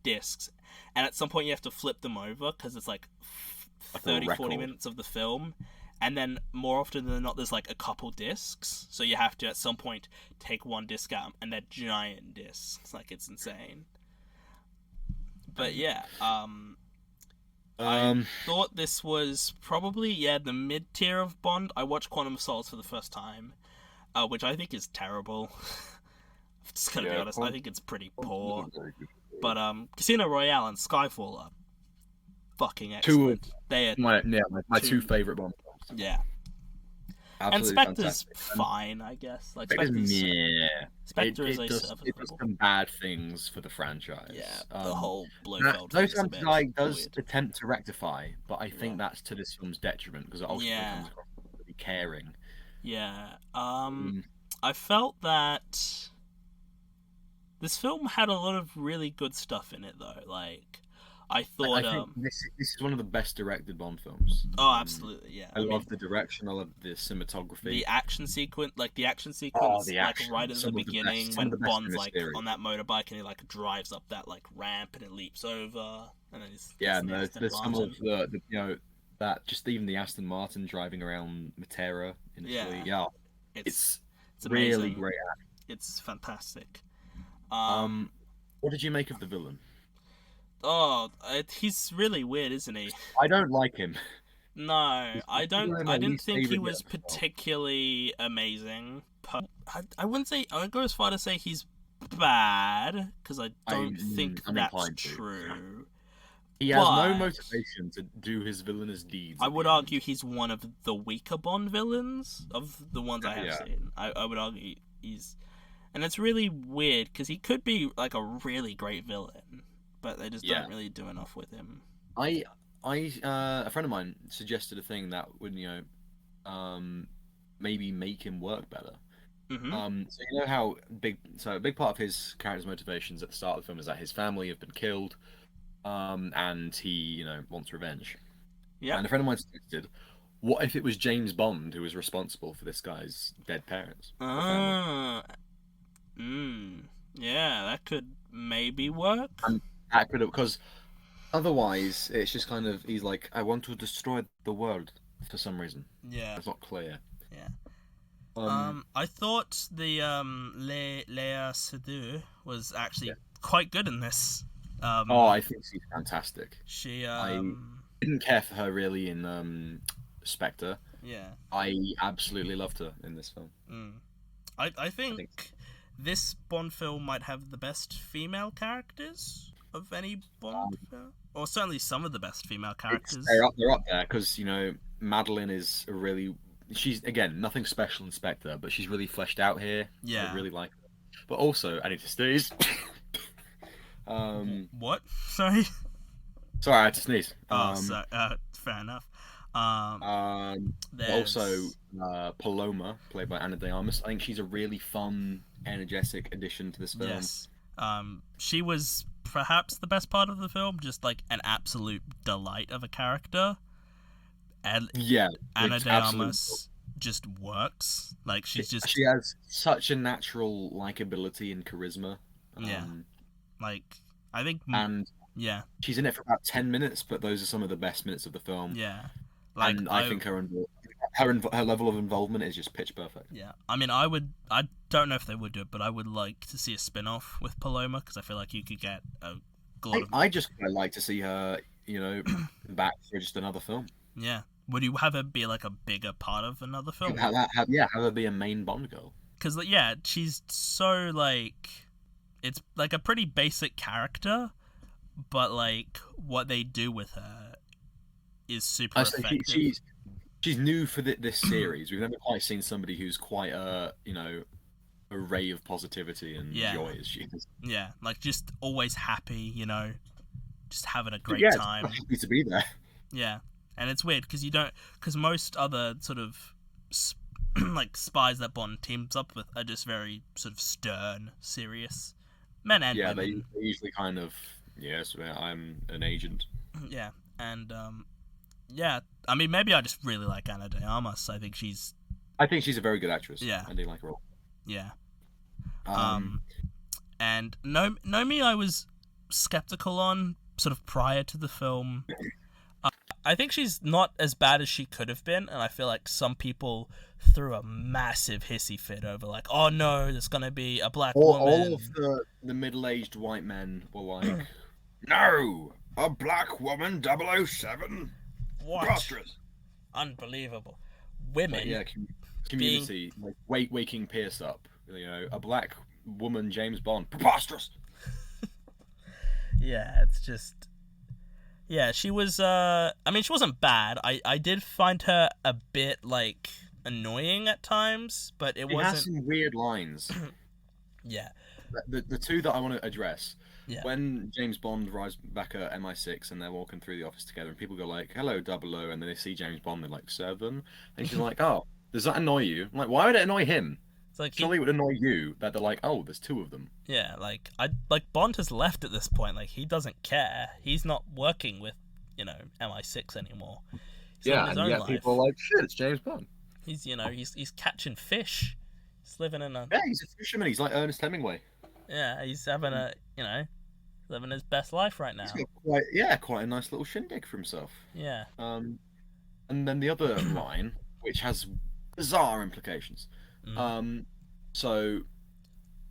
discs, and at some point you have to flip them over because it's like 30-40 minutes of the film, and then more often than not there's like a couple discs, so you have to at some point take one disc out, and they're giant discs. Like, it's insane. But yeah, I thought this was probably the mid tier of Bond. I watched Quantum of Solace for the first time, which I think is terrible. I'm just gonna be honest. I think it's pretty poor. But Casino Royale and Skyfall are fucking excellent. They are
my two favorite Bond films.
Yeah.
Absolutely
and Spectre's
fantastic.
fine, I guess. Like
Spectre
Spectre is
it does some bad things for the franchise.
Yeah, the whole Blofeld
those
thing's a bit
does
weird.
attempt to rectify, but I think that's to this film's detriment because it ultimately comes across as really caring.
Yeah. I felt that this film had a lot of really good stuff in it, though. Like, I
I
thought,
think this is one of the best directed Bond films.
oh, absolutely, yeah.
I love the direction. I love the cinematography.
The action sequence,
Oh,
like
the
like
action!
right at the beginning
Some of
when
the best in
Bond's
this
like
series.
on that motorbike and he like drives up that like ramp and it leaps over and then he's
Yeah,
gets the
no,
Aston
there's some of
Martin.
the that just even the Aston Martin driving around Matera initially.
Yeah,
Yeah,
it's
it's
it's
really
amazing.
great.
It's fantastic.
Um, what did you make of the villain?
He's really weird, isn't he?
I don't like him.
No,
He's probably
I
my
didn't
least
think he
favorite yet
was
of the film.
particularly amazing. I wouldn't say I would go as far to say he's bad because I don't think
I'm
that's
inclined to.
true.
He has no
But
motivation to do his villainous deeds
I
at
would
the end.
argue he's one of the weaker Bond villains of the ones I have
Yeah,
seen. I would argue he's, and it's really weird because he could be like a really great villain, but they just
yeah.
don't really do enough with him.
I, a friend of mine suggested a thing that would, maybe make him work better.
Hmm.
So you know how a big part of his character's motivations at the start of the film is that his family have been killed, and he, wants revenge.
Yeah.
And a friend of mine suggested, what if it was James Bond who was responsible for this guy's dead parents or family?
Ah. Yeah, that could maybe work.
And that could have, because otherwise it's just kind of he's like, I want to destroy the world for some reason.
Yeah.
It's not clear.
Yeah.
Um,
I thought the Léa Seydoux was actually
yeah.
quite good in this.
Oh, I think she's fantastic.
She
I didn't care for her really in Spectre.
yeah.
I absolutely loved her in this film.
I think this Bond film might have the best female characters of any Bond film, or certainly some of the best female characters.
They're up there because Madeline is a really, she's again nothing special in Spectre, but she's really fleshed out here.
Yeah.
I really like her. But also I need to sneeze.
What? Sorry.
Sorry, I had to sneeze.
Fair enough.
Also, Paloma, played by Ana de Armas. I think she's a really fun, energetic addition to this film.
Yes. She was perhaps the best part of the film, just like an absolute delight of a character. And
yeah,
Ana de Armas just works. Like she
has such a natural likability and charisma.
Yeah. Like I think
and
yeah,
she's in it for about 10 minutes, but those are some of the best minutes of the film.
Yeah. Like
and I think her level of involvement is just pitch perfect.
Yeah, I mean, I don't know if they would do it, but I would like to see a spin-off with Paloma because I feel like you could get a lot of.
I just quite like to see her, back for just another film.
Yeah, would you have her be like a bigger part of another film?
Have her be a main Bond girl.
Because she's so like, it's like a pretty basic character, but like what they do with her is super effective.
She's new for this series. We've never quite seen somebody who's quite a ray of positivity and joy as she is.
Yeah, like just always happy, just having a great time.
Happy to be there.
Yeah, and it's weird because most other sort of like spies that Bond teams up with are just very sort of stern, serious men and women.
Yeah, they usually kind of I'm an agent.
Yeah, and yeah, I mean, maybe I just really like Ana de Armas. I think she's
a very good actress.
Yeah,
I do like her all.
Yeah. And Nomi, I was skeptical on sort of prior to the film. I think she's not as bad as she could have been, and I feel like some people threw a massive hissy fit over like, oh no, there's gonna be a black woman.
All of the middle-aged white men were like, no, a black woman, 007.
What?
Preposterous.
Unbelievable. Women.
Yeah, community waking Pierce up. A black woman, James Bond. Preposterous.
Yeah, it's just. Yeah, she was. I mean, she wasn't bad. I did find her a bit like annoying at times, but it wasn't.
She has some weird lines.
Yeah.
The two that I want to address.
Yeah.
When James Bond arrives back at MI6 and they're walking through the office together and people go like, hello, 00, and then they see James Bond, they like serve them. And she's like, oh, does that annoy you? I'm like, why would it annoy him?
It's like
Surely it would annoy you that they're like, oh, there's two of them.
yeah, like Bond has left at this point. Like he doesn't care. He's not working with, MI6 anymore. He's living his own
and
life.
people are like, shit, it's James Bond.
He's he's catching fish. He's living in a
Yeah, he's a fisherman. He's like Ernest Hemingway.
yeah. He's having a living his best life right now.
He's got quite a nice little shindig for himself.
Yeah.
And then the other line, which has bizarre implications. So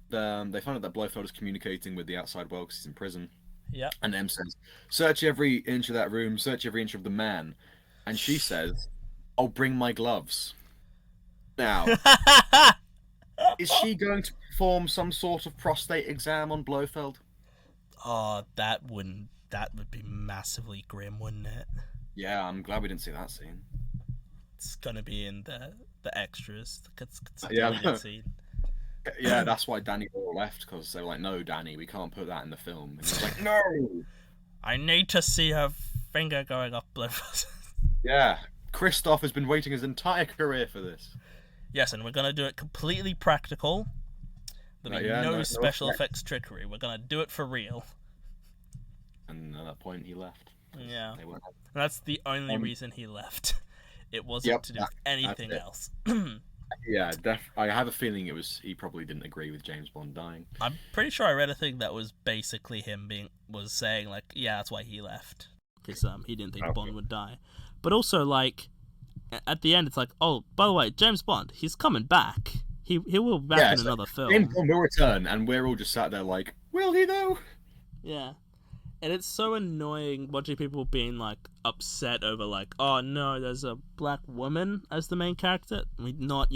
they find out that Blofeld is communicating with the outside world because he's in prison.
Yeah.
And M says, search every inch of that room, search every inch of the man. And she says, I'll bring my gloves. Now, is she going to perform some sort of prostate exam on Blofeld?
Oh, that would be massively grim, wouldn't it?
Yeah, I'm glad we didn't see that scene.
It's gonna be in the extras. It's a
Yeah.
deleted scene.
Yeah, that's why Danny Boyle left, because they were like, no, Danny, we can't put that in the film. And he was like, no!
I need to see her finger going up Blofeld.
Yeah, Christoph has been waiting his entire career for this.
Yes, and we're gonna do it completely practical. There'll be no special effects trickery. We're gonna do it for real.
And at that point, he left.
Yeah, that's the only reason he left. It wasn't to do with anything else.
Yeah, I have a feeling he probably didn't agree with James Bond dying.
I'm pretty sure I read a thing that was basically him saying like, yeah, that's why he left, because he didn't think Bond would die. But also, like, at the end, it's like, oh, by the way, James Bond, he's coming back. He will be back in another film.
James Bond will return, and we're all just sat there like, will he though?
Yeah. And it's so annoying watching people being, like, upset over, like, oh, no, there's a black woman as the main character. Not,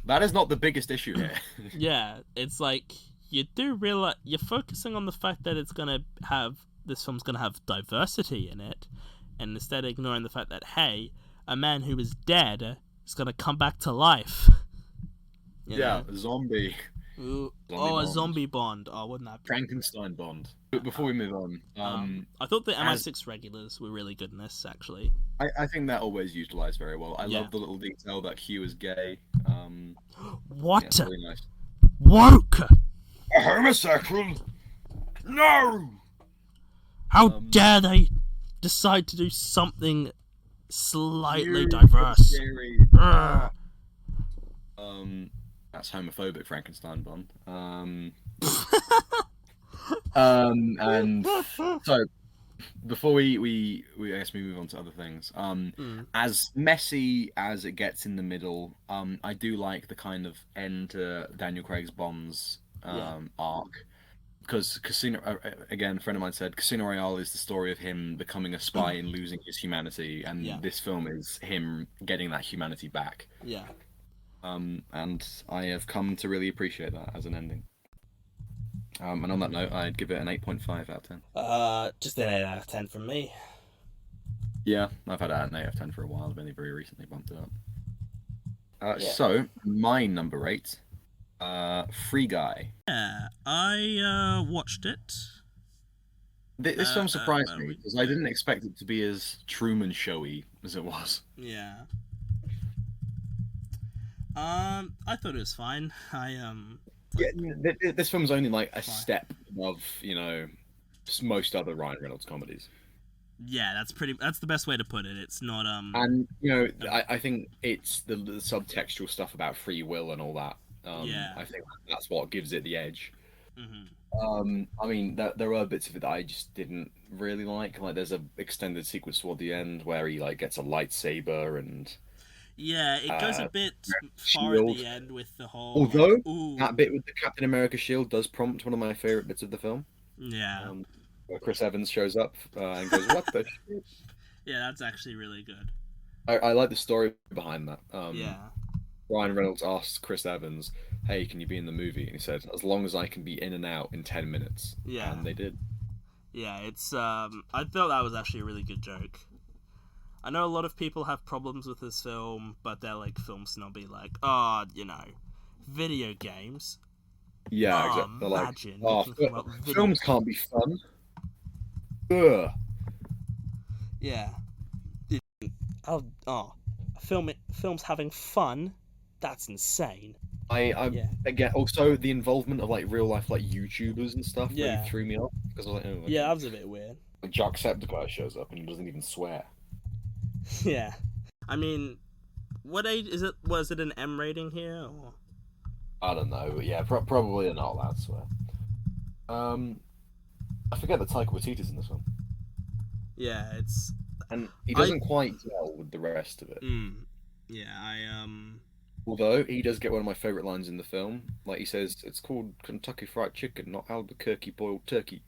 That is not the biggest issue here.
Yeah, it's like, you do realize, you're focusing on the fact that this film's gonna have diversity in it, and instead ignoring the fact that, hey, a man who is dead is gonna come back to life.
A zombie.
Ooh. A zombie Bond. Oh, wouldn't that be?
Frankenstein Bond. But before we move on,
I thought the MI6 regulars were really good in this, actually.
I think that always utilised very well. I love the little detail that Hugh is gay.
What?
Yeah, really nice.
Woke!
A homosexual? No!
How dare they decide to do something slightly diverse?
That's homophobic, Frankenstein Bond. And so before we I guess we move on to other things. As messy as it gets in the middle, I do like the kind of end to Daniel Craig's Bond's arc. Because Casino, again, a friend of mine said Casino Royale is the story of him becoming a spy and losing his humanity, and this film is him getting that humanity back.
Yeah.
And I have come to really appreciate that as an ending. And on that note, I'd give it an 8.5 out of 10.
Just an 8 out of 10 from me.
Yeah, I've had an 8 out of 10 for a while. I've only very recently bumped it up. So, my number 8, Free Guy.
Yeah, I watched it.
This film surprised me because I didn't expect it to be as Truman showy as it was.
Yeah. I thought it was fine.
This film's only like a step above, most other Ryan Reynolds comedies.
Yeah, that's the best way to put it. It's not
And I think it's the subtextual stuff about free will and all that. I think that's what gives it the edge.
Mm-hmm.
I mean, there are bits of it that I just didn't really like. Like, there's an extended sequence toward the end where he gets a lightsaber and.
Yeah, it goes a bit far at the end with the whole.
Although that bit with the Captain America shield does prompt one of my favorite bits of the film.
Yeah.
Where Chris Evans shows up and goes, "What the shit?"
Yeah, that's actually really good.
I like the story behind that.
Yeah.
Ryan Reynolds asked Chris Evans, "Hey, can you be in the movie?" And he said, "As long as I can be in and out in 10 minutes."
Yeah.
And they did.
Yeah, it's I thought that was actually a really good joke. I know a lot of people have problems with this film, but they're like film snobby, like, video games.
Yeah, exactly. They're
like,
films can't be fun. Ugh.
Yeah. Films having fun. that's insane.
I
Yeah.
again also the involvement of like real life like YouTubers and stuff really
Yeah.
threw me off because I was like, oh,
Yeah, that was a bit weird.
like Jacksepticeye shows up and he doesn't even swear.
Yeah. I mean, what age is it? Was it an M rating here? Or...
I don't know, but yeah, probably not allowed to swear. I forget that Taika Waititi's in this one,
Yeah, it's
and he
I
doesn't quite gel with the rest of it.
yeah,
Although he does get one of my favorite lines in the film, like he says, "It's called Kentucky Fried Chicken, not Albuquerque boiled turkey."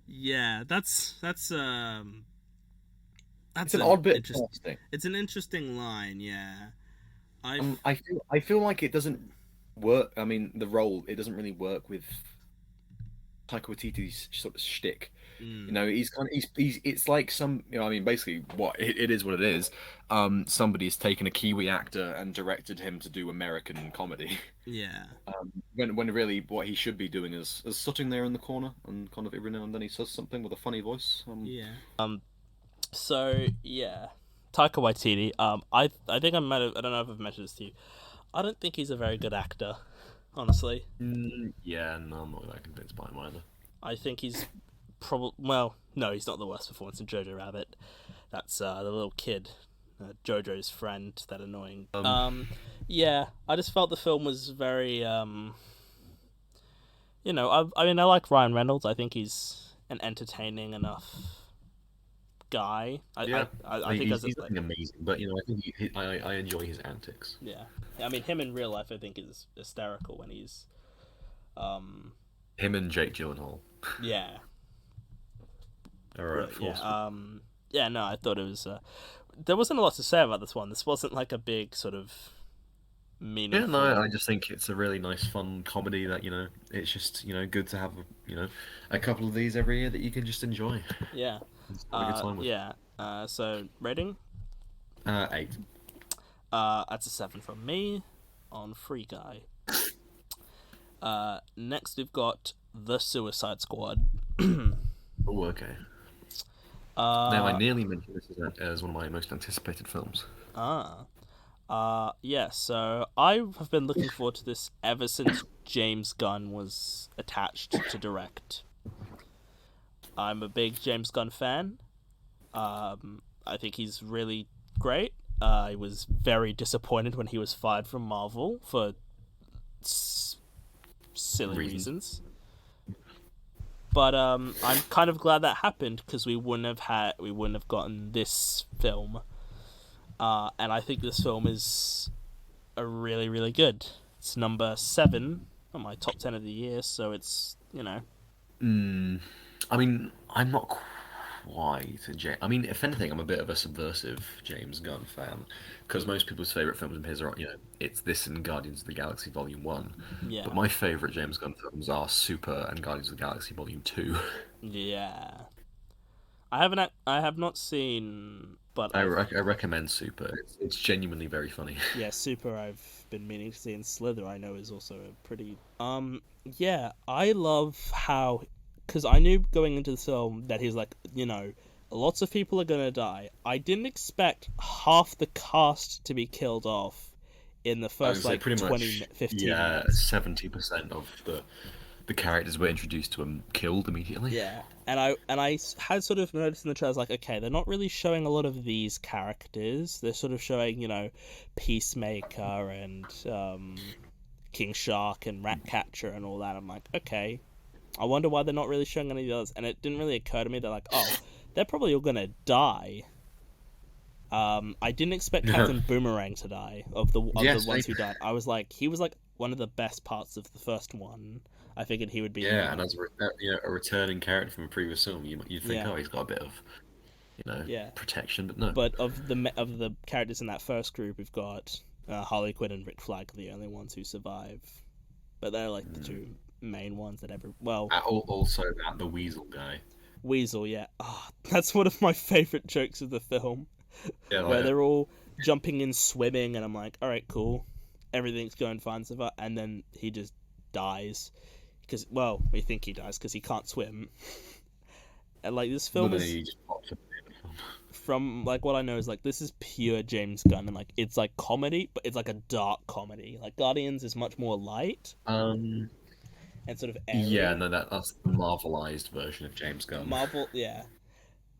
yeah,
It's
that's
an
an
odd bit of
interesting.
casting.
It's an interesting line. Yeah, I
I feel like it doesn't work. I mean, the role it doesn't really work with Taika Waititi's sort of shtick. You know, he's kind of he's it's like some I mean basically what it is what it is. Somebody's taken a Kiwi actor and directed him to do American comedy.
yeah.
When really what he should be doing is sitting there in the corner and kind of every now and then he says something with a funny voice.
Yeah. So yeah, Taika Waititi. I think I might have. I don't know if I've mentioned this to you. I don't think he's a very good actor, honestly.
Yeah, no, I'm not that convinced by him either.
I think he's probably well. No, he's not the worst performance in Jojo Rabbit. That's the little kid, Jojo's friend. That annoying. Yeah. I just felt the film was very. You know, I mean, I like Ryan Reynolds. I think he's an entertaining enough guy. I think
he's nothing amazing, but you know, I think I enjoy his antics.
yeah. I mean, him in real life, I think is hysterical when he's,
Him and Jake Gyllenhaal
yeah,
are a force.
yeah, yeah. No, I thought it was. There wasn't a lot to say about this one. This wasn't like a big sort of
Yeah,
meaningful.
no, I just think it's a really nice, fun comedy that you know, it's just you know good to have you know a couple of these every year that you can just enjoy.
Yeah.
Have a good time with.
Yeah. So rating.
8.
That's a 7 from me on Free Guy. Next we've got The Suicide Squad.
Oh, okay. Now I nearly mentioned this as one of my most anticipated films.
Yeah, so I have been looking forward to this ever since James Gunn was attached to direct. I'm a big James Gunn fan. I think he's really great. I was very disappointed when he was fired from Marvel for silly reasons. But I'm kind of glad that happened because we wouldn't have gotten this film. And I think this film is a really, really good. It's number 7 on my top 10 of the year, so it's, you know.
I mean, I'm not quite a James. I mean, if anything, I'm a bit of a subversive James Gunn fan because most people's favorite films of his are, you know, it's this and Guardians of the Galaxy Volume 1.
Yeah.
But my favorite James Gunn films are Super and Guardians of the Galaxy Volume 2.
Yeah. I have not seen, but
I recommend Super. It's genuinely very funny.
yeah, Super I've been meaning to see, and Slither I know is also a pretty yeah, I love how, because I knew going into the film that he's like, you know, lots of people are gonna die. I didn't expect half the cast to be killed off in the first like 15
yeah,
minutes.
70% of the characters were introduced to him killed immediately.
Yeah, and I had sort of noticed in the trailers, like, okay, they're not really showing a lot of these characters. They're sort of showing, you know, Peacemaker and King Shark and Ratcatcher and all that. I'm like, okay, I wonder why they're not really showing any of the others. And it didn't really occur to me. They're like, oh, they're probably all gonna die. I didn't expect Captain Boomerang to die of the ones who died. I was like, he was like one of the best parts of the first one. I figured he would be.
Yeah, and as a returning character from a previous film, you'd think, oh, he's got a bit of, you know, protection, but no.
But of the characters in that first group, we've got Harley Quinn and Rick Flag, the only ones who survive. But they're like the two main ones that ever. Well,
also the Weasel guy.
Weasel, yeah. Oh, that's one of my favorite jokes of the film.
Yeah,
where they're all jumping in, swimming, and I'm like, all right, cool, everything's going fine so far, and then he just dies. Because, well, we think he dies because he can't swim. And, like, this film from like what I know is like this is pure James Gunn, and like it's like comedy, but it's like a dark comedy. Like Guardians is much more light
Um,
and sort of
yeah,
airy.
no, that's the Marvelized version of James Gunn.
Marvel, yeah.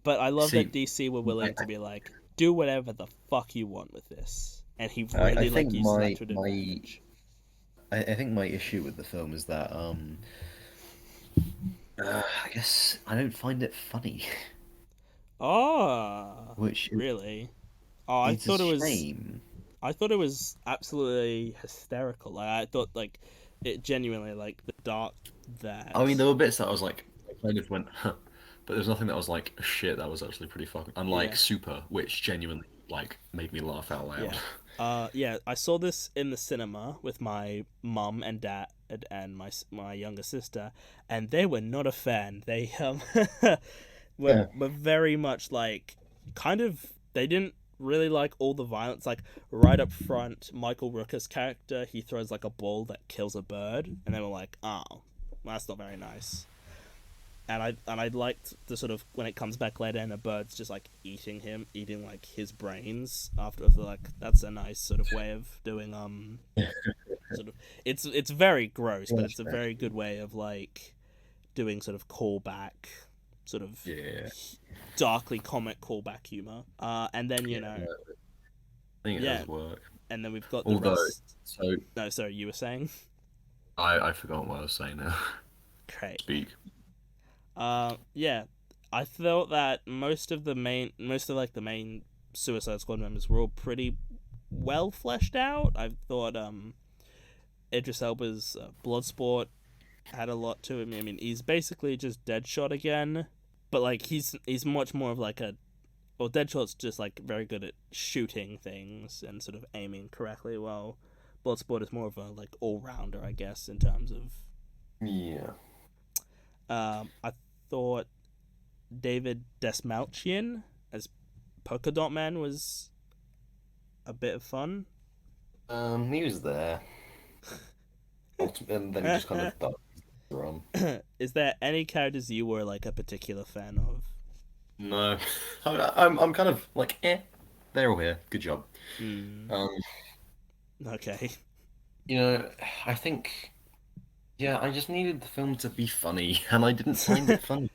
But I love that
See,
DC were
I,
willing to be like, do whatever the fuck you want with this, and he
I
really like
think
uses that
my
to an
my
advantage.
I think my issue with the film is that I guess I don't find it funny,
Oh,
which
really? Oh,
it's a shame.
I thought it was absolutely hysterical. Like I thought like it genuinely like the dark that.
I mean, there were bits that I was like, I kind of went, huh, but there's nothing that was like, shit, that was actually pretty fucking. Unlike
Yeah.
Super, which genuinely like made me laugh out loud.
Yeah. Yeah, I saw this in the cinema with my mum and dad and my younger sister, and they were not a fan. They
Yeah.
were very much like kind of they didn't really like all the violence. Like right up front, Michael Rooker's character, he throws like a ball that kills a bird, and they were like, "Oh, that's not very nice." And I liked the sort of when it comes back later and a bird's just like eating like his brains after. I feel like that's a nice sort of way of doing sort of it's very gross, but it's a very good way of like doing sort of callback, sort of
Yeah,
darkly comic callback humor. And then you know,
I think it
yeah,
does work.
and then we've got the
Although,
rest.
so
No, sorry, you were saying.
I forgot what I was saying now.
Great.
Speak.
Yeah, I felt that most of the main Suicide Squad members were all pretty well fleshed out. I thought Idris Elba's Bloodsport had a lot to him. I mean, he's basically just Deadshot again, but like he's much more of like a well, Deadshot's just like very good at shooting things and sort of aiming correctly. While Bloodsport is more of a like all rounder, I guess, in terms of
Yeah.
I thought David Desmalchian as Polka Dot Man was a bit of fun.
He was there, and then he just kind of died.
Is there any characters you were like a particular fan of?
No, I'm kind of like, they're all here. Good job.
Hmm.
Um,
Okay.
you know, I think, yeah, I just needed the film to be funny, and I didn't find it funny.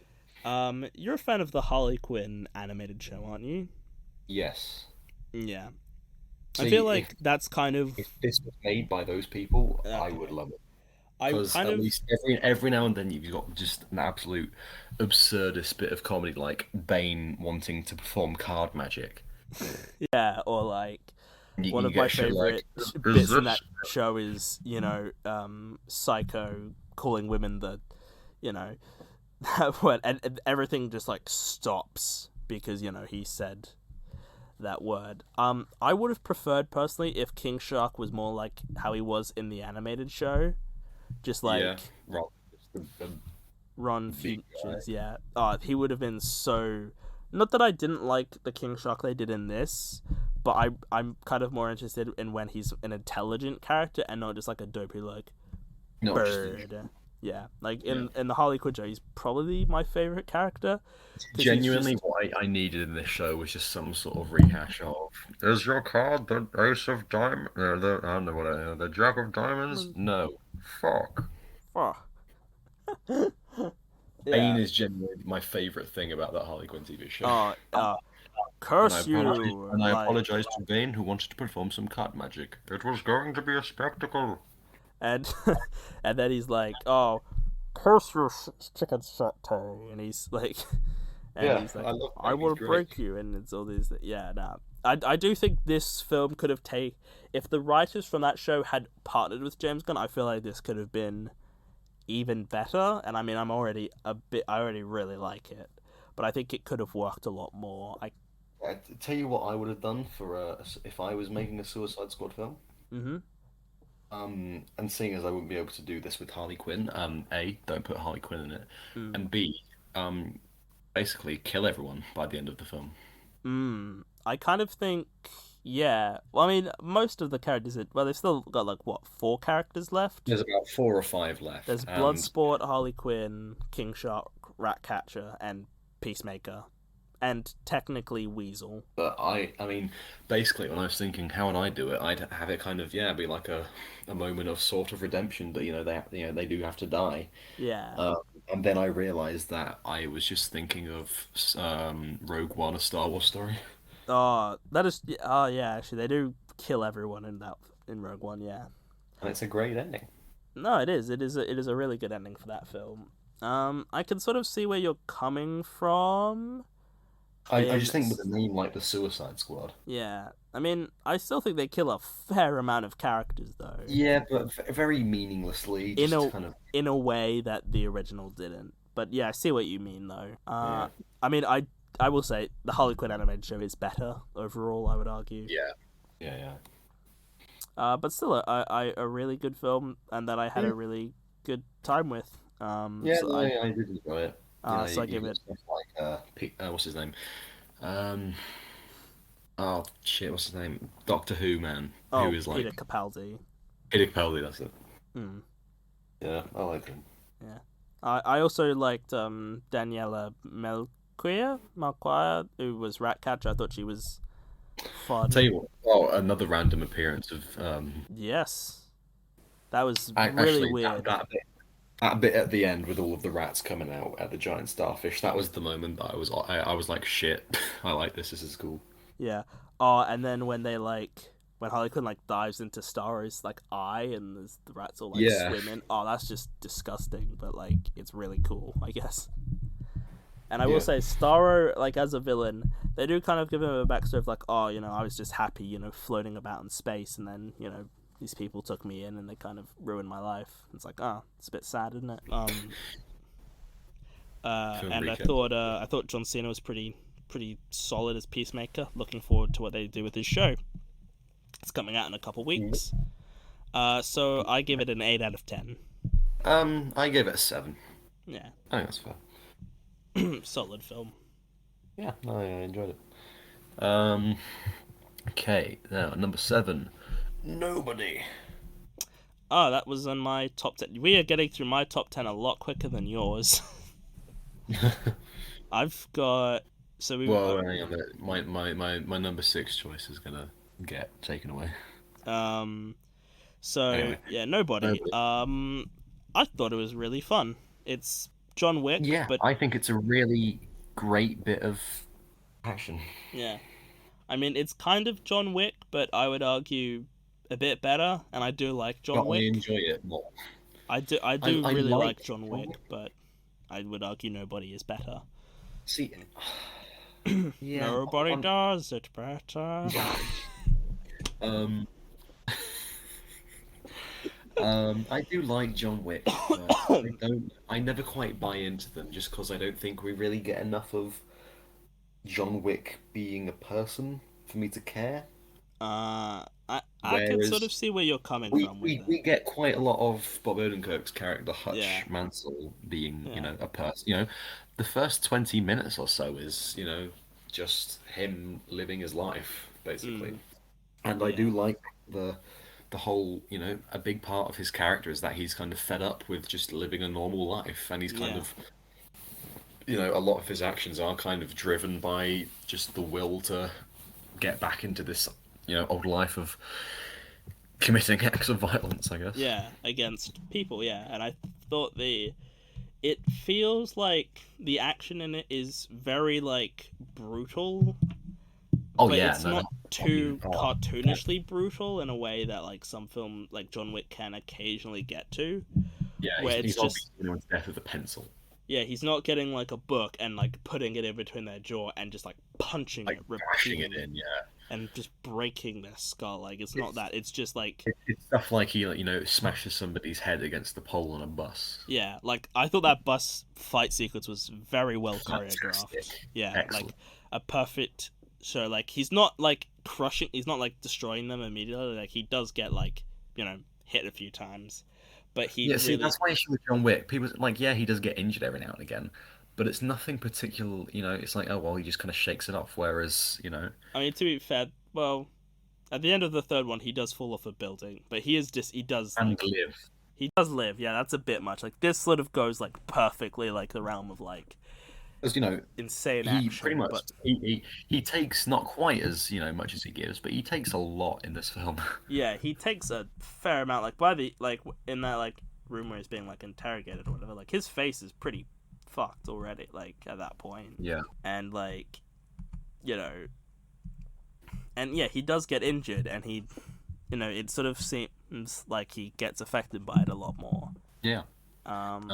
You're a fan of the Harley Quinn animated show, aren't you?
Yes.
Yeah. I
See,
feel like that's kind of
if this was made by those people, I
okay.
would love it.
I
Because
kind
at
of
least every now and then you've got just an absolute absurdist bit of comedy, like Bane wanting to perform card magic.
yeah, or like one
You
of my
get shit like,
favorite
is
bits in
this?
that show is Psycho calling women the that word, and everything just like stops because he said that word. I would have preferred personally if King Shark was more like how he was in the animated show, just like
Yeah, right. Just a
Ron
big guy.
Funches. Yeah, he would have been so. Not that I didn't like the King Shark they did in this, but I'm kind of more interested in when he's an intelligent character and not just like a dopey like
Not
bird. Yeah, like in the Harley Quinn show, he's probably my favorite character. 'Cause he's
genuinely
just-
what I needed in this show was just some sort of rehash of is your card the ace of diamond the I don't know what the jack of diamonds? No. Fuck.
Oh.
Bane
yeah.
is genuinely my favorite thing about that Harley Quinn TV show.
Curse you!
And I
like-
apologize to Bane who wanted to perform some card magic. It was going to be a spectacle.
and and then he's like, "Oh, curse your chicken satay," and he's like,
Yeah,
he's like,
I love
"I
Bane,
will
he's great.
break you," and it's all these. Yeah, nah. I do think this film could have if the writers from that show had partnered with James Gunn, I feel like this could have been even better. And I mean, I already really like it, but I think it could have worked a lot more.
I tell you what I would have done for if I was making a Suicide Squad film.
Mm-hmm.
And seeing as I wouldn't be able to do this with Harley Quinn,
A, don't put Harley Quinn in it,
Mm.
and B, basically kill everyone by the end of the film.
I kind of think, yeah. Well, I mean, most of the characters, they've still got like what 4 characters left.
There's about 4 or 5 left.
There's
and
Bloodsport, Harley Quinn, King Shark, Ratcatcher, and Peacemaker. and technically Weasel.
But I mean, basically, when I was thinking, how would I do it? I'd have it kind of, yeah, be like a moment of sort of redemption, but they do have to die.
Yeah.
Um, and then I realized that I was just thinking of Rogue One, a Star Wars story.
Oh, that is. Oh, yeah. Actually, they do kill everyone in Rogue One. Yeah.
And it's a great ending.
No, it is. It is a really good ending for that film. I can sort of see where you're coming from.
I just think with a name like the Suicide Squad.
Yeah. I mean, I still think they kill a fair amount of characters, though.
Yeah, but very meaninglessly.
In
Just
a
kind of.
in a way that the original didn't. But yeah, I see what you mean, though.
Yeah.
I mean, I will say the Harley Quinn animated show is better overall. I would argue.
Yeah, yeah.
But still, a really good film, and that I had a really good time with.
Yeah,
so
no, I did enjoy it.
so I give it.
Stuff like
What's his name? Um, oh shit, what's his name? Doctor Who man,
Oh,
who is like
Peter Capaldi.
Peter Capaldi. That's it.
Hmm.
Yeah, I like him.
Yeah. I also liked Daniela Melchior, who was Ratcatcher. I thought she was fun.
Tell you what, oh, another random appearance of
Yes. That was really
actually
weird.
that bit at the end with all of the rats coming out at the giant starfish. That was the moment that I was like, shit, I like this. This is cool.
Yeah. Oh, and then when when Harley Quinn dives into Starro's eye and the rats all
Yeah.
swimming. Oh, that's just disgusting, but it's really cool, I guess. And I will
Yeah.
say, Starro, as a villain, they do kind of give him a backstory of I was just happy, floating about in space, and then, these people took me in and they kind of ruined my life. It's it's a bit sad, isn't it? And I thought John Cena was pretty solid as Peacemaker. Looking forward to what they do with his show. It's coming out in a couple weeks. So I give it an 8 out of 10.
I gave it a 7.
Yeah.
I think that's fair.
Solid film.
Yeah, no, I enjoyed it.
Okay, now number 7. Nobody.
Oh, that was on my top 10. We are getting through my top 10 a lot quicker than yours. I've got... So we.
Well, hang on a minute. My number 6 choice is gonna get taken away.
So
Anyway.
yeah, Nobody. I thought it was really fun. It's John Wick.
Yeah,
But
I think it's a really great bit of action.
yeah, I mean it's kind of John Wick, but I would argue a bit better. And I do like John
But I
Wick.
enjoy it more.
I do
I
really like
like
John
John
Wick,
Wick.
but I would argue Nobody is better.
See, yeah,
Nobody
I'm-
does it better.
Um, I do like John Wick, but I never quite buy into them just because I don't think we really get enough of.
John Wick being a person for me to care.
I can sort of see where you're coming from with
We
it.
get quite a lot of Bob Odenkirk's character Hutch
Yeah.
Mansell being,
Yeah.
a person. The first 20 minutes or so is, just him living his life, basically. And I
Yeah.
do like the whole, a big part of his character is that he's kind of fed up with just living a normal life, and he's kind
Yeah.
of, a lot of his actions are kind of driven by just the will to get back into this, old life of committing acts of violence, I guess.
Yeah, against people, yeah. And I thought it feels like the action in it is very brutal.
Oh
but
yeah,
it's
no,
not too
Oh,
cartoonishly brutal in a way that some film like John Wick can occasionally get to.
yeah,
where
he's
it's just-
obviously anyone's death with a pencil,
Yeah, he's not getting a book and putting it in between their jaw and just ppunching
like
it
bashing it
repeatedly
in. Yeah,
and just breaking their skull. It's not that. It's just
it's stuff like he, smashes somebody's head against the pole on a bus.
yeah, I thought that bus fight sequence was very well choreographed.
Fantastic.
Yeah,
Excellent.
a perfect. So he's not crushing. He's not destroying them immediately. He does get hit a few times, but he
Yeah, see,
really.
that's my issue with John Wick. People yeah, he does get injured every now and again, but it's nothing particular. It's like, oh well, he just kind of shakes it off. Whereas,
I mean, to be fair, well, at the end of the third one, he does fall off a building, but he does
and live.
he does live. Yeah, that's a bit much. This sort of goes perfectly the realm of
Because you know
insane
he
action,
pretty much
but
he takes not quite as much as he gives, but he takes a lot in this film.
yeah, he takes a fair amount. Like by the like in that like room where he's being like interrogated or whatever, like his face is pretty fucked already. Like at that point,
Yeah.
and like you know, and yeah, he does get injured, and he, you know, it sort of seems like he gets affected by it a lot more.
Yeah.
Um,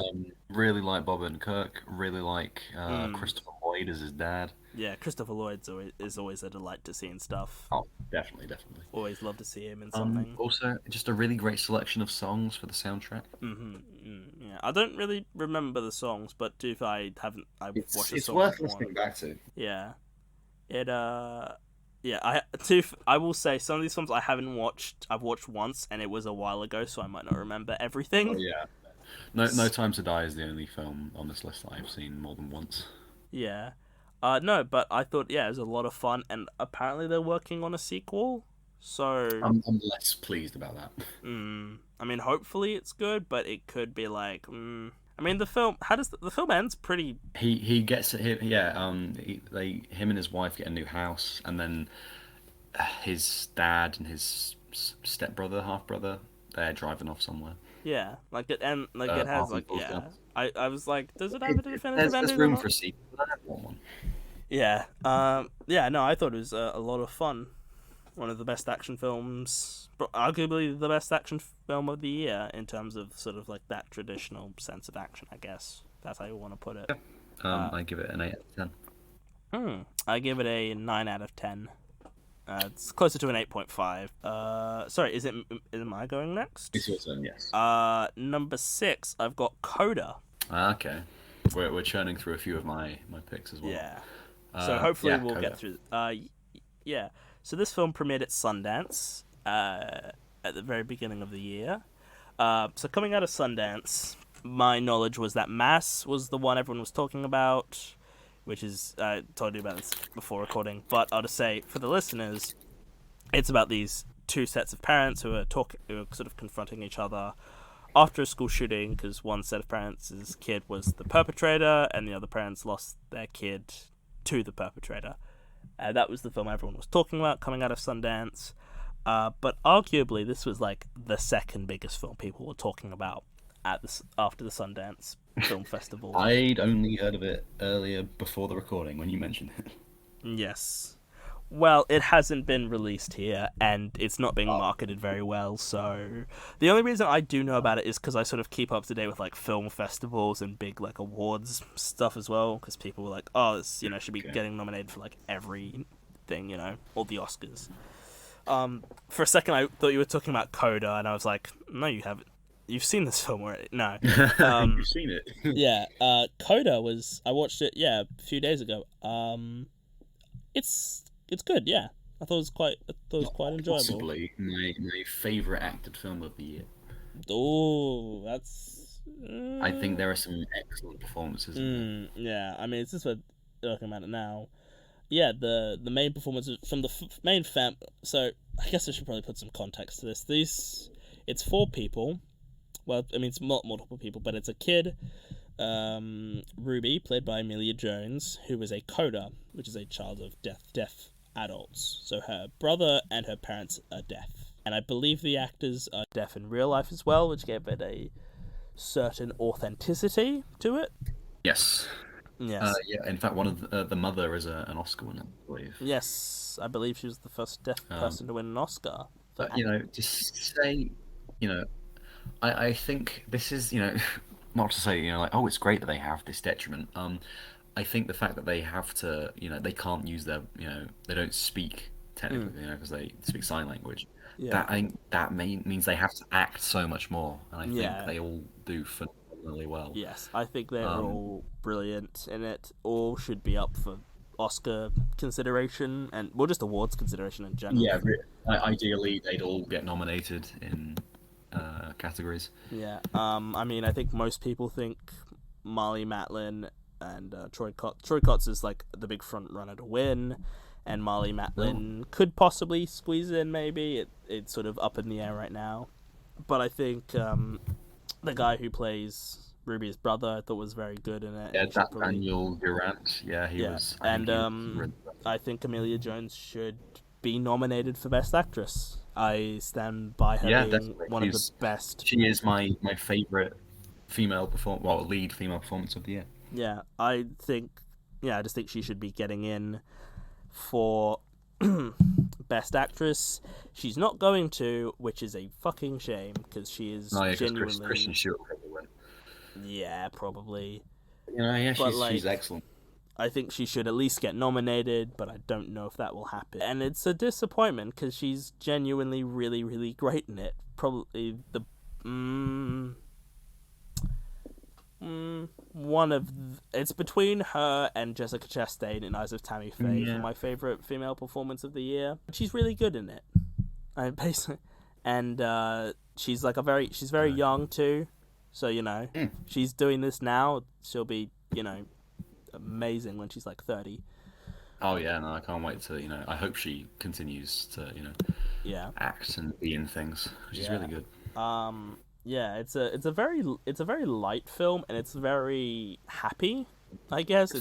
Really like Bob and Kirk. Really like
Mm.
Christopher Lloyd as his dad.
yeah, Christopher Lloyd's is always a delight to see and stuff.
Oh, definitely, definitely.
Always love to see him in something.
Also, just a really great selection of songs for the soundtrack.
Yeah, I don't really remember the songs, but if I haven't, I've watched a
It's
song
worth
before.
listening back to.
Yeah, it yeah. I will say some of these films I haven't watched. I've watched once, and it was a while ago, so I might not remember everything.
Oh yeah. No Time to Die is the only film on this list that I've seen more than once.
Yeah. No, but I thought it was a lot of fun, and apparently they're working on a sequel. So
I'm less pleased about that.
I mean, hopefully it's good, but it could be like, I mean, the film. How does the film ends? Pretty.
He gets it. Yeah. Him and his wife get a new house, and then his dad and his stepbrother, half brother, they're driving off somewhere.
Yeah, like it and like it has
Harvey
like
Falls
yeah.
Down.
I was like, does it have a definitive
There's
ending?
room
or
for
not?
a sequel, but I don't want one.
Yeah. Yeah. No, I thought it was a lot of fun. One of the best action films, arguably the best action film of the year in terms of sort of like that traditional sense of action. I guess that's how you want to put it.
I give it an 8 out of 10.
I give it a 9 out of 10. It's closer to an 8.5. Sorry, am I going next?
It's your turn, yes.
Number 6, I've got Coda.
Okay. We're churning through a few of my picks as well.
Yeah. So hopefully we'll
Coda.
get through. Yeah. So this film premiered at Sundance at the very beginning of the year. So coming out of Sundance, my knowledge was that Mass was the one everyone was talking about, which is I told you about this before recording. But I'll just say for the listeners, it's about these two sets of parents who are sort of confronting each other after a school shooting because one set of parents' kid was the perpetrator and the other parents lost their kid to the perpetrator. That was the film everyone was talking about coming out of Sundance. But arguably, this was like the second biggest film people were talking about after the Sundance Film Festival.
I'd only heard of it earlier before the recording when you mentioned it.
Yes. Well, it hasn't been released here, and it's not being marketed very well, so... The only reason I do know about it is because I sort of keep up to date with, like, film festivals and big, like, awards stuff as well, because people were like, oh, this, should be getting nominated for, like, everything, all the Oscars. For a second, I thought you were talking about Coda, and I was like, no, you haven't. You've seen this film already. No.
You've seen it.
Yeah, Coda was... I watched it, a few days ago. It's good, yeah. I thought it was quite enjoyable.
Possibly my favourite acted film of the year.
Oh, that's.
I think there are some excellent performances in there.
Yeah, I mean, it's just we're talking about it now. Yeah, the main performances from the main fam. So I guess I should probably put some context to this. It's 4 people. Well, I mean, it's not multiple people, but it's a kid. Ruby, played by Emilia Jones, who is a coda, which is a child of deaf adults. So her brother and her parents are deaf. And I believe the actors are deaf in real life as well, which gave it a certain authenticity to it.
Yes.
Yes.
Yeah, in fact, one of the mother is an Oscar winner, I believe.
Yes, I believe she was the first deaf person to win an Oscar.
But, just say, I think this is, not to say, like, it's great that they have this detriment. I think the fact that they have to, they can't use their, they don't speak technically, because they speak sign language.
Yeah.
I think that means they have to act so much more, and I think
Yeah.
they all do phenomenally well.
Yes, I think they're all brilliant in it. All should be up for Oscar consideration, and just awards consideration in general.
Yeah, ideally they'd all get nominated in categories.
Yeah. I mean, I think most people think Marlee Matlin and Troy Kotz is like the big front runner to win, and Marlee Matlin could possibly squeeze in. Maybe it's sort of up in the air right now, but I think the guy who plays Ruby's brother, I thought was very good in it.
Yeah,
and he should
that
probably...
Daniel Durant. Yeah, he
Yeah,
was.
and
I think he was really
I think Amelia Jones should be nominated for Best Actress. I stand by her
Yeah,
being
definitely.
one of the best.
She is my favorite lead female performance of the year.
Yeah, I just think she should be getting in for Best Actress. She's not going to, which is a fucking shame because she is
No, yeah, 'cause
genuinely.
Kristen Stewart will probably win.
Yeah, probably.
Yeah,
But,
she's excellent.
I think she should at least get nominated, but I don't know if that will happen. And it's a disappointment because she's genuinely really, really great in it. Probably the one of it's between her and Jessica Chastain in Eyes of Tammy Faye for my favorite female performance of the year. She's really good in it. Basically, and she's like she's very young too, so she's doing this now. She'll be amazing when she's like 30.
Oh yeah, no, I can't wait to I hope she continues to act and be in things. She's really good.
Yeah, it's a very light film and it's very happy, I guess.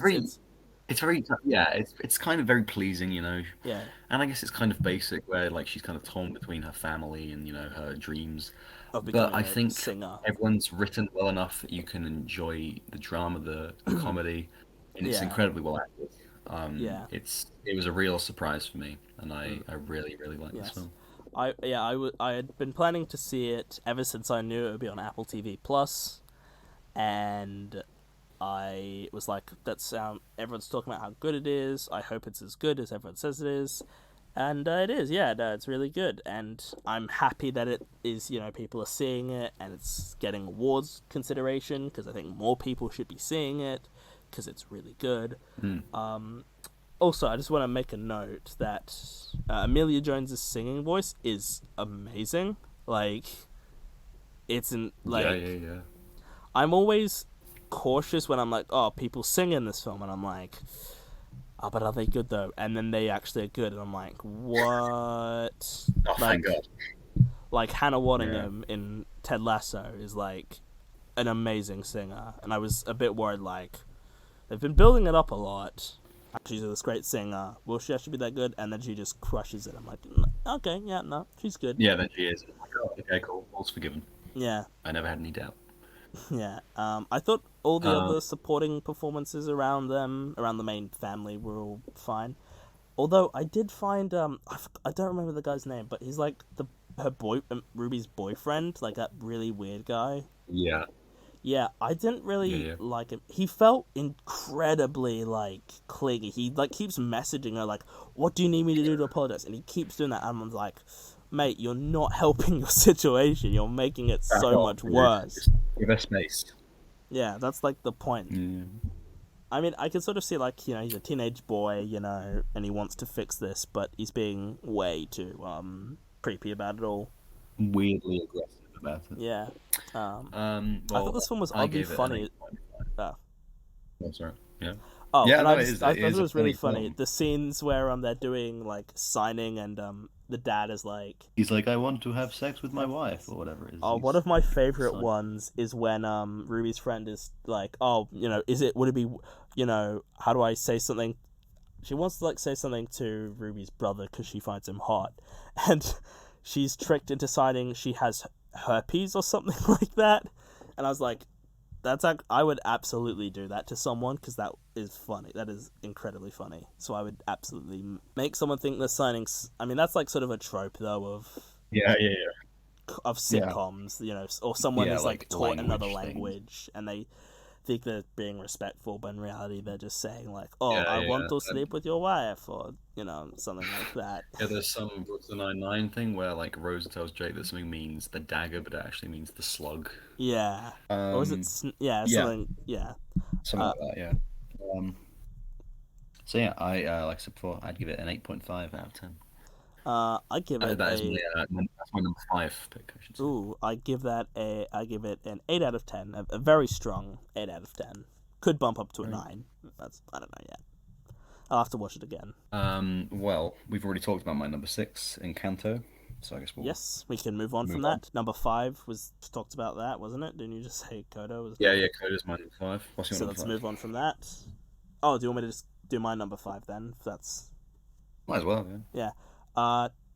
It's kind of very pleasing,
Yeah.
And I guess it's kind of basic where like she's kind of torn between her family and her dreams.
But
I think
singer.
everyone's written well enough that you can enjoy the drama, the comedy, and it's incredibly well acted. It was a real surprise for me, and I really like this film.
I had been planning to see it ever since I knew it would be on Apple TV Plus, and I was like, everyone's talking about how good it is. I hope it's as good as everyone says it is. And it is, yeah, no, it's really good. And I'm happy that it is, people are seeing it and it's getting awards consideration because I think more people should be seeing it because it's really good. Also, I just want to make a note that Amelia Jones's singing voice is amazing. Like, it's
Yeah.
I'm always cautious when I'm like, oh, people sing in this film, and I'm like, oh, but are they good though? And then they actually are good, and I'm like, what?
Oh, thank God.
Like Hannah Waddingham in Ted Lasso is like an amazing singer, and I was a bit worried, like, they've been building it up a lot. She's this great singer. Will she actually be that good? And then she just crushes it. I'm like, okay, yeah, no, she's good.
Yeah, then she is. Okay, cool. All's forgiven.
Yeah.
I never had any doubt.
Yeah. I thought all the other supporting performances around the main family, were all fine. Although I did find I don't remember the guy's name, but he's like Ruby's boyfriend, like that really weird guy.
Yeah.
Yeah, I didn't really like him. He felt incredibly, like, clingy. He, like, keeps messaging her, like, what do you need me to do to apologize? And he keeps doing that, and I'm like, mate, you're not helping your situation. You're making it so much worse.
Give us space.
Yeah, that's, like, the point.
Yeah.
I mean, I can sort of see, like, he's a teenage boy, and he wants to fix this, but he's being way too, creepy about it all.
Weirdly aggressive about it.
Yeah.
Well,
I thought this one was oddly funny.
Oh, sorry. Yeah.
Oh,
yeah,
and
no,
I thought it was really funny.
Film.
The scenes where they're doing like signing and the dad is like,
he's like, I want to have sex with my wife or whatever it is.
Oh, one of my favorite ones is when Ruby's friend is like, oh, would it be, how do I say something? She wants to like say something to Ruby's brother because she finds him hot, and she's tricked into signing she has herpes or something like that, and I was like, I would absolutely do that to someone because that is funny. That is incredibly funny. So I would absolutely make someone think they're signing. I mean, that's like sort of a trope though of of sitcoms, or someone is like taught another language and they think they're being respectful, but in reality they're just saying like, oh, I want to sleep with your wife, or something like that.
Yeah, there's some Brooklyn Nine-Nine thing where like Rosa tells Jake that something means the dagger, but it actually means the slug.
Yeah. Or was it? Something. Yeah.
Something like that. Yeah. So yeah, I like I said before, I'd give it an 8.5 out of 10.
I give it
that's my number 5 pick, I should say.
Ooh, I give it an 8 out of 10. A very strong 8 out of 10. Could bump up to a 9. I don't know yet. I'll have to watch it again.
Well, we've already talked about my number 6, Encanto. So I guess we'll
Yes, we can move on from
Move on.
that. Number 5 was talked about that, wasn't it? Didn't you just say Kodo was?
Yeah, Coda's my number 5. What's your
So
number
let's
5?
move on from that. Oh, do you want me to just do my number 5 then? If that's
Might as well, yeah.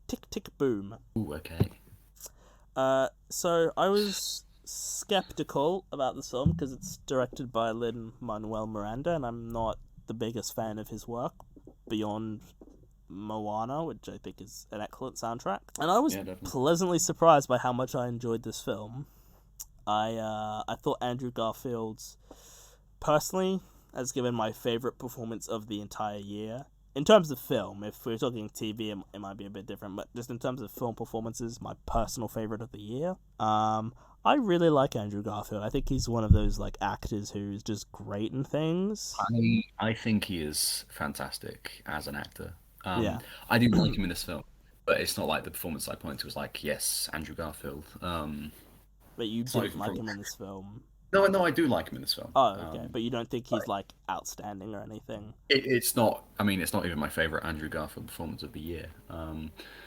Tick Tick Boom.
Ooh, okay.
So I was skeptical about this film because it's directed by Lin-Manuel Miranda, and I'm not the biggest fan of his work beyond Moana, which I think is an excellent soundtrack. And I was
Yeah, definitely.
pleasantly surprised by how much I enjoyed this film. I thought Andrew Garfield's, personally, has given my favorite performance of the entire year. In terms of film, if we're talking TV, it might be a bit different, but just in terms of film performances, my personal favorite of the year. I really like Andrew Garfield. I think he's one of those like actors who's just great in things.
I think he is fantastic as an actor.
Yeah.
I do like him in this film, but it's not like the performance I point to was like, yes, Andrew Garfield.
But you
It's not
didn't
even
like
from-
him in this film.
No, I do like him in this film.
Oh, okay. But you don't think he's like outstanding or anything.
It's not. I mean, it's not even my favorite Andrew Garfield performance of the year.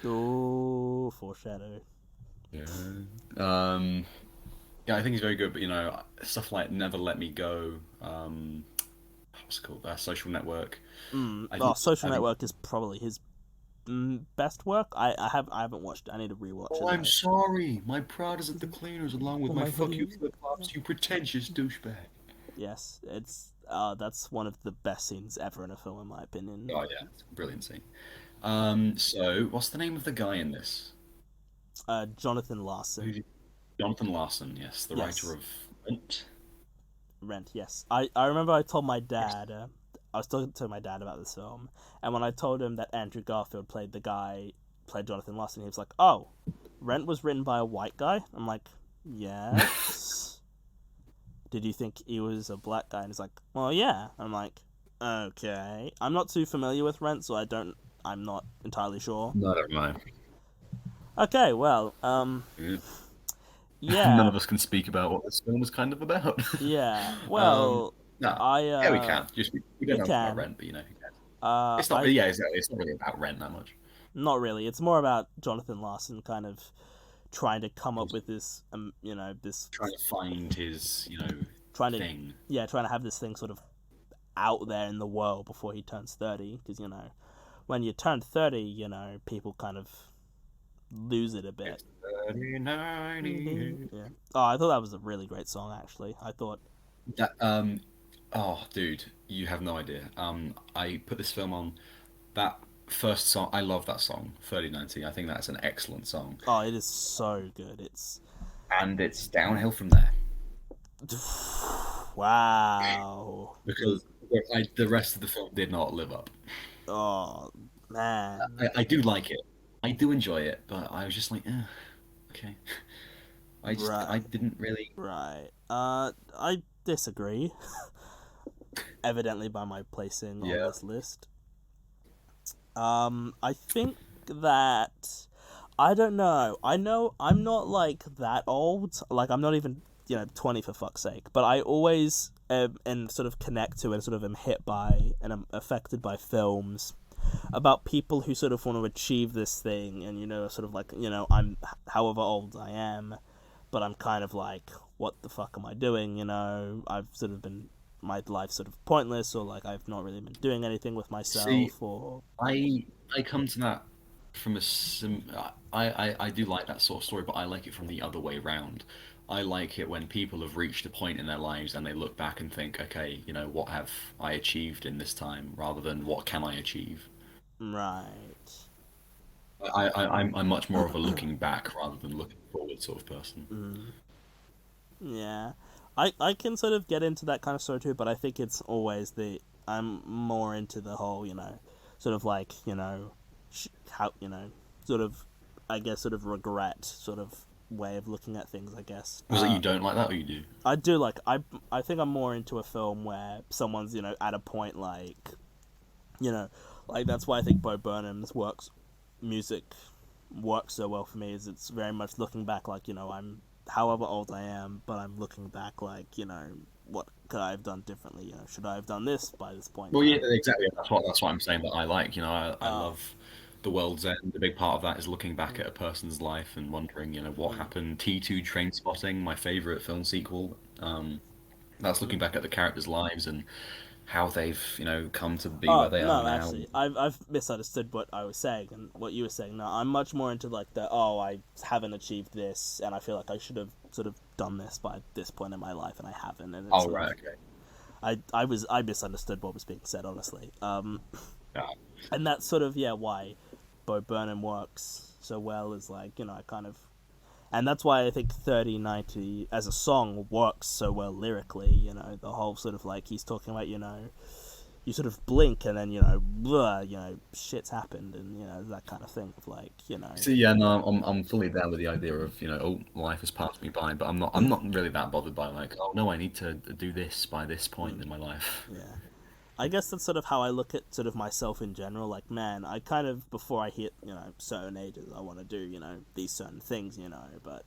Ooh, foreshadow.
Yeah. Yeah, I think he's very good. But stuff like Never Let Me Go. What's it called? Social Network.
Social Network is probably his best work. I haven't watched it. I need to rewatch it.
Oh, I'm
though.
sorry. My pride is at the cleaners, along with
Oh,
my
my
fuck you
hoodie.
flip flops, you pretentious douchebag.
Yes, it's that's one of the best scenes ever in a film, in my opinion.
Oh yeah, it's a brilliant scene. So what's the name of the guy in this?
Jonathan Larson.
Jonathan Larson, yes, the
Yes.
writer of Rent.
Rent, yes. I remember I told my dad, I was talking to my dad about this film, and when I told him that Andrew Garfield played Jonathan Larson, he was like, oh, Rent was written by a white guy? I'm like, yes. Did you think he was a black guy? And he's like, well, yeah. I'm like, okay. I'm not too familiar with Rent, so I'm not entirely sure.
No, never mind.
Okay, well, yeah.
None of us can speak about what this film was kind of about.
Yeah, well,
No,
I
we can. We don't know
can.
about Rent, but who cares? It's
I-
not. Yeah, exactly. It's not really about Rent that much.
Not really. It's more about Jonathan Larson kind of trying to come up with this, this
Trying to find his,
trying to
thing.
trying to have this thing sort of out there in the world before he turns 30. Because when you turn 30, people kind of lose it a bit.
30, 90.
Yeah. Oh, I thought that was a really great song. Actually, I thought.
That oh dude, you have no idea. I put this film on. That first song, I love that song, 3090. I think that's an excellent song.
Oh, it is so good. It's
And it's downhill from there.
wow.
Because the rest of the film did not live up.
Oh man.
I do like it. I do enjoy it, but I was just like, okay.
Right.
I didn't really.
Right. I disagree. Evidently by my placing on
Yeah.
this list. I think that I don't know. I know I'm not like that old. Like I'm not even 20 for fuck's sake. But I always and sort of connect to and sort of am hit by and am affected by films about people who sort of want to achieve this thing and sort of like I'm however old I am, but I'm kind of like, what the fuck am I doing? I've sort of been, my life's sort of pointless, or like I've not really been doing anything with myself.
See,
or
I come to that from I do like that sort of story, but I like it from the other way round. I like it when people have reached a point in their lives and they look back and think, okay, what have I achieved in this time, rather than what can I achieve.
right.
I'm much more of a looking back rather than looking forward sort of person.
Yeah, I can sort of get into that kind of story too, but I think it's always I'm more into the whole sort of like how sort of I guess sort of regret sort of way of looking at things, I guess.
Was it you don't like that, or you do?
I do like I think I'm more into a film where someone's at a point like like that's why I think Bo Burnham's music works so well for me, is it's very much looking back like I'm however old I am, but I'm looking back like what could I have done differently, should I have done this by this point?
Well, yeah, exactly. That's what I'm saying that I like. I love The World's End. A big part of that is looking back at a person's life and wondering, what happened. T2 Trainspotting, my favorite film sequel. That's looking back at the characters' lives and how they've, come to be where they are
no,
now.
actually, I've misunderstood what I was saying and what you were saying. No, I'm much more into like I haven't achieved this, and I feel like I should have sort of done this by this point in my life, and I haven't. And it's
Right, okay.
I misunderstood what was being said, honestly.
Yeah.
And that's sort of why Bo Burnham works so well is I kind of, and that's why I think 3090 as a song works so well lyrically. The whole sort of he's talking about you sort of blink and then shit's happened and that kind of thing of
So yeah, no, I'm fully down with the idea of life has passed me by, but I'm not really that bothered by oh no, I need to do this by this point in my life.
Yeah. I guess that's sort of how I look at sort of myself in general. Man, I kind of, before I hit, certain ages, I want to do, these certain things, but,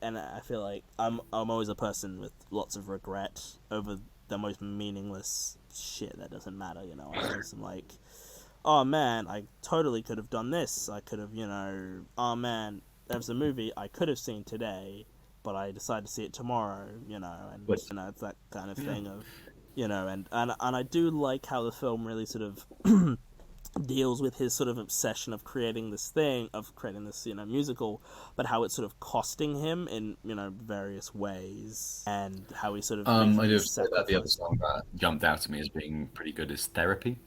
and I feel like I'm always a person with lots of regret over the most meaningless shit that doesn't matter, I'm oh man, I totally could have done this. I could have, oh man, there was a movie I could have seen today, but I decided to see it tomorrow, and, it's that kind of thing of, and I do like how the film really sort of deals with his sort of obsession of creating this musical, but how it's sort of costing him in, various ways, and how he sort of
I do have to say that the other song that jumped out to me as being pretty good is Therapy.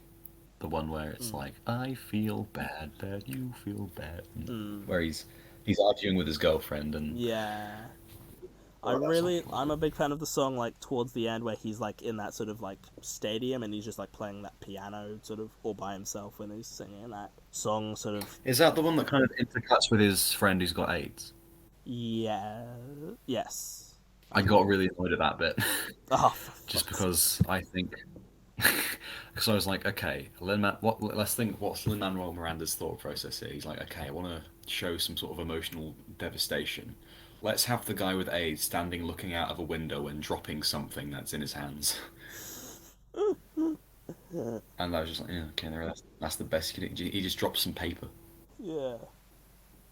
The one where it's I feel bad that you feel bad. Where he's arguing with his girlfriend and...
Yeah. I'm a big fan of the song towards the end where he's in that sort of stadium and he's just playing that piano sort of all by himself when he's singing that song sort of.
Is that the one that kind of intercuts with his friend who's got AIDS?
Yeah. Yes.
I got really annoyed at that bit.
Oh,
just because I think because I was like, okay, let's think what's Lin-Manuel Miranda's thought process here. He's like, okay, I want to show some sort of emotional devastation. Let's have the guy with AIDS standing looking out of a window and dropping something that's in his hands. And I was just like, yeah, okay, that's the best you can do. He just drops some paper.
Yeah.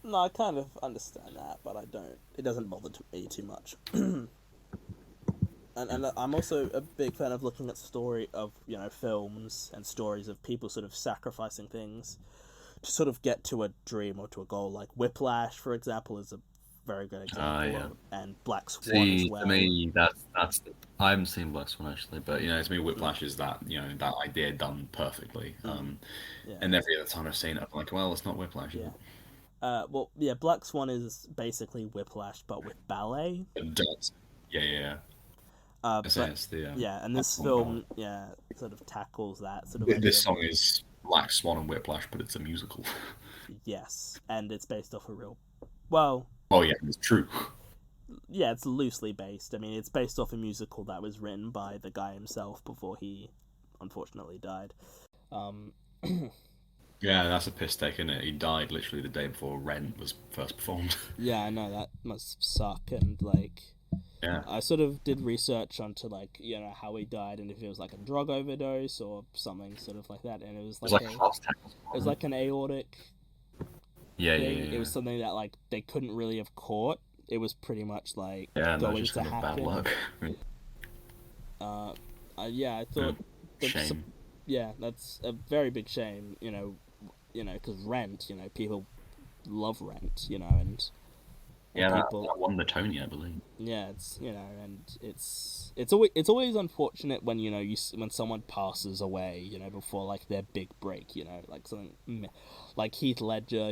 No, I kind of understand that, but I don't. It doesn't bother me too much. And I'm also a big fan of looking at story of, films and stories of people sort of sacrificing things to sort of get to a dream or to a goal. Like Whiplash, for example, is a very good example.
Yeah.
And Black Swan as well.
To me, that's I haven't seen Black Swan actually, but to me, Whiplash is that that idea done perfectly. And every other time I've seen it, I'm like, well, it's not Whiplash.
Yeah. Black Swan is basically Whiplash, but with ballet.
It does. Yeah.
And this film, sort of tackles that sort of.
This song is Black Swan and Whiplash, but it's a musical.
Yes, and it's based off a real. Well.
Oh yeah, it's true.
Yeah, it's loosely based. I mean, it's based off a musical that was written by the guy himself before he, unfortunately, died.
Yeah, that's a piss take, isn't it? He died literally the day before Rent was first performed.
Yeah, I know, that must suck, and
yeah.
I sort of did research onto how he died and if it was a drug overdose or something sort of like that, and it was
like a heart attack.
It was like an aortic.
Yeah.
It was something that they couldn't really have caught. It was pretty much going
just
to happen.
Bad luck.
I thought.
Shame.
Yeah, that's a very big shame. Because Rent. People love Rent. And people...
that won the Tony, I believe.
Yeah, it's and it's always unfortunate when when someone passes away, before their big break, something like Heath Ledger,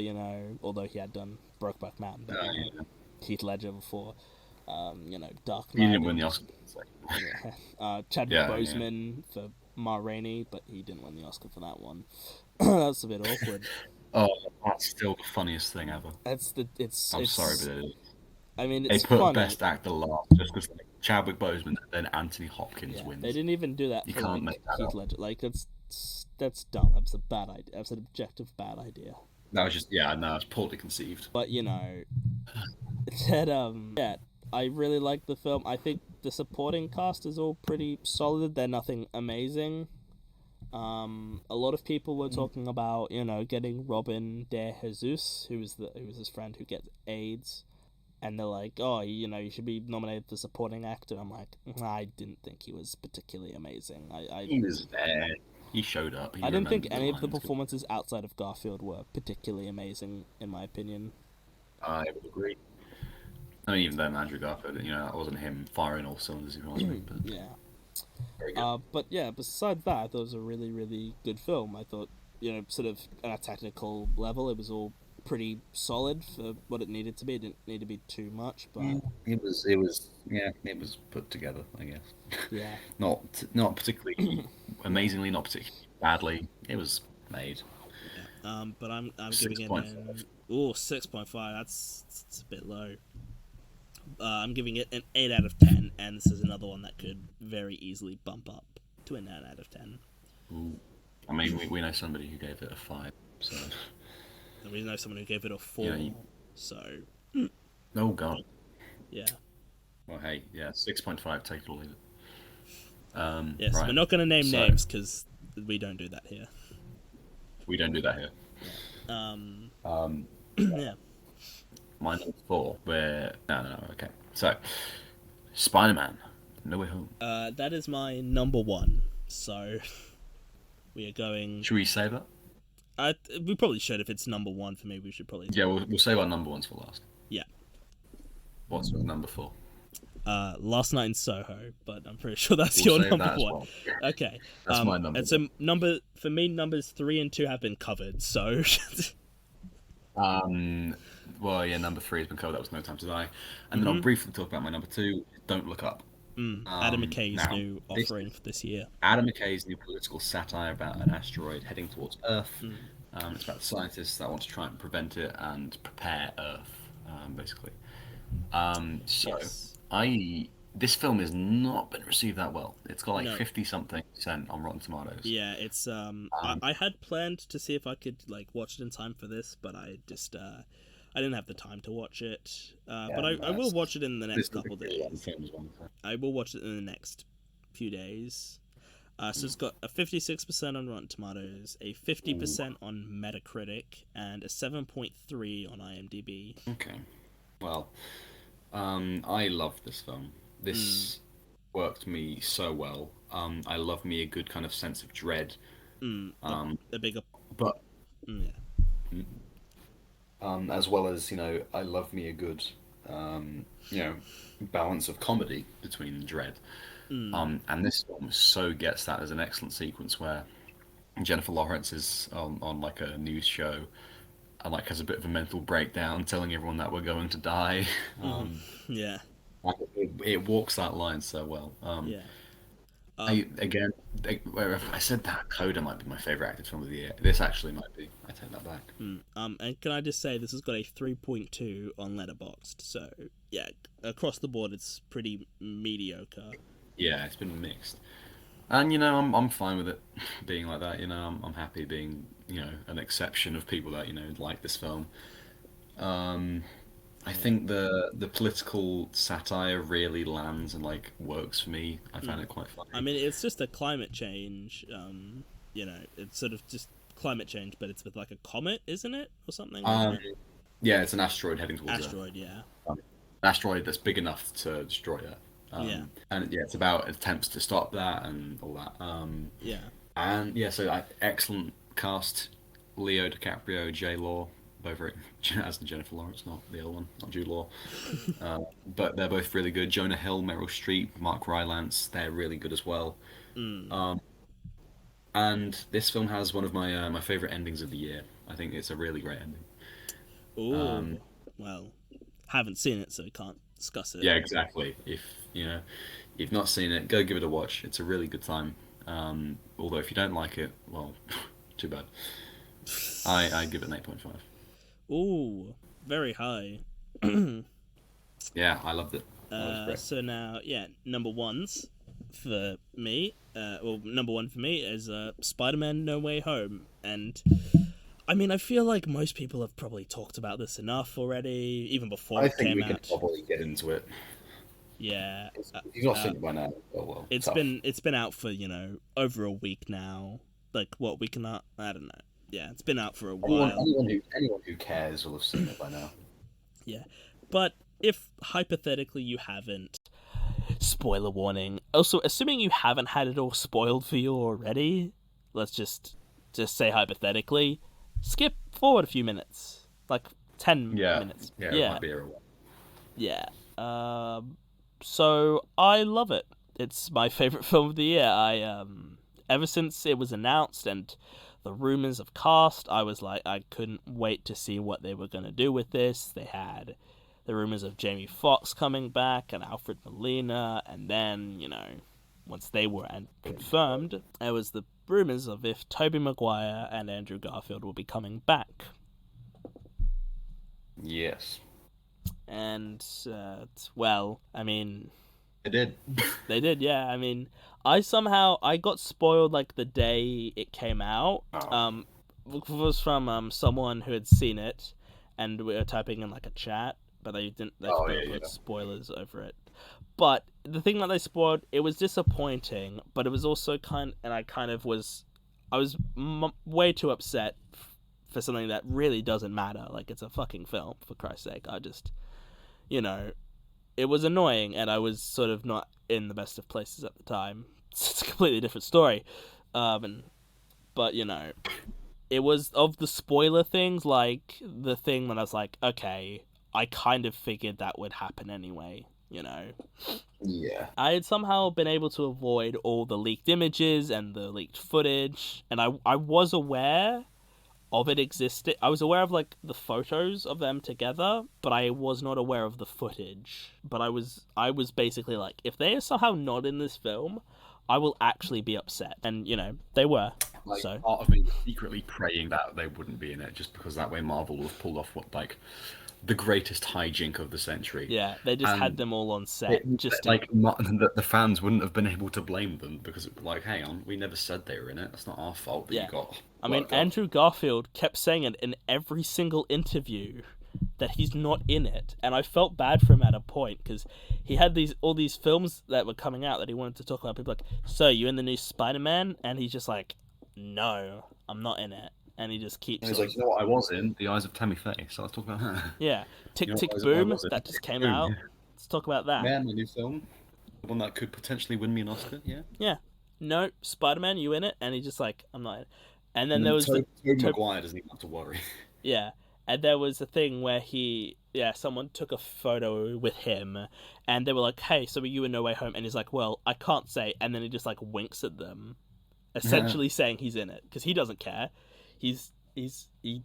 although he had done Brokeback Mountain, but Heath Ledger before, Dark Knight.
He didn't win the Oscar.
Chadwick Boseman for Ma Rainey, but he didn't win the Oscar for that one. That's a bit awkward.
Oh, that's still the funniest thing ever.
I'm
sorry, but it is.
I mean,
they put
funny.
Best Actor last just because Chadwick Boseman and then Anthony Hopkins wins.
They didn't even do that.
You
for
can't make that
Heath
up.
Ledger. That's dumb. That's a bad idea. That's an objective bad idea.
That was just it's poorly conceived.
But that I really like the film. I think the supporting cast is all pretty solid. They're nothing amazing. A lot of people were talking about, getting Robin de Jesus, who was his friend who gets AIDS, and they're like, oh, you should be nominated for supporting actor. I'm like, I didn't think he was particularly amazing.
He was there. He showed up.
I didn't think any of the performances outside of Garfield were particularly amazing, in my opinion.
I would agree. I mean, even though Andrew Garfield, that wasn't him firing all cylinders, but
Yeah.
very good.
But yeah, besides that, I thought it was a really, really good film. I thought, sort of at a technical level, it was all pretty solid for what it needed to be. It didn't need to be too much, but
it was put together, I guess.
yeah.
Not particularly
Amazingly, not particularly badly. It was made.
Yeah. But I'm giving it 6.5. That's a bit low. I'm giving it an 8 out of 10, and this is another one that could very easily bump up to a 9 out of 10.
Ooh. I mean, we know somebody who gave it a 5, so...
And we know someone who gave it a 4, so...
Oh, God.
Yeah.
Well, hey, yeah, 6.5, take it or leave it.
Yes,
right.
We're not going to name names, because we don't do that here.
We don't do that here.
Yeah.
My number 4, No, okay. So, Spider-Man, No Way Home.
That is my number 1, so... We are going...
Should we save that?
We probably should. If it's number 1 for me, we should probably...
Yeah, we'll save our number 1s for last.
Yeah.
What's your number 4?
Last Night in Soho, but I'm pretty sure that's
We'll
your
save
number
that as
1.
well.
Okay.
That's my number.
And so for me, numbers 3 and 2 have been covered, so...
Well, yeah, number 3 has been covered. That was No Time to Die. And then I'll briefly talk about my number 2, Don't Look Up.
Adam McKay's new offering for this year.
Adam McKay's new political satire about an asteroid heading towards Earth. It's about the scientists that want to try and prevent it and prepare Earth, basically.
Yes.
This film has not been received that well. It's got like
No.
50-something% on Rotten Tomatoes.
Yeah, it's I had planned to see if I could watch it in time for this, but I just I didn't have the time to watch it. But I will watch it in the next couple days. I will watch it in the next few days. So it's got a 56% on Rotten Tomatoes, a 50% on Metacritic, and a 7.3 on IMDb.
Okay. Well, I love this film. This worked me so well. I love me a good kind of sense of dread.
A bigger...
But...
Yeah.
As well as, I love me a good,
balance of comedy between dread. And this film so gets that. There's an excellent sequence where Jennifer Lawrence is on like a news show and like has a bit of a mental breakdown, telling everyone that we're going to die.
Yeah.
It walks that line so well.
Yeah.
I said that Coda might be my favorite acted film of the year. This actually might be. I take that back.
And can I just say this has got a 3.2 on Letterboxd, so yeah, across the board it's pretty mediocre.
Yeah, it's been mixed, and I'm fine with it being like that. I'm happy being an exception of people that like this film. I think the political satire really lands and like works for me. I find it quite funny.
I mean, it's just a climate change. It's sort of just climate change, but it's with like a comet, isn't it, or something?
Yeah, it's an asteroid heading towards Earth.
Asteroid, yeah.
An asteroid that's big enough to destroy it. And yeah, it's about attempts to stop that and all that.
Yeah.
And yeah, so excellent cast: Leo DiCaprio, J Law. Both as Jennifer Lawrence, not the other one, not Jude Law. But they're both really good. Jonah Hill, Meryl Streep, Mark Rylance, they're really good as well. And this film has one of my favorite endings of the year. I think it's a really great ending.
Ooh. Well, haven't seen it, so can't discuss it.
Yeah, exactly. If you've not seen it, go give it a watch. It's a really good time. Although if you don't like it, well, too bad. I give it an 8.5.
Ooh, very high.
Yeah, I loved it.
So now, number 1s for me. Number 1 for me is Spider-Man: No Way Home, and I mean, I feel like most people have probably talked about this enough already, even before it came out. I think we could
probably get into it.
Yeah,
if you've not seen it by now, oh well.
It's been out for over a week now. like what we can. I don't know. Yeah, it's been out for a
Anyone,
while.
anyone who cares will have seen it by now.
Yeah, but if hypothetically you haven't, spoiler warning. Also, assuming you haven't had it all spoiled for you already, let's just say hypothetically, skip forward a few minutes, like 10 minutes.
Yeah, it might be a while.
Yeah. So I love it. It's my favorite film of the year. I ever since it was announced and the rumors of cast, I was like, I couldn't wait to see what they were going to do with this. They had the rumors of Jamie Foxx coming back and Alfred Molina, and then, once they were confirmed, there was the rumors of if Tobey Maguire and Andrew Garfield will be coming back.
Yes.
And, well, I mean...
They did.
They did, yeah. I mean, I got spoiled, like, the day it came out.
Oh.
It was from someone who had seen it, and we were typing in, like, a chat, but they put spoilers over it. But the thing that they spoiled, it was disappointing, but it was also I was way too upset for something that really doesn't matter. Like, it's a fucking film, for Christ's sake. I just, it was annoying, and I was sort of not in the best of places at the time. It's a completely different story. But, it was of the spoiler things, like, the thing that I was like, okay, I kind of figured that would happen anyway,
Yeah.
I had somehow been able to avoid all the leaked images and the leaked footage, and I was aware of it existed. I was aware of, like, the photos of them together, but I was not aware of the footage. But I was basically like, if they are somehow not in this film, I will actually be upset. And, they were.
Like,
so
part of me was secretly praying that they wouldn't be in it, just because that way Marvel would have pulled off the greatest hijink of the century.
Yeah, they just had them all on set.
The fans wouldn't have been able to blame them, because it was like, hang on, we never said they were in it. That's not our fault that you got.
I mean, Andrew Garfield kept saying it in every single interview that he's not in it, and I felt bad for him at a point, because he had all these films that were coming out that he wanted to talk about. People like, so you in the new Spider-Man? And he's just like, no, I'm not in it. And he just keeps...
And he's like, you know what I was in? The Eyes of Tammy Faye, so let's talk about her.
Yeah. Tick, Tick,
I
Boom,
was in?
that just came
Boom,
out.
yeah.
Let's talk about that.
Yeah, my new film. The one that could potentially win me an Oscar, yeah.
Yeah. No, Spider-Man, you in it? And he's just like, I'm not in it. And then there was...
Tobey Maguire doesn't even have to worry.
Yeah. And there was a thing where someone took a photo with him, and they were like, hey, so are you in No Way Home? And he's like, well, I can't say. And then he just, like, winks at them, essentially saying he's in it, because he doesn't care. He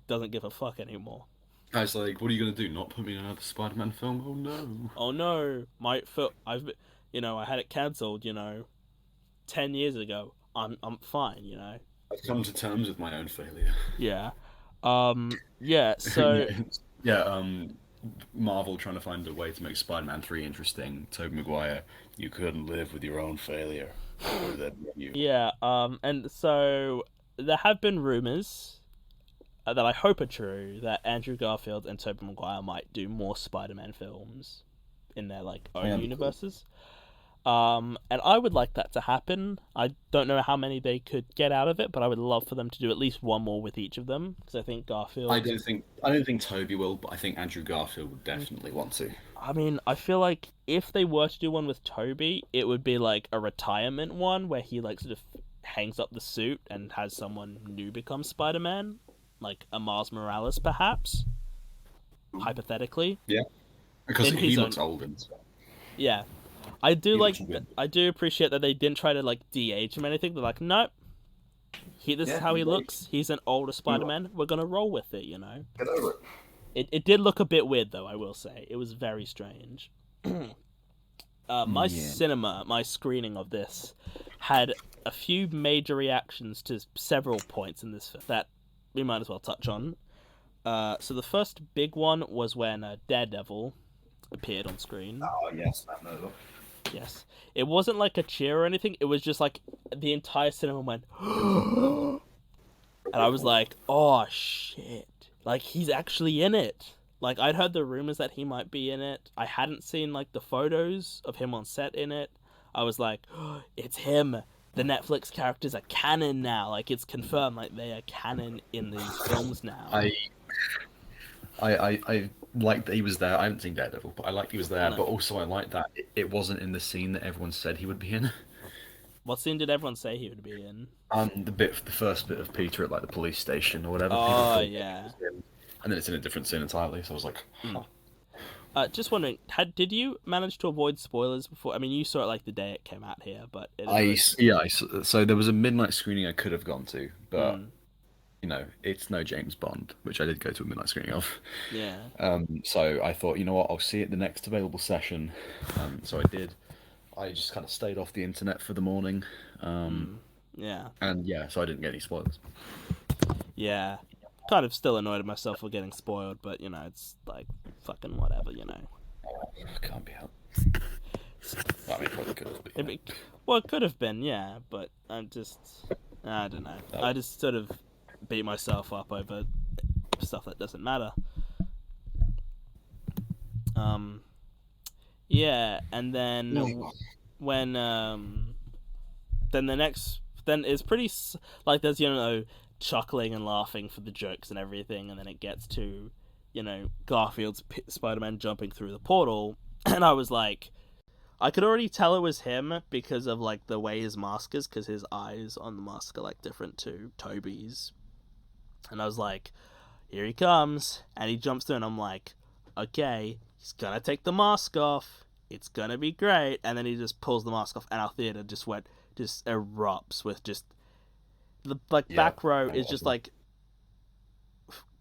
doesn't give a fuck anymore.
I was like, what are you going to do? Not put me in another Spider-Man film? Oh, no.
Oh, no. I had it cancelled, 10 years ago. I'm fine,
I've come to terms with my own failure.
Yeah. Yeah, so...
Marvel trying to find a way to make Spider-Man 3 interesting. Tobey Maguire, you couldn't live with your own failure.
Yeah, and so there have been rumors that I hope are true that Andrew Garfield and Tobey Maguire might do more Spider-Man films in their, like, own universes. And I would like that to happen. I don't know how many they could get out of it, but I would love for them to do at least one more with each of them, because I think Garfield...
I don't think Tobey will, but I think Andrew Garfield would definitely want to.
I mean, I feel like if they were to do one with Tobey, it would be like a retirement one where he, like, sort of hangs up the suit and has someone new become Spider-Man, like a Miles Morales, perhaps, hypothetically.
Yeah, because he looks old and stuff.
Yeah. I do appreciate that they didn't try to, like, de-age him or anything. They're like, nope, this is how he looks. He's an older Spider-Man. We're gonna roll with it,
Get over it.
It did look a bit weird, though, I will say. It was very strange. My screening of this had a few major reactions to several points in this film that we might as well touch on. So the first big one was when Daredevil appeared on screen.
Oh, yes, that move.
Yes. It wasn't like a cheer or anything. It was just like the entire cinema went, and I was like, oh, shit. Like, he's actually in it. Like, I'd heard the rumors that he might be in it. I hadn't seen, like, the photos of him on set in it. I was like, oh, it's him. the Netflix characters are canon now. Like, it's confirmed, like, they are canon in these films now.
I liked that he was there. I haven't seen Daredevil, but I liked he was there.
No.
But also, I liked that it wasn't in the scene that everyone said he would be in.
What scene did everyone say he would be in?
The first bit of Peter at like the police station or whatever. People
Oh,
thought
yeah.
it was him. And then it's in a different scene entirely. So I was like,
Just wondering, did you manage to avoid spoilers before? I mean, you saw it like the day it came out here, but
so there was a midnight screening I could have gone to, but
Mm.
you know, it's no James Bond, which I did go to a midnight screening of.
Yeah.
So I thought, you know what, I'll see it the next available session. So I did. I just kind of stayed off the internet for the morning.
Yeah.
And yeah, so I didn't get any spoilers.
Yeah. Kind of still annoyed at myself for getting spoiled, but, you know, it's like, fucking whatever, you know.
Can't be helped. I mean, probably could have been.
Well, it could have been, yeah, but I don't know. I just sort of beat myself up over stuff that doesn't matter. Yeah, and then when then it's pretty like there's, you know, chuckling and laughing for the jokes and everything, and then it gets to, you know, Garfield's Spider-Man jumping through the portal, and I was like, I could already tell it was him because of like the way his mask is, because his eyes on the mask are like different to Toby's, and I was like, here he comes, and he jumps through, and I'm like, okay, he's gonna take the mask off, it's gonna be great, and then he just pulls the mask off, and our theater just erupts with just the back row is just like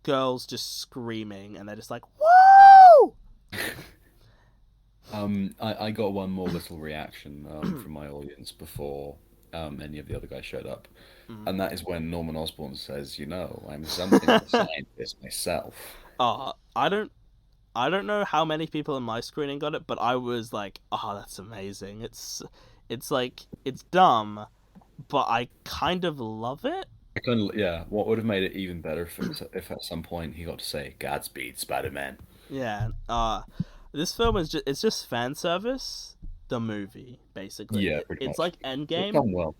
girls just screaming, and they're just like, woo!
I got one more little reaction from my audience before any of the other guys showed up, and that is when Norman Osborn says, "You know, I'm something of a scientist myself."
I don't know how many people in my screening got it, but I was like, "Oh, that's amazing!" It's like it's dumb, but I kind of love it.
Yeah. What would have made it even better if at some point he got to say "Godspeed, Spider-Man."
Yeah. This film is just fan service. The movie, basically.
Yeah, pretty
it's
much.
like Endgame,
It's done well.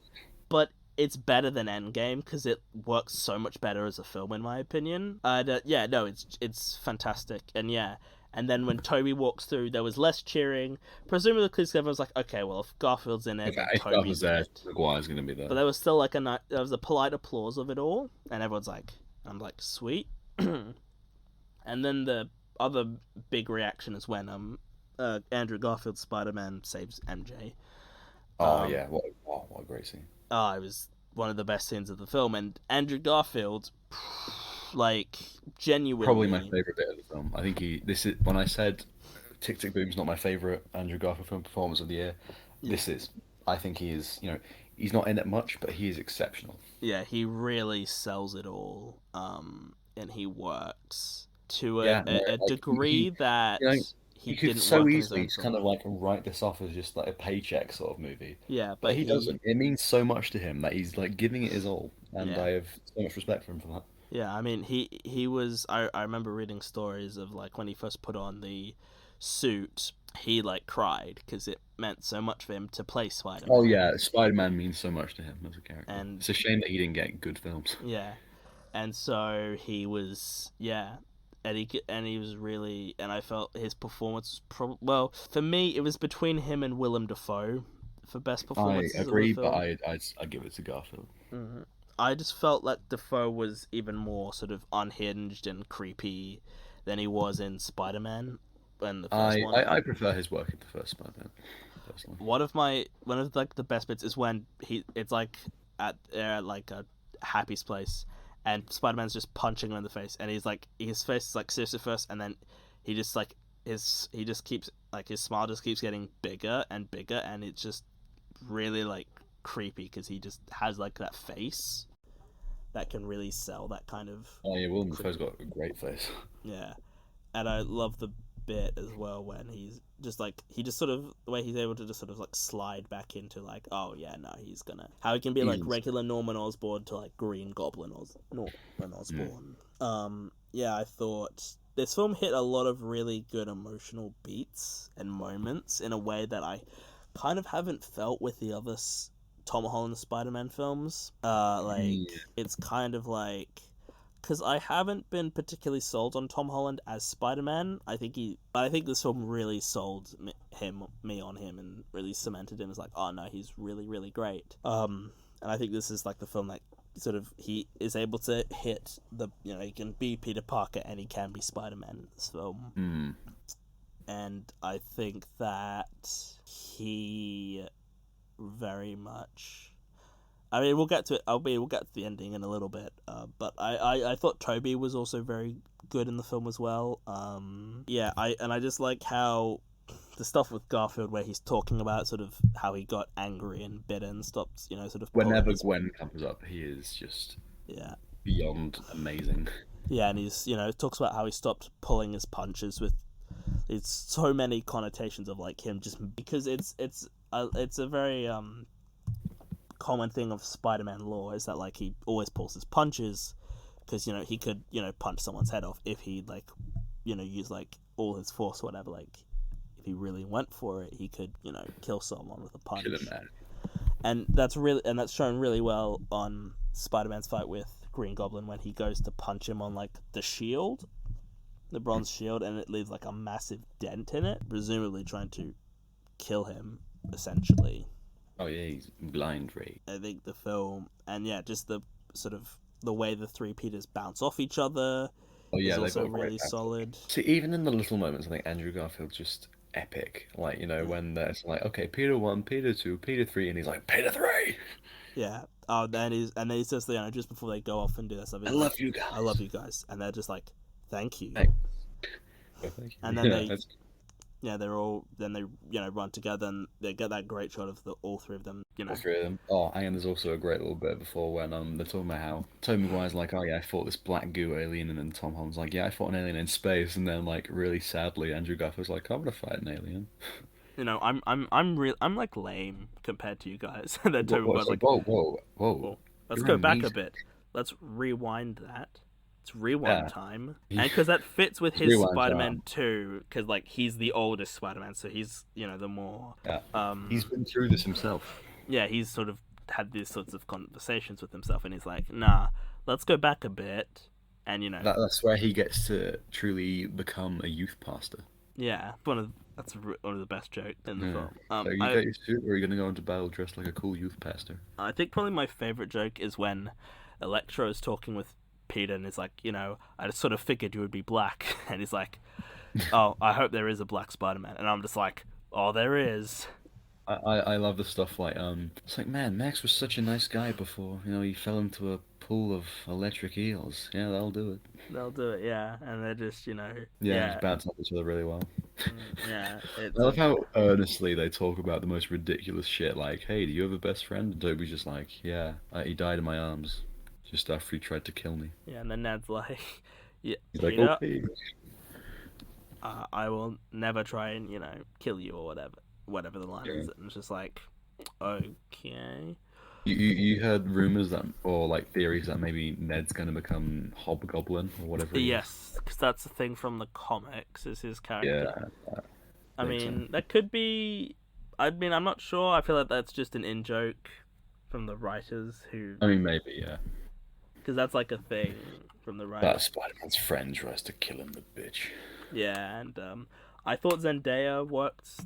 but it's better than Endgame because it works so much better as a film, in my opinion. Yeah, no, it's fantastic, and yeah. And then when Toby walks through, there was less cheering. Presumably, because everyone was like, okay, well, if Garfield's in it, then
If
Toby's
was
in
there,
it.
Maguire's going to be there.
But there was still like there was a polite applause of it all, and everyone's like, I'm like, sweet. And then the other big reaction is when Andrew Garfield's Spider-Man saves MJ.
Yeah, what a great scene.
It was one of the best scenes of the film, and Andrew Garfield, like, genuinely
Probably my favorite bit of the film. I think when I said Tick Tick Boom's not my favorite Andrew Garfield film performance of the year. Yeah. This is. I think he is. You know, he's not in it much, but he is exceptional.
Yeah, he really sells it all, and he works to a degree that he
could
didn't
so
work
easily just kind of like write this off as just like a paycheck sort of movie.
Yeah,
but he doesn't. It means so much to him that he's like giving it his all, and I have so much respect for him for that.
Yeah, I mean, he was. I remember reading stories of like when he first put on the suit, he like cried because it meant so much for him to play Spider-Man.
Oh yeah, Spider-Man means so much to him as a character,
and
it's a shame that he didn't get good films.
Yeah, and so he was and he was really, and I felt his performance was well, for me it was between him and Willem Dafoe for best performance.
I agree, but I'd give it to Garfield.
Mm-hmm. I just felt like Dafoe was even more sort of unhinged and creepy than he was in Spider-Man. In the first one.
I prefer his work in the first Spider-Man, personally.
One of like the best bits is when it's like at like a Happy's place, and Spider-Man's just punching him in the face, and he's like, his face is like seriously first, and then he just like he just keeps like, his smile just keeps getting bigger and bigger, and it's just really like creepy because he just has like that face that can really sell that kind of.
Oh yeah, Willem Dafoe's got a great face.
Yeah, and I love the bit as well when he's just like, he just sort of, the way he's able to just sort of like slide back into like, oh yeah, no, he's gonna, how he can be like regular Norman Osborn to like Green Goblin Norman Osborn. Yeah, I thought this film hit a lot of really good emotional beats and moments in a way that I kind of haven't felt with the other Tom Holland Spider-Man films. It's kind of like, because I haven't been particularly sold on Tom Holland as Spider-Man. I think this film really sold me on him and really cemented him as like, oh no, he's really, really great. And I think this is like the film that sort of he is able to hit the, he can be Peter Parker and he can be Spider-Man in this film. And I think that he very much, I mean, we'll get to it. We'll get to the ending in a little bit. But I thought Toby was also very good in the film as well. I just like how the stuff with Garfield where he's talking about sort of how he got angry and bitter and stopped, sort of
Whenever Gwen comes up, he is just beyond amazing.
Yeah, and he's talks about how he stopped pulling his punches with. It's so many connotations of like him just because it's a very common thing of Spider-Man lore is that like he always pulls his punches because he could punch someone's head off if he like use like all his force or whatever. Like if he really went for it, he could kill someone with a punch.
Kill him, man.
And that's shown really well on Spider-Man's fight with Green Goblin when he goes to punch him on like the shield. The bronze shield, and it leaves like a massive dent in it, presumably trying to kill him, essentially.
Oh yeah, he's blind, right?
I think the film, and just the sort of the way the three Peters bounce off each other is also really solid.
See, even in the little moments, I think Andrew Garfield's just epic. Like, when there's like, okay, Peter 1, Peter 2, Peter 3, and he's like, Peter 3!
Yeah. Oh, then he says, just before they go off and do that stuff,
I love you guys.
I love you guys. And they're just like, thank you.
Thank you.
And then they run together and they get that great shot of all three of them.
All three of them. Oh, and there's also a great little bit before when they're talking about how Tobey Maguire's like, oh yeah, I fought this black goo alien, and then Tom Holland's like, yeah, I fought an alien in space, and then like really sadly, Andrew Garfield's like, I'm gonna fight an alien.
I'm like lame compared to you guys. And then Tobey Maguire's like,
whoa.
Let's go back a bit. Let's rewind that. It's rewind time, and because that fits with his Spider-Man 2, because like he's the oldest Spider-Man, so he's the more
he's been through this himself.
Yeah, he's sort of had these sorts of conversations with himself, and he's like, nah, let's go back a bit, and
that's where he gets to truly become a youth pastor.
Yeah, that's one of the best jokes in the film.
So you got your suit, or are you gonna go into battle dressed like a cool youth pastor?
I think probably my favorite joke is when Electro is talking with Peter and is like, I just sort of figured you would be black, and he's like, oh, I hope there is a black Spider-Man, and I'm just like, oh, there is.
I love the stuff like it's like, man, Max was such a nice guy before, he fell into a pool of electric eels. Yeah, they'll do it.
They'll do it, yeah, and they're just
just bounce off each other really well.
Yeah,
I love how earnestly they talk about the most ridiculous shit, like, hey, do you have a best friend? And Toby's just like, yeah, he died in my arms. Just after he tried to kill me.
Yeah, and then Ned's like, yeah,
he's like, okay.
I will never try and, kill you or whatever the line is. And it's just like, okay.
You heard rumors that, or like theories that maybe Ned's going to become Hobgoblin or whatever.
Yes, because that's the thing from the comics, is his character.
Yeah.
I mean, that could be, I'm not sure. I feel like that's just an in-joke from the writers who...
I mean, maybe, yeah.
Because that's like a thing from the writers.
That Spider-Man's friend tries to kill him, the bitch.
Yeah, and I thought Zendaya worked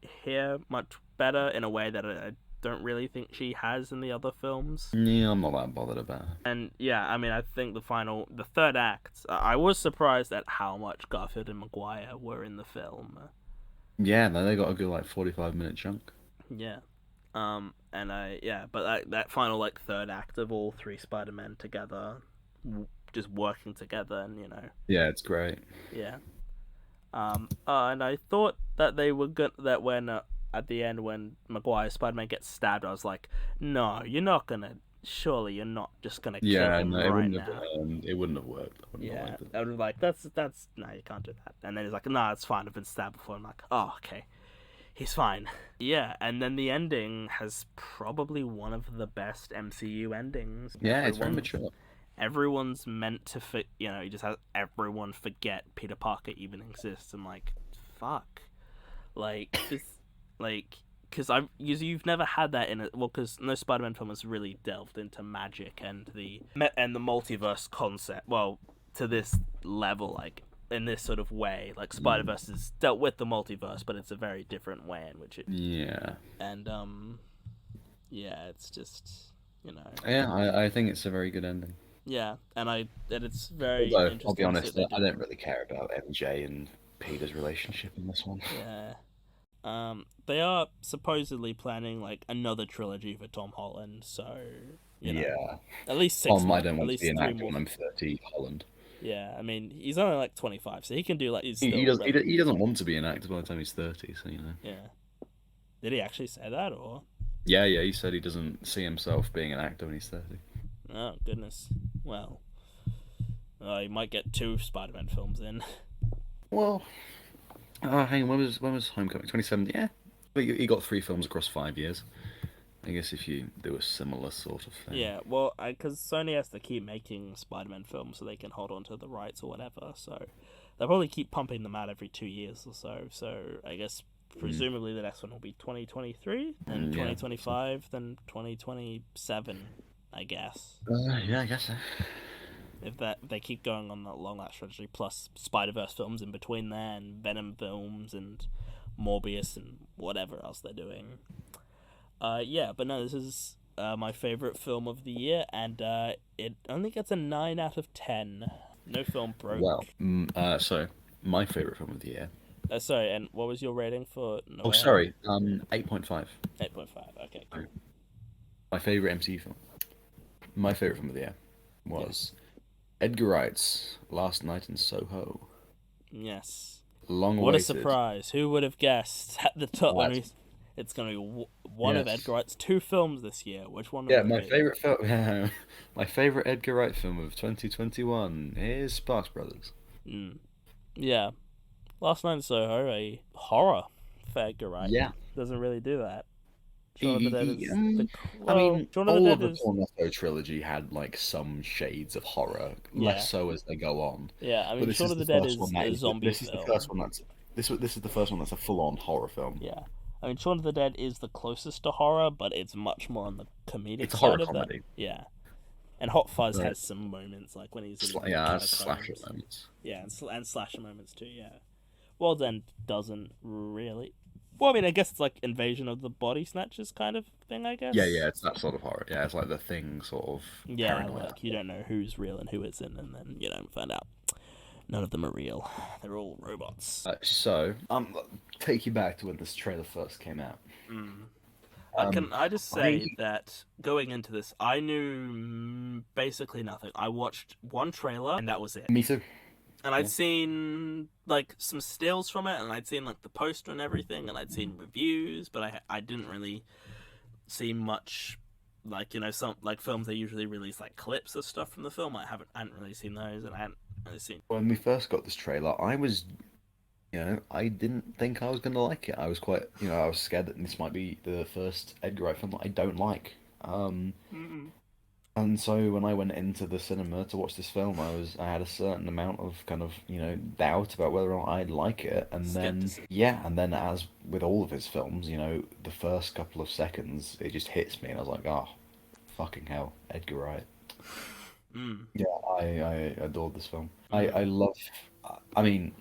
here much better in a way that I don't really think she has in the other films.
Yeah, I'm not that bothered about it.
And yeah, I mean, I think the third act, I was surprised at how much Garfield and Maguire were in the film.
Yeah, no, they got a good 45-minute chunk.
Yeah. But that final third act of all three Spider-Men together, just working together, and
Yeah, it's great.
Yeah. And I thought that they were good. That when at the end when Maguire Spider-Man gets stabbed, I was like, no, you're not gonna. Surely you're not just gonna kill him right now.
It wouldn't have worked.
I would have like that's no, you can't do that. And then he's like, nah, it's fine. I've been stabbed before. I'm like, oh, okay. He's fine. Yeah, and then the ending has probably one of the best MCU endings.
Yeah, it's very mature.
Everyone's meant to you just have everyone forget Peter Parker even exists. I'm like, fuck. Like, this, because you've never had that in it. Well, because no Spider-Man film has really delved into magic and the multiverse concept. Well, to this level, like in this sort of way, like Spider-Verse has dealt with the multiverse, but it's a very different way in which it.
Yeah.
And yeah, it's just
Yeah, I think it's a very good ending.
Yeah, and it's very.
Although,
interesting
I'll be
to
honest,
see what
I
they do.
don't really care about MJ and Peter's relationship in this one.
Yeah. They are supposedly planning like another trilogy for Tom Holland, so
Yeah.
at least 6
Tom, I
more,
don't
at
want to
least
be an
3
actor
more.
when I'm 30, Holland.
Yeah, I mean he's only like 25, so he can do like he's
He,
still
he, does,
rel-
he doesn't want to be an actor by the time he's 30, so
Yeah. Did he actually say that or?
Yeah, he said he doesn't see himself being an actor when he's 30.
Oh goodness. Well, he might get 2 Spider-Man films in.
Well, hang on, when was Homecoming? 2017? Yeah. But he got 3 films across 5 years. I guess if you do a similar sort of thing.
Yeah, well, because Sony has to keep making Spider-Man films so they can hold on to the rights or whatever. So they'll probably keep pumping them out every 2 years or so. So I guess presumably the next one will be 2023, then
Yeah.
2025, then 2027. I guess
Yeah, I guess so.
if they keep going on that strategy, plus Spider-Verse films in between there, and Venom films, and Morbius, and whatever else they're doing. Yeah, but no, this is my favorite film of the year, and it only gets a 9 out of 10. No film broke.
Well, so my favorite film of the year.
Sorry, and what was your rating for? No
Oh,
Way Home?
sorry. 8.5.
8.5. Okay, cool.
My favorite MCU film. My favorite film of the year was Edgar Wright's Last Night in Soho.
Yes.
Long
What a
awaited.
surprise! Who would have guessed at the top?
What?
It's going to be one of
Yes.
Edgar Wright's 2 films this year. Which one?
Yeah,
would it
my
be?
favorite film. My favorite Edgar Wright film of 2021 is Sparks Brothers.
Yeah. Last Night in Soho, a horror for Edgar Wright.
Yeah.
Doesn't really do that. Shaun of the Dead is
I mean,
Shaun of the
all
Dead
of the
is
Cornetto trilogy had like some shades of horror,
Yeah.
less so as they go on.
yeah. I
But
mean,
this
Shaun
is
of the
the
Dead
first
is
one that
a
is
zombie
this is
film.
the first one that's this is the first one that's a full-on horror film.
Yeah. I mean, Shaun of the Dead is the closest to horror, but it's much more on the comedic
It's a
side
horror
of
comedy.
that. Yeah. And Hot Fuzz
Right.
has some moments, like when he's in the
Yeah, that's
catacombs.
slasher moments.
Yeah, and slasher moments too. Yeah. World's End doesn't really. Well, I mean, I guess it's like Invasion of the Body Snatchers kind of thing. I guess.
Yeah, it's that sort of horror. Yeah, it's like the Thing sort of
Yeah,
paranoia.
like you don't know who's real and who isn't, and then find out none of them are real. They're all robots.
So, take you back to when this trailer first came out.
Can I just say that going into this, I knew basically nothing. I watched one trailer and that was it.
Me too.
And I'd seen like some stills from it, and I'd seen like the poster and everything, and I'd seen reviews, but I didn't really see much. Like some like films they usually release like clips of stuff from the film. I hadn't really seen those, and I hadn't really seen.
When we first got this trailer, I was, I didn't think I was gonna like it. I was quite, I was scared that this might be the first Edgar Wright film that I don't like. And so when I went into the cinema to watch this film, I had a certain amount of kind of, doubt about whether or not I'd like it. And then,
Skepticism.
and then as with all of his films, the first couple of seconds, it just hits me and I was like, oh, fucking hell, Edgar Wright. Yeah, I adored this film. I love, I mean,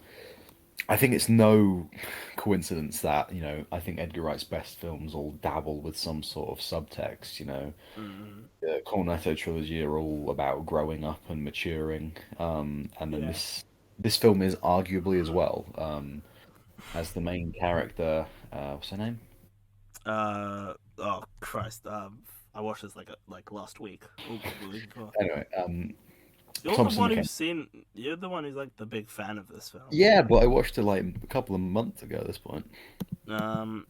I think it's no coincidence that, I think Edgar Wright's best films all dabble with some sort of subtext, The Cornetto trilogy are all about growing up and maturing, and then this film is arguably as well, as the main character, what's her name?
Oh Christ! I watched this like last week.
Anyway,
You're
Thompson
the one
McKenzie.
who's seen. You're the one who's like the big fan of this film.
Yeah, but I watched it like a couple of months ago at this point.
I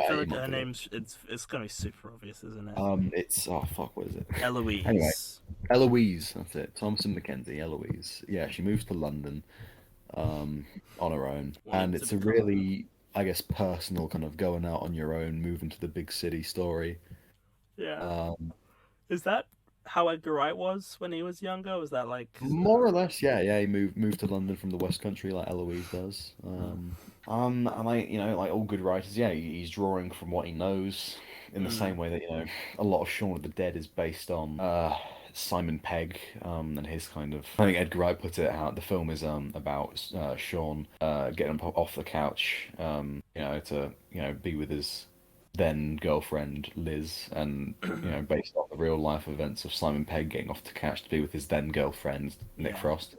feel like her name's it's gonna be super obvious, isn't it?
It's fuck, what is it?
Eloise.
Anyway, Eloise, that's it. Thompson McKenzie, Eloise. Yeah, she moves to London, on her own, and it's a really, I guess, personal kind of going out on your own, moving to the big city story.
Yeah. Is that how Edgar Wright was when he was younger? Was that like
More or less, yeah, yeah. He moved to London from the West Country like Eloise does. And like all good writers, yeah, he's drawing from what he knows in the same way that a lot of Shaun of the Dead is based on Simon Pegg and his kind of. I think Edgar Wright put it out. The film is about Sean getting off the couch, to be with his then girlfriend Liz, and based on the real life events of Simon Pegg getting off the couch to be with his then girlfriend Nick
Yeah.
Frost.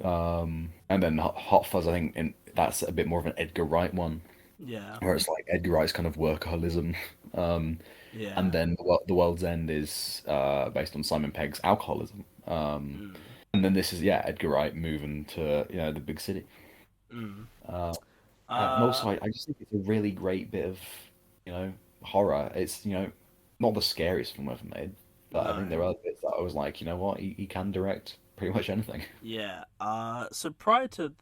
And then Hot Fuzz, I think that's a bit more of an Edgar Wright one,
yeah,
where it's like Edgar Wright's kind of workaholism.
yeah,
And then the World's End is based on Simon Pegg's alcoholism. And then this is Edgar Wright moving to the big city.
mm.
And also I just think it's a really great bit of horror. It's not the scariest film ever made, but I think there are bits that I was like, you know what, he can direct pretty much anything.
Yeah. So prior to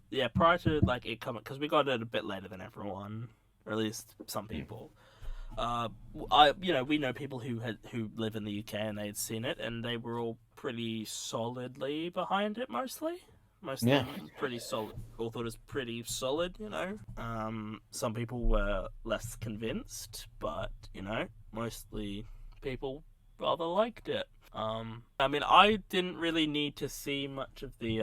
like it coming, because we got it a bit later than everyone, or at least some people. We know people who live in the UK and they had seen it, and they were all pretty solidly behind it. Mostly
Yeah.
pretty solid. All thought it was pretty solid. Some people were less convinced, but mostly people rather liked it. I mean, I didn't really need to see much of the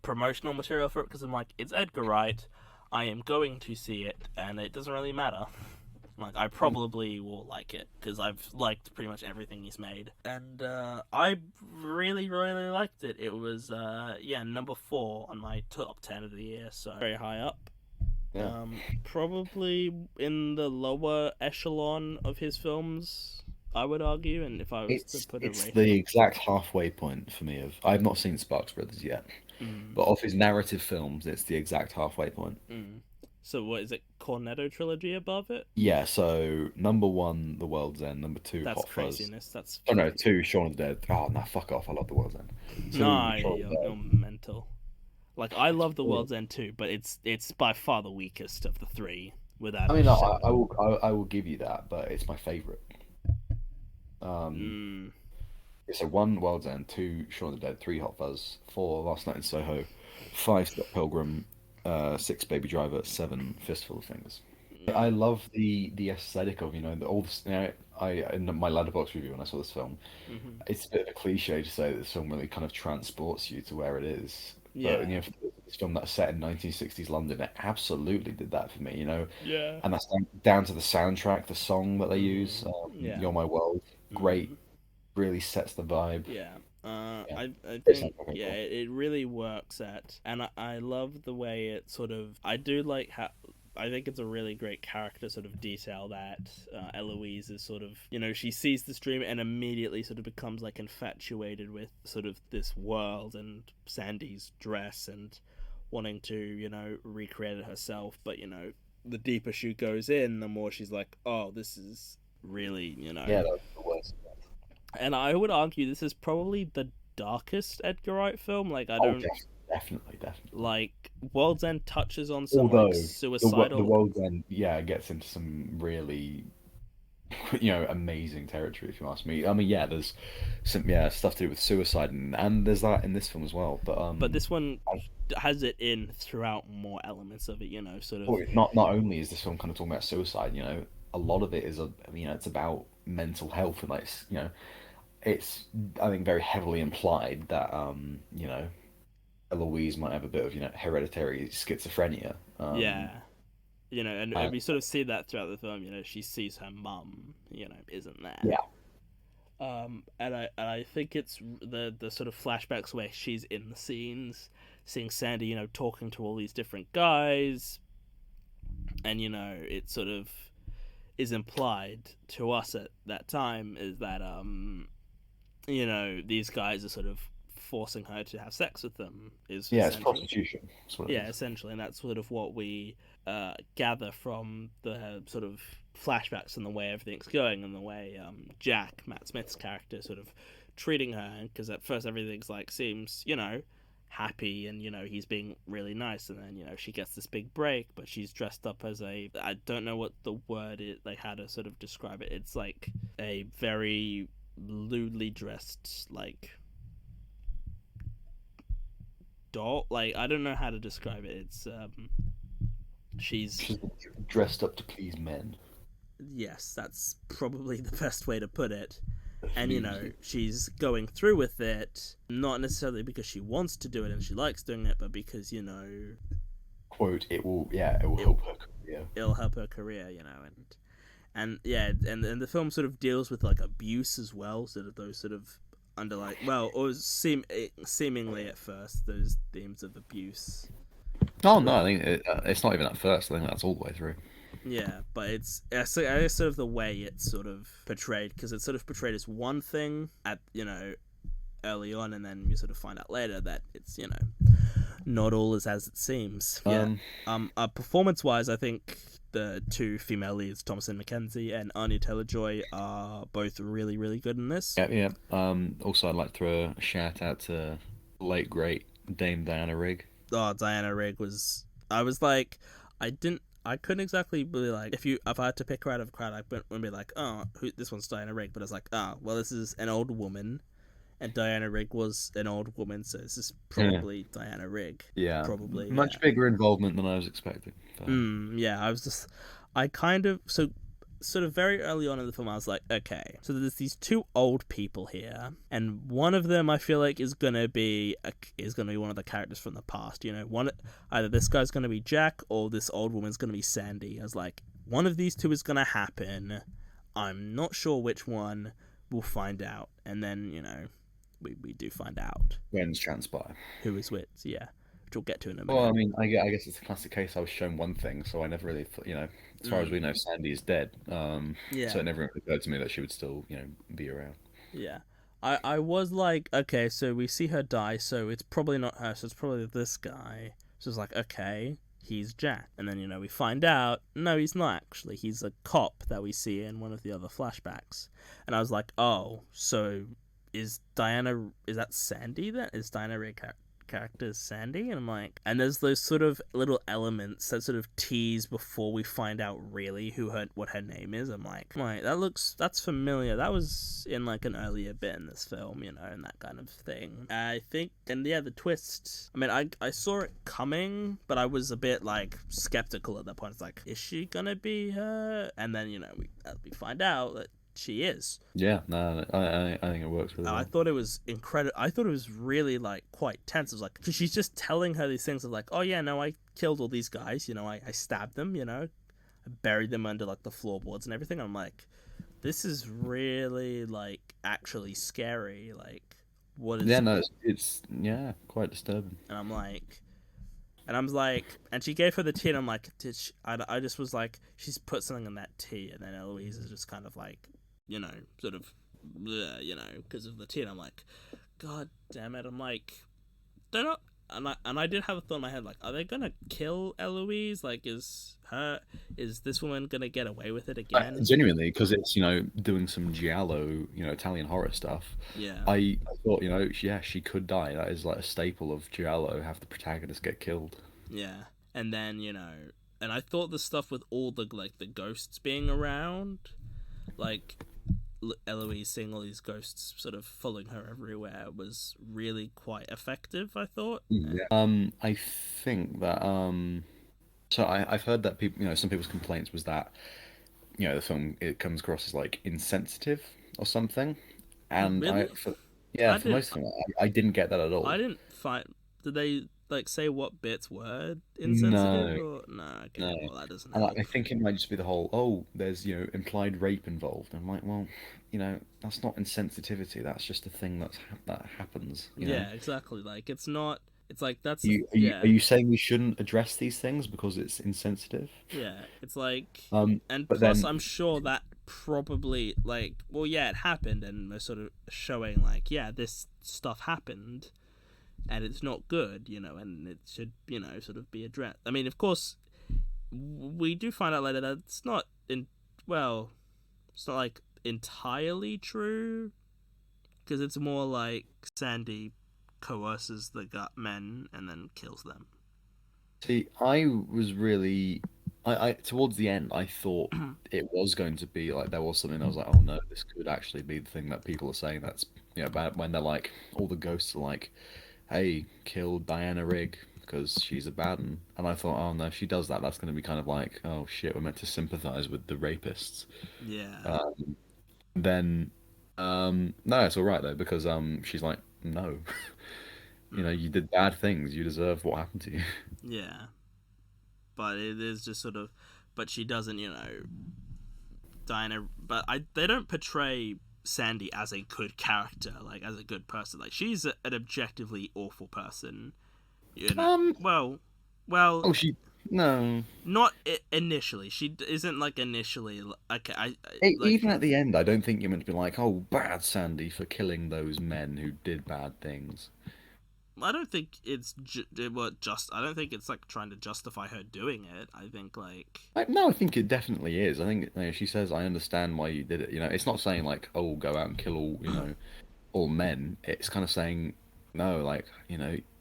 promotional material for it, because I'm like, it's Edgar Wright, I am going to see it, and it doesn't really matter. Like, I probably will like it, because I've liked pretty much everything he's made. And I really, really liked it. It was, number 4 on my top 10 of the year, so very high up.
Yeah.
Probably in the lower echelon of his films, I would argue, and if I was to put a
It's
rating.
the exact halfway point for me of I've not seen Sparks Brothers yet, but of his narrative films, it's the exact halfway point.
So what is it? Cornetto trilogy above it?
Yeah, so number 1, The World's End, number 2,
That's
Hot Fuzz.
craziness. That's
Oh no, 2, Shaun of the Dead. Oh no, fuck off! I love The World's End. 2,
nah,
Shaun of the
you're
Dead.
mental. Like, I love The World's End too, but it's by far the weakest of the 3. Without
I
a
mean,
shadow.
I will give you that, but it's my favorite. So 1, World's End, 2, Shaun of the Dead, 3, Hot Fuzz, 4, Last Night in Soho, 5, Scott Pilgrim, 6, Baby Driver, 7, Fistful of Fingers. I love the aesthetic of all this. I in my Letterboxd review when I saw this film, it's a bit of a cliche to say that this film really kind of transports you to where it is.
Yeah.
But for this film that's set in 1960s London, it absolutely did that for me.
Yeah.
And that's down to the soundtrack, the song that they use,
Yeah.
"You're My World," great, really sets the vibe.
Yeah. I
It's
think
not very cool.
it really works and I love the way it sort of, I do like how, I think it's a really great character sort of detail that Eloise is sort of, she sees this dream and immediately sort of becomes like infatuated with sort of this world and Sandy's dress and wanting to, recreate it herself. But, the deeper she goes in, the more she's like, oh, this is really,
Yeah, that's the worst.
And I would argue this is probably the darkest Edgar Wright film. Like, I
Oh,
don't
definitely.
like World's End touches on some
Although
like suicidal.
the World's End, gets into some really, amazing territory. If you ask me, I mean, there's some stuff to do with suicide, and there's that in this film as well.
But this one has it in throughout more elements of it. Sort of.
Not only is this film kind of talking about suicide, a lot of it is it's about mental health, and like it's I think very heavily implied that Eloise might have a bit of hereditary schizophrenia.
Yeah. And we sort of see that throughout the film. She sees her mum, isn't there?
Yeah.
And I think it's the sort of flashbacks where she's in the scenes, seeing Sandy, talking to all these different guys, and it sort of is implied to us at that time is that these guys are sort of forcing her to have sex with them. It's
prostitution.
Essentially, and that's sort of what we gather from the sort of flashbacks and the way everything's going and the way Jack, Matt Smith's character, sort of treating her, because at first everything's like seems happy, and he's being really nice, and then she gets this big break, but she's dressed up as I don't know what the word is, like how to sort of describe it. It's like a very lewdly dressed like doll. Like, I don't know how to describe it. It's she's
dressed up to please men.
Yes, that's probably the best way to put it. And she's going through with it, not necessarily because she wants to do it and she likes doing it, but because
quote, it will help her career.
It'll help her career, and the film sort of deals with like abuse as well, sort of those sort of underlying, seemingly at first, those themes of abuse.
Oh no, I think it's not even at first. I think that's all the way through.
Yeah, but it's sort of the way it's sort of portrayed, because it's sort of portrayed as one thing at early on, and then you sort of find out later that it's not all is as it seems. Performance wise, I think the two female leads, Thomasin McKenzie and Anya Taylor-Joy, are both really, really good in this.
Yeah. Also, I'd like to throw a shout out to late great Dame Diana Rigg.
Oh, Diana Rigg was. I was like, I couldn't exactly be like, if I had to pick her out of a crowd, I wouldn't be like, oh, this one's Diana Rigg, but I was like, well, this is an old woman, and Diana Rigg was an old woman, so this is probably Diana Rigg.
Yeah,
probably
much bigger involvement than I was expecting.
I kind of sort of very early on in the film, I was like, okay, so there's these two old people here, and one of them I feel like is gonna be one of the characters from the past. Either this guy's gonna be Jack or this old woman's gonna be Sandy. I was like, one of these two is gonna happen. I'm not sure which one. We'll find out, and then we do find out.
When's transpire?
Who is which? Yeah. Which we'll get to in a minute.
Well, I mean, I guess it's a classic case. I was shown one thing, so I never really thought, as far as we know, Sandy is dead. So it never occurred to me that she would still, be around.
Yeah. I was like, okay, so we see her die, so it's probably not her, so it's probably this guy. So it's like, okay, he's Jack. And then, we find out, no, he's not actually. He's a cop that we see in one of the other flashbacks. And I was like, oh, so is that Sandy then? Is Diana Rigg character is Sandy? And I'm like, and there's those sort of little elements that sort of tease before we find out really what her name is. I'm like, that's familiar. That was in like an earlier bit in this film, and that kind of thing. I think, and yeah, the twist, I mean, I saw it coming, but I was a bit like skeptical at that point. It's like, is she gonna be her? And then, we find out that she is.
Yeah, no, I think it works really well.
I thought it was incredible. I thought it was really like quite tense. It was like, cause she's just telling her these things of like, oh yeah, no, I killed all these guys. I stabbed them. I buried them under like the floorboards and everything. I'm like, this is really like actually scary. Like, what is?
Yeah, no, it's quite disturbing.
And I'm like, and she gave her the tea, and I'm like, I just was like, she's put something in that tea, and then Eloise is just kind of like, sort of, because of the tea, and I'm like, God damn it, I'm like, they're not, and I did have a thought in my head, like, are they gonna kill Eloise? Like, is this woman gonna get away with it again?
Genuinely, because it's, doing some giallo, Italian horror stuff.
Yeah.
I thought, she could die. That is like a staple of giallo, have the protagonist get killed.
Yeah. And then, and I thought the stuff with all the, like, the ghosts being around, like, Eloise seeing all these ghosts sort of following her everywhere was really quite effective, I thought.
Yeah. I think that, so I've heard that people, some people's complaints was that, the film, it comes across as, like, insensitive or something. And
really?
For most of them, I didn't get that at all.
I didn't find, did they, like, say what bits were insensitive? No. Okay,
no.
Well, that doesn't help.
I think it might just be the whole, there's, implied rape involved. I'm like, well, that's not insensitivity. That's just a thing that happens.
Yeah, exactly. Like, it's not, it's like, that's...
Are you saying we shouldn't address these things because it's insensitive?
Yeah, it's like...
and
plus, then... I'm sure that probably, like, well, yeah, it happened, and they're sort of showing, like, yeah, this stuff happened, and it's not good, and it should, sort of be addressed. I mean, of course, we do find out later that it's not like entirely true, because it's more like Sandy coerces the men and then kills them.
See, I was really, I towards the end, I thought it was going to be like there was something. I was like, oh no, this could actually be the thing that people are saying that's bad when they're like all the ghosts are like, hey, kill Diana Rigg because she's a bad one. And I thought, oh no, if she does that, that's going to be kind of like, oh shit, we're meant to sympathize with the rapists.
Yeah.
Then, no, it's all right though because she's like, no, you did bad things, you deserve what happened to you.
Yeah. But it is just sort of, but she doesn't, Diana. But they don't portray Sandy as a good character, like as a good person. Like she's an objectively awful person. Well,
Oh, she no.
not initially. She isn't like initially. Okay,
Even at the end, I don't think you're meant to be like, oh, bad Sandy for killing those men who did bad things.
I don't think it's I don't think it's like trying to justify her doing it. I think
No, I think it definitely is. I think she says, "I understand why you did it." It's not saying like, "Oh, go out and kill all men." It's kind of saying, "No,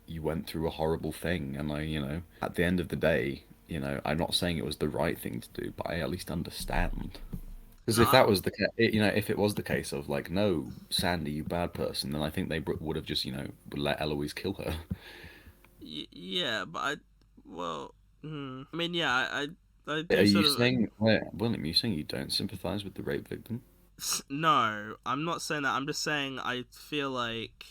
you went through a horrible thing, and at the end of the day, I'm not saying it was the right thing to do, but I at least understand." Because if that was if it was the case of like, no, Sandy, you bad person, then I think they would have just, let Eloise kill her.
Yeah, but I mean, yeah, I do
Are
sort
you
of.
saying, William, are you saying you don't sympathize with the rape victim?
No, I'm not saying that. I'm just saying I feel like,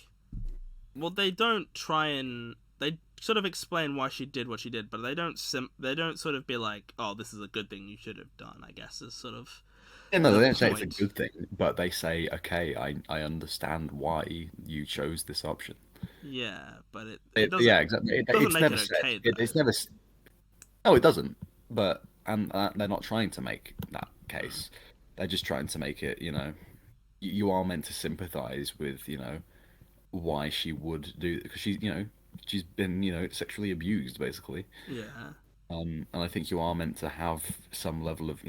well, they don't try and they sort of explain why she did what she did, but they don't sort of be like, oh, this is a good thing you should have done. I guess is sort of.
Yeah, no, they don't say it's a
point.
good thing, but they say, okay, I understand why you chose this option.
Yeah, but it doesn't.
Yeah, exactly. It's
make
never
it okay,
said. It's never. No, it doesn't. But they're not trying to make that case. They're just trying to make it. You are meant to sympathize with why she would do because she's been sexually abused basically.
Yeah.
And I think you are meant to have some level of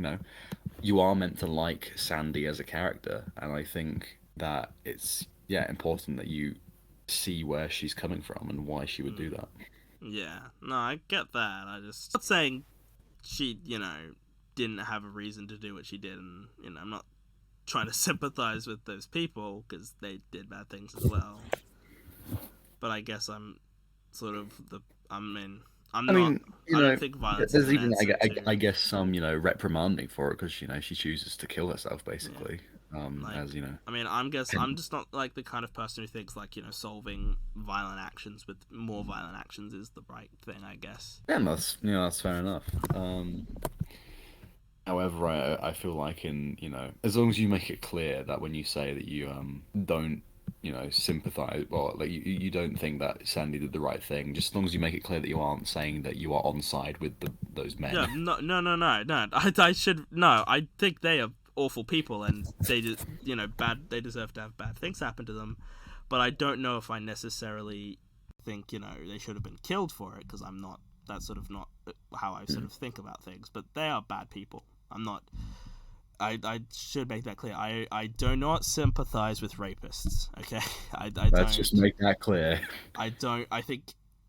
you are meant to like Sandy as a character, and I think that it's important that you see where she's coming from and why she would do that.
Yeah, no, I get that. I'm not saying she, didn't have a reason to do what she did, and I'm not trying to sympathize with those people because they did bad things as well. But I guess I'm sort of I don't think violence.
There's
is an
even
answer to...
I guess some reprimanding for it because she chooses to kill herself basically.
I mean, I'm just not like the kind of person who thinks like solving violent actions with more violent actions is the right thing. I guess.
Yeah, that's fair enough. However, I feel like as long as you make it clear that when you say that you don't sympathize, or like you don't think that Sandy did the right thing, just as long as you make it clear that you aren't saying that you are on side with those men.
Yeah, no. I think they are awful people, and they just bad. They deserve to have bad things happen to them, but I don't know if I necessarily think they should have been killed for it because I'm not. That's sort of not how I sort of think about things. But they are bad people. I'm not. I should make that clear. I do not sympathize with rapists. Okay,
Let's just make that clear.
I don't. I think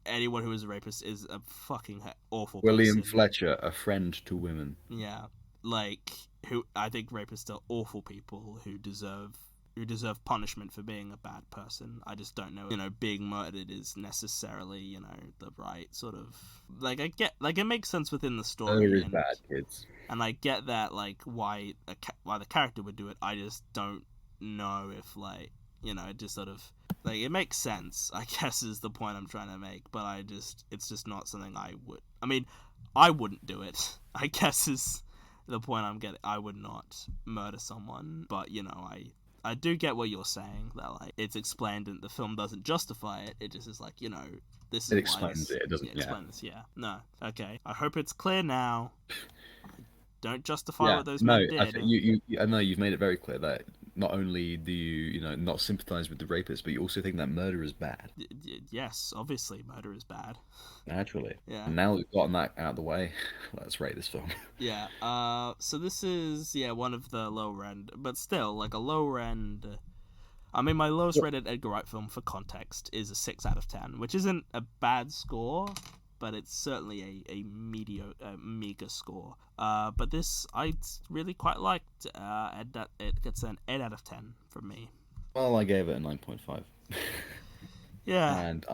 anyone who is a rapist is a fucking awful.
William
person.
Fletcher, a friend to women.
Yeah, I think rapists are awful people who deserve punishment for being a bad person. I just don't know. Being murdered is necessarily the right sort of I get it makes sense within the story.
Murder is bad, kids.
And I get that why the character would do it. I just don't know if it just sort of it makes sense. I guess is the point I'm trying to make. But it's just not something I would. I mean, I wouldn't do it. I guess is the point I'm getting. I would not murder someone. But I do get what you're saying. That it's explained and the film doesn't justify it. It just is this is
it explains it. It doesn't.
It explains. Yeah. No. Okay. I hope it's clear now. Don't justify what those men did.
I know you've made it very clear that not only do you not sympathize with the rapist, but you also think that murder is bad.
Yes, obviously murder is bad.
Naturally.
Yeah.
And now that we've gotten that out of the way, let's rate this film.
Yeah. So this is one of the lower end, but still a lower end. I mean, my lowest rated Edgar Wright film, for context, is a 6 out of 10, which isn't a bad score, but it's certainly a meager score. But this I really quite liked. It gets an 8 out of 10 from me.
Well, I gave it a 9.5.
Yeah.
And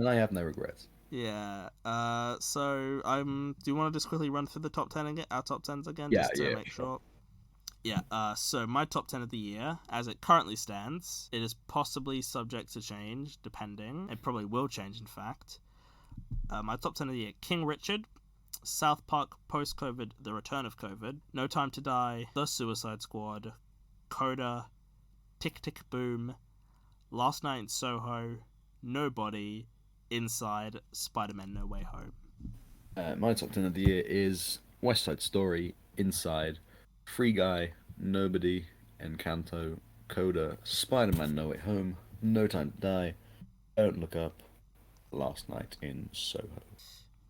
I have no regrets.
Yeah. So do you want to just quickly run through the top 10 again? Our top 10s again,
Yeah,
just to
yeah,
make
sure.
sure. Yeah. So my top 10 of the year, as it currently stands, it is possibly subject to change, depending. It probably will change, in fact. My top 10 of the year: King Richard, South Park Post-COVID, The Return of COVID, No Time to Die, The Suicide Squad, Coda, Tick Tick Boom, Last Night in Soho, Nobody, Inside, Spider-Man No Way Home.
My top 10 of the year is West Side Story, Inside, Free Guy, Nobody, Encanto, Coda, Spider-Man No Way Home, No Time to Die, Don't Look Up, Last Night in Soho.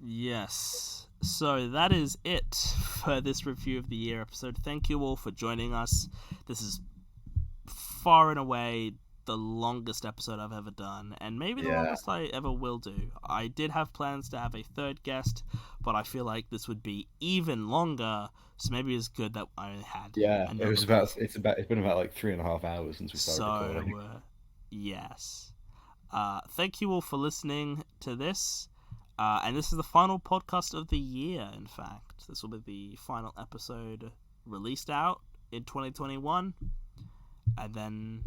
Yes. So that is it for this review of the year episode. Thank you all for joining us. This is far and away the longest episode I've ever done, and maybe the longest I ever will do. I did have plans to have a third guest, but I feel like this would be even longer, so maybe it's good that I only had.
Yeah,
another
it's been about like 3.5 hours since we started recording.
Yes. Thank you all for listening to this. And this is the final podcast of the year, in fact. This will be the final episode released out in 2021. And then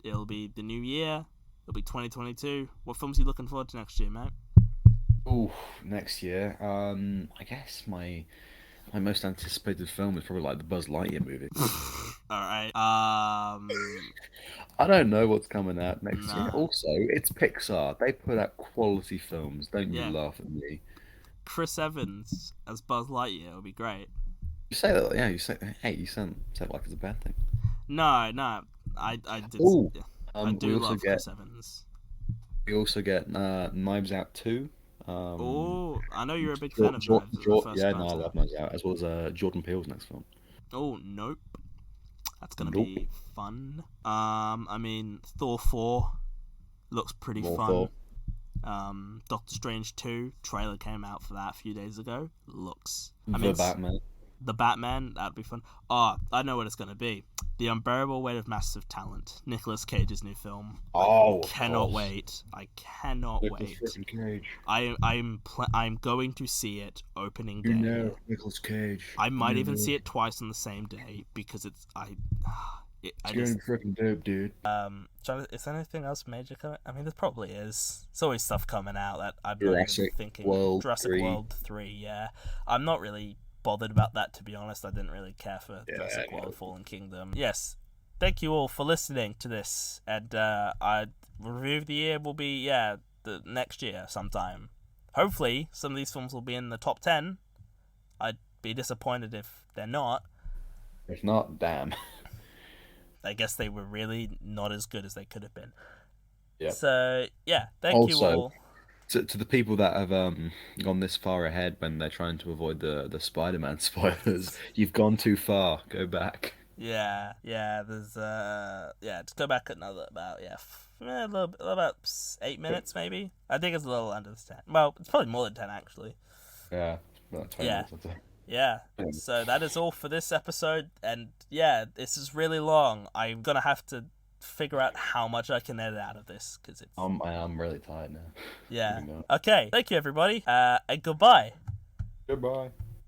it'll be the new year. It'll be 2022. What films are you looking forward to next year, mate?
Oh, next year. I guess my most anticipated film is probably like the Buzz Lightyear movie.
Alright.
I don't know what's coming out next
Nah.
year. Also, it's Pixar. They put out quality films. Don't
Yeah.
you laugh at me.
Chris Evans as Buzz Lightyear would be great.
You say that, yeah. You say, hey, you say it like it's a bad thing.
No, I did.
Ooh.
Yeah. I do love Chris Evans.
We also get Knives Out 2.
Oh, I know you're a big fan of Knives.
I love Knives Out, as well as Jordan Peele's next film.
Oh, nope. That's gonna
Nope.
be fun. I mean, Thor 4 looks pretty
More
fun.
Thor.
Doctor Strange 2 trailer came out for that a few days ago. Looks.
Batman.
The Batman, that'd be fun. Oh, I know what it's gonna be. The Unbearable Weight of Massive Talent. Nicolas Cage's new film.
Oh,
I cannot wait. I cannot wait.
Nicolas Cage.
I'm going to see it opening day.
You know, Nicolas Cage.
I might even see it twice on the same day because it's
It's gonna be freaking dope, dude.
Is there anything else major coming? I mean, there probably is. There's always stuff coming out that I'm not
Jurassic
even thinking.
World
Jurassic
3.
World 3, yeah. I'm not really bothered about that, to be honest. I didn't really care for Jurassic World Fallen Kingdom. Yes, thank you all for listening to this, and review of the year will be the next year sometime. Hopefully some of these films will be in the top 10. I'd be disappointed if they're not.
If not, damn.
I guess they were really not as good as they could have been.
Yeah.
So thank you all.
To the people that have gone this far ahead when they're trying to avoid the Spider-Man spoilers, you've gone too far. Go back.
Yeah. There's just go back another about about 8 minutes maybe. I think it's a little under 10. Well, it's probably more than 10 actually.
Yeah. About 20 minutes, I'd say.
Yeah. So that is all for this episode, and this is really long. I'm gonna have to figure out how much I can edit out of this because it's.
I'm really tired now.
Yeah. Okay. Thank you, everybody. And goodbye.
Goodbye.